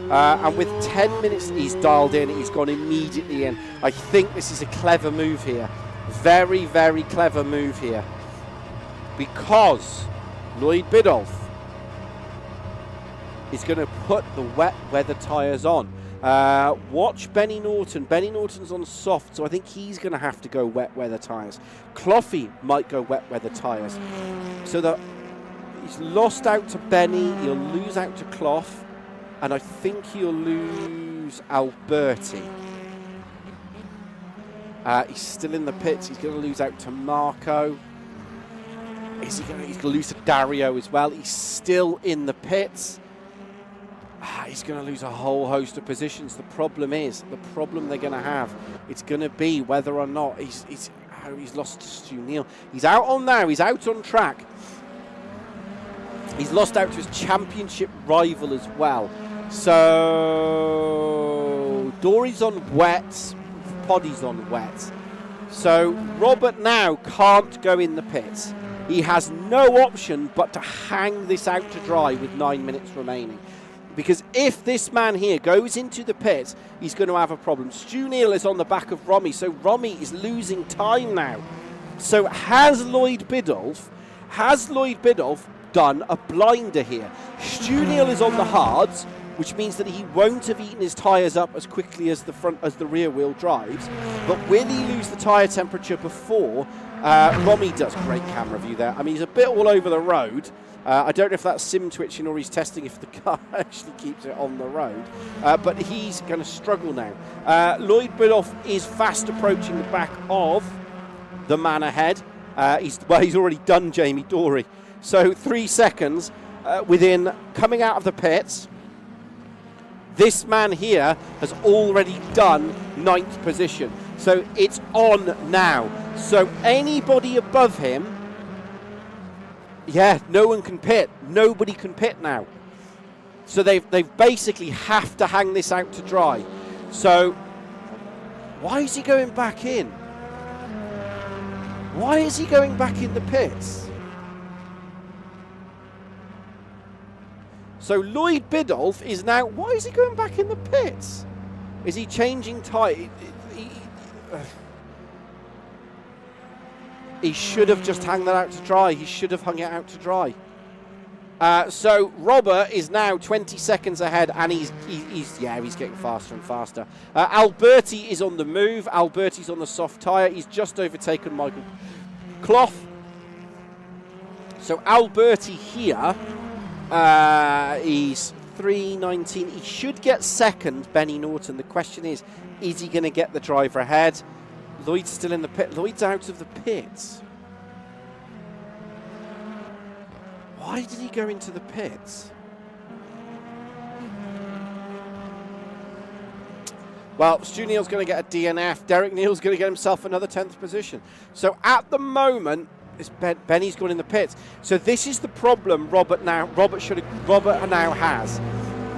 And with 10 minutes he's dialed in, he's gone immediately in. I think this is a clever move here. Very, very clever move here. Because Lloyd Bidoff is going to put the wet weather tyres on. Watch Benny Norton. Benny Norton's on soft, so I think he's going to have to go wet weather tyres. Cloughy might go wet weather tyres. So that he's lost out to Benny, he'll lose out to Clough, and I think he'll lose Alberti. He's still in the pits. He's going to lose out to Marco. He's going to lose to Dario as well. He's still in the pits. He's going to lose a whole host of positions. The problem they're going to have, it's going to be whether or not he's lost to Stu Neal. He's out on now. He's out on track. He's lost out to his championship rival as well. So Dory's on wet, Poddy's on wet. So Robert now can't go in the pits. He has no option but to hang this out to dry with 9 minutes remaining. Because if this man here goes into the pit, he's going to have a problem. Stu Neal is on the back of Romy, so Romy is losing time now. So has Lloyd Biddulph done a blinder here? Stu Neal is on the hards, which means that he won't have eaten his tyres up as quickly as the rear wheel drives. But will he lose the tyre temperature before Romy does? Great camera view there. I mean, he's a bit all over the road. I don't know if that's sim twitching or he's testing if the car actually keeps it on the road. But he's going to struggle now. Lloyd Biddulph is fast approaching the back of the man ahead. He's already done Jamie Dory. So 3 seconds within coming out of the pits. This man here has already done 9th position. So it's on now. So anybody above him, yeah, no one can pit. Nobody can pit now. So they've basically have to hang this out to dry. So why is he going back in? Why is he going back in the pits? So Lloyd Biddulph is now... Why is he going back in the pits? Is he changing tyre? He should have just hung that out to dry. He should have hung it out to dry. So Robert is now 20 seconds ahead, and he's getting faster and faster. Alberti is on the move. Alberti's on the soft tyre. He's just overtaken Michael Croft. So Alberti here, he's 3:19. He should get second, Benny Norton. The question is he going to get the driver ahead? Lloyd's still in the pit. Lloyd's out of the pits. Why did he go into the pits? Well, Stu Neal's going to get a DNF. Derek Neal's going to get himself another 10th position. So at the moment, Benny's gone in the pits. So this is the problem Robert now has.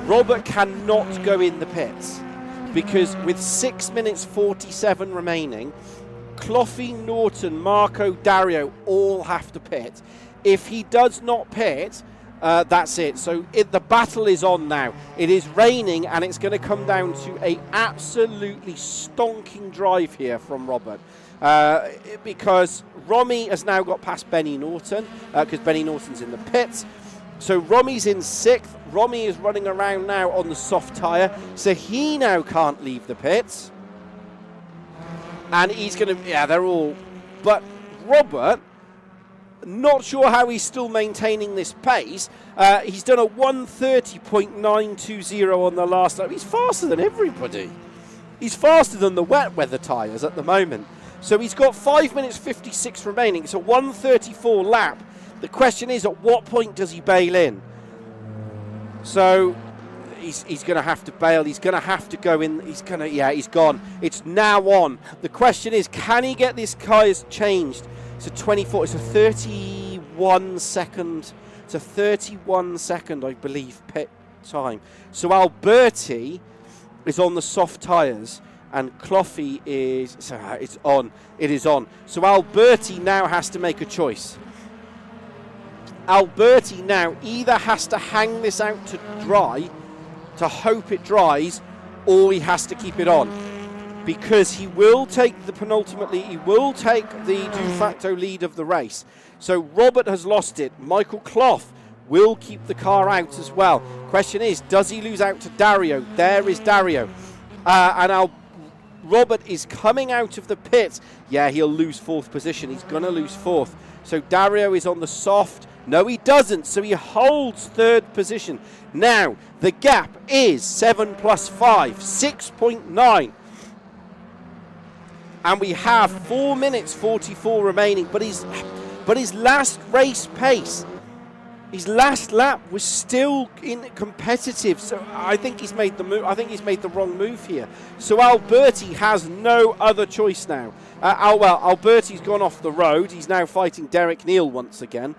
Robert cannot go in the pits, because with 6 minutes 47 remaining, Cloughy, Norton, Marco, Dario all have to pit. If he does not pit, that's it. So the battle is on now. It is raining, and it's going to come down to a absolutely stonking drive here from Robert. Because Romy has now got past Benny Norton, because Benny Norton's in the pits. So Romy's in 6th. Romy is running around now on the soft tyre, so he now can't leave the pits. And he's going to, they're all, but Robert, not sure how he's still maintaining this pace. He's done a 1:30.920 on the last lap. He's faster than everybody. He's faster than the wet weather tyres at the moment. So he's got 5 minutes 56 remaining. It's a 1:34 lap. The question is, at what point does he bail in? So he's going to have to bail. He's going to have to go in. He's gone. It's now on. The question is, can he get this tyres changed? It's a 24. It's a 31 second. It's a 31 second, I believe, pit time. So Alberti is on the soft tyres, and Cloughy is. So it's on. It is on. So Alberti now has to make a choice. Alberti now either has to hang this out to dry, to hope it dries, or he has to keep it on, because he will take the de facto lead of the race. So Robert has lost it. Michael Croft will keep the car out as well. Question is, does he lose out to Dario? There is Dario. Robert is coming out of the pits. Yeah, he'll lose 4th position. He's going to lose 4th. So Dario is on the soft. No, he doesn't. So he holds 3rd position. Now, the gap is 7 plus 5, 6.9. And we have 4 minutes 44 remaining. But his last race pace his last lap was still competitive, so I think he's made the move. I think he's made the wrong move here. So Alberti has no other choice now. Alberti's gone off the road. He's now fighting Derek Neal once again.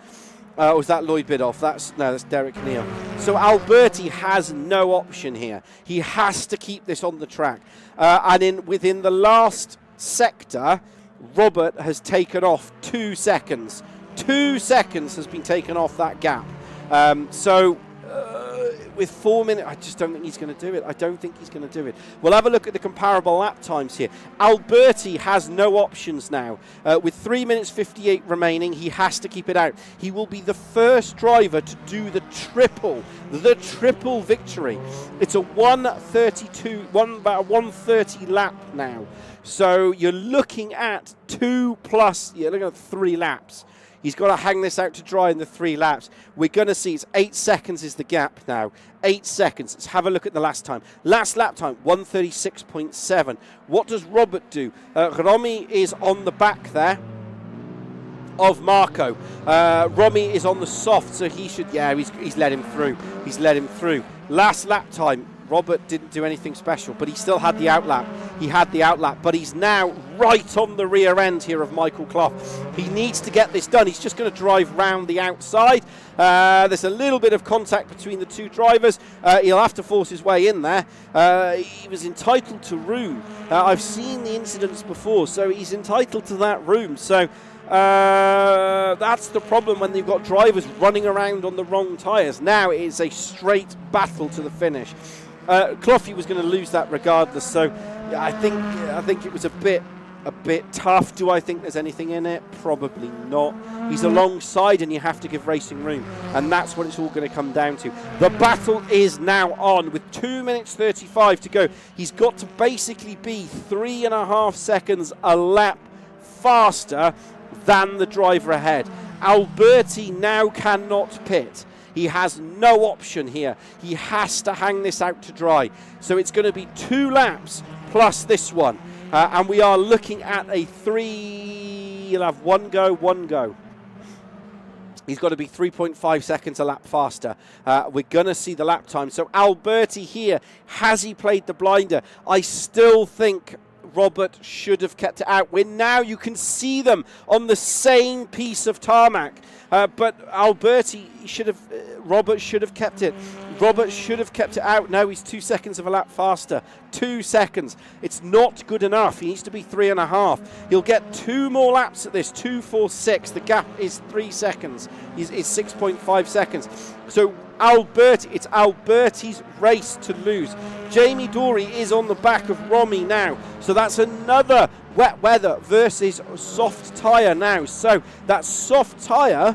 Was that Lloyd Bidoff? That's Derek Neal. So Alberti has no option here. He has to keep this on the track. And within the last sector, Robert has taken off 2 seconds. 2 seconds has been taken off that gap. With 4 minutes, I just don't think he's going to do it. I don't think he's going to do it. We'll have a look at the comparable lap times here. Alberti has no options now. With 3 minutes 58 remaining, he has to keep it out. He will be the first driver to do the triple victory. It's a 130 lap now. So you're looking at 3 laps. He's got to hang this out to dry in the 3 laps. We're going to see it's 8 seconds is the gap now. 8 seconds. Let's have a look at the last time. Last lap time, 136.7. What does Robert do? Romy is on the back there of Marco. Romy is on the soft, so he should, he's let him through. He's let him through. Last lap time, Robert didn't do anything special, but he still had the outlap. He had the outlap, but he's now right on the rear end here of Michael Croft. He needs to get this done. He's just going to drive round the outside. There's a little bit of contact between the 2 drivers. He'll have to force his way in there. He was entitled to room. I've seen the incidents before, so he's entitled to that room. So that's the problem when you've got drivers running around on the wrong tyres. Now it is a straight battle to the finish. Cloughy was going to lose that regardless, so I think it was a bit tough. Do I think there's anything in it? Probably not. He's alongside and you have to give racing room, and that's what it's all going to come down to. The battle is now on with 2 minutes 35 to go. He's got to basically be 3.5 seconds a lap faster than the driver ahead. Alberti now cannot pit. He has no option here. He has to hang this out to dry. So it's going to be 2 laps plus this one. And we are looking at a 3... He'll have one go. He's got to be 3.5 seconds a lap faster. We're going to see the lap time. So Alberti here, has he played the blinder? I still think Robert should have kept it out. You can see them on the same piece of tarmac. But Robert should have kept it. Robert should have kept it out. No, he's 2 seconds of a lap faster. 2 seconds. It's not good enough. He needs to be 3.5. He'll get 2 more laps at this. 2, 4, 6. The gap is 3 seconds. It's 6.5 seconds. So it's Alberti's race to lose. Jamie Dory is on the back of Romy now. So that's another wet weather versus soft tyre now. So that soft tyre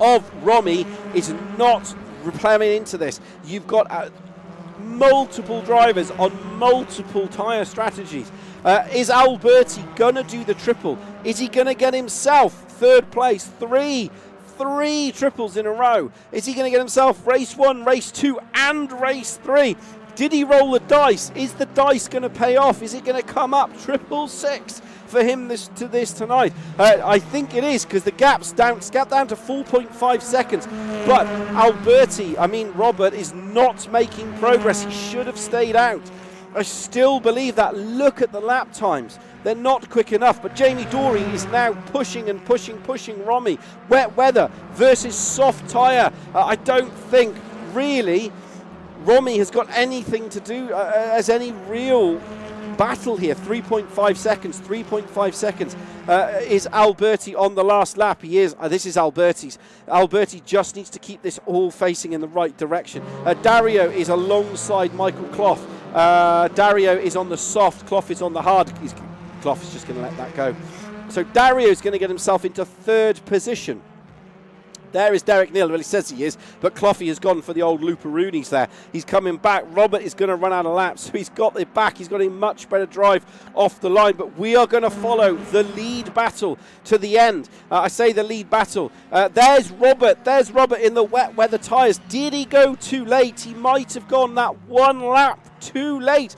of Romy is not replaying into this. You've got multiple drivers on multiple tyre strategies. Is Alberti going to do the triple? Is he going to get himself 3rd place? Three triples in a row. Is he going to get himself race 1, race 2 and race 3? Did he roll the dice? Is the dice going to pay off? Is it going to come up 666 for him tonight? I think it is, because the gap's down to 4.5 seconds. But Robert is not making progress. He should have stayed out. I still believe that. Look at the lap times. They're not quick enough, but Jamie Dory is now pushing Romy. Wet weather versus soft tyre. I don't think really Romy has got anything to do as any real battle here. 3.5 seconds. Is Alberti on the last lap? He is. This is Alberti's. Alberti just needs to keep this all facing in the right direction. Dario is alongside Michael Croft. Dario is on the soft. Croft is on the hard. Croft is just going to let that go. So Dario is going to get himself into 3rd position. There is Derek Neal. Well, he says he is, but Cloughy has gone for the old Luperoonies there. He's coming back. Robert is going to run out of laps, so he's got it back. He's got a much better drive off the line, but we are going to follow the lead battle to the end. I say the lead battle. There's Robert. There's Robert in the wet weather tyres. Did he go too late? He might have gone that 1 lap too late.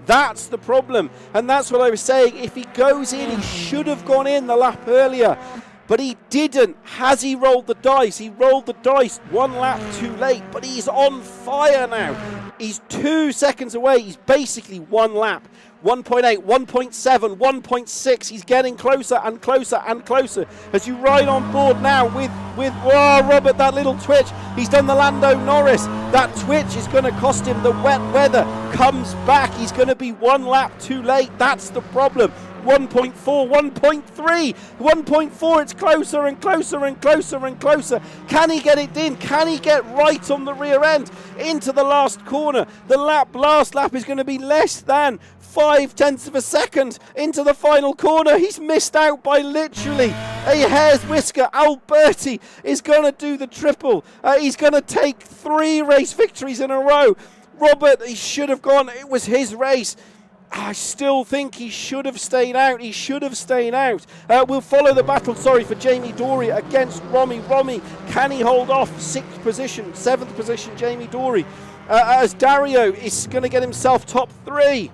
That's the problem, and that's what I was saying. If he goes in, he should have gone in the lap earlier. but he didn't. Has he rolled the dice? He rolled the dice 1 lap too late, but he's on fire now. He's 2 seconds away. He's basically 1 lap. 1.8, 1.7, 1.6. He's getting closer and closer and closer as you ride on board now with Robert, that little twitch. He's done the Lando Norris. That twitch is going to cost him. The wet weather comes back. He's going to be 1 lap too late. That's the problem. 1.4, 1.3, 1.4, it's closer and closer and closer and closer. Can he get it in? Can he get right on the rear end into the last corner? The last lap is going to be less than 0.5 of a second into the final corner. He's missed out by literally a hair's whisker. Alberti is going to do the triple. He's going to take 3 race victories in a row. Robert, he should have gone. It was his race. I still think he should have stayed out. He should have stayed out. We'll follow the battle, for Jamie Dory against Romy. Romy, can he hold off? 6th position, 7th position, Jamie Dory. As Dario is going to get himself top 3.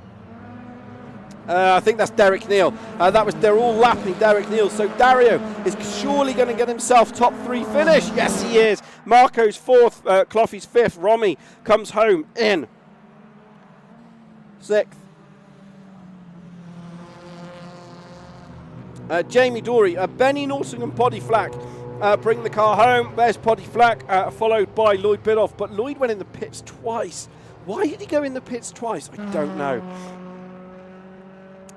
I think that's Derek Neal. They're all lapping Derek Neal. So Dario is surely going to get himself top 3 finish. Yes, he is. Marco's 4th, Cloughy's 5th. Romy comes home in 6th. Jamie Dory, Benny Norton and Poddy Flack bring the car home. There's Poddy Flack, followed by Lloyd Bidoff. But Lloyd went in the pits twice. Why did he go in the pits twice? I don't know.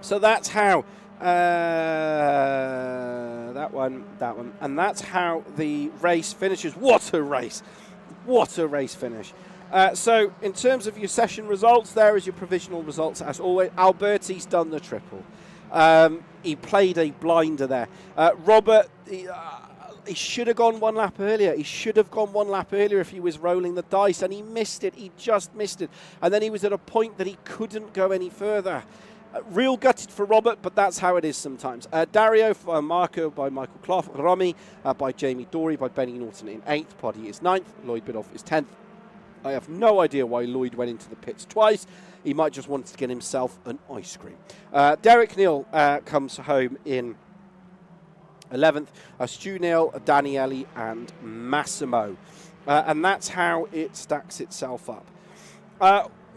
So that's how that one, and that's how the race finishes. What a race! What a race finish! So in terms of your session results, there is your provisional results as always. Alberti's done the triple. He played a blinder there. Robert, he should have gone 1 lap earlier. He should have gone 1 lap earlier if he was rolling the dice, and he missed it. He just missed it. And then he was at a point that he couldn't go any further. Real gutted for Robert, but that's how it is sometimes. Dario, Marco by Michael Clough, Romy by Jamie Dory, by Benny Norton in 8th, Poddy is 9th, Lloyd Bidoff is 10th. I have no idea why Lloyd went into the pits twice. He might just want to get himself an ice cream. Derek Neal comes home in 11th. Stu Neal, Daniele and Massimo. And that's how it stacks itself up.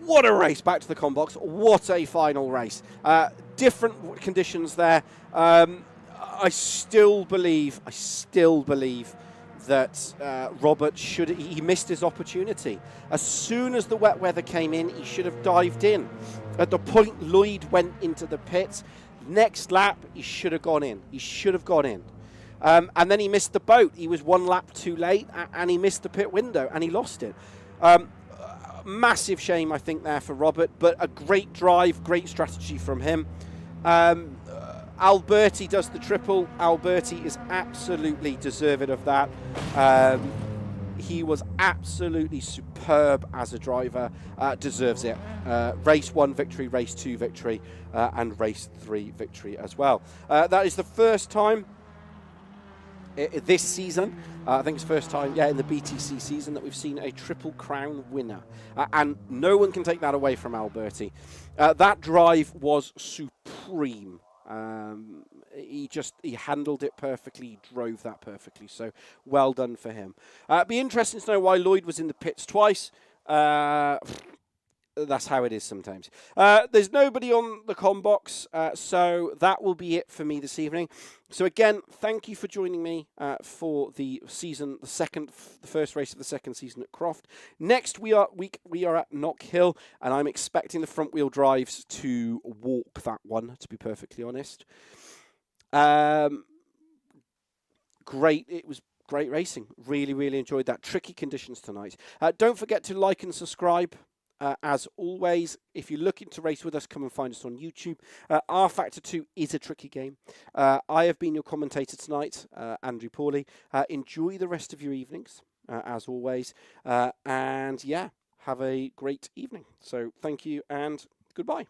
What a race back to the Combox. What a final race. Different conditions there. I still believe that Robert he missed his opportunity. As soon as the wet weather came in, he should have dived in. At the point Lloyd went into the pits, next lap, he should have gone in. He should have gone in. And then he missed the boat. He was 1 lap too late, and he missed the pit window, and he lost it. Massive shame, I think, there for Robert, but a great drive, great strategy from him. Alberti does the triple. Alberti is absolutely deserving of that. He was absolutely superb as a driver. Deserves it. Race 1 victory, race 2 victory, and race 3 victory as well. That is the first time this season, I think it's the first time, in the BTC season that we've seen a Triple Crown winner. And no one can take that away from Alberti. That drive was supreme. He handled it perfectly, he drove that perfectly, so well done for him. It'd be interesting to know why Lloyd was in the pits twice. That's how it is sometimes. There's nobody on the Combox, so that will be it for me this evening. So again, thank you for joining me for the season, the first race of the second season at Croft. Next we are at Knock Hill, and I'm expecting the front wheel drives to walk that one, to be perfectly honest. Great, it was great racing. Really, really enjoyed that. Tricky conditions tonight. Don't forget to like and subscribe. As always, if you're looking to race with us, come and find us on YouTube. rFactor2 is a tricky game. I have been your commentator tonight, Andrew Pawley. Enjoy the rest of your evenings, as always. And yeah, have a great evening. So thank you and goodbye.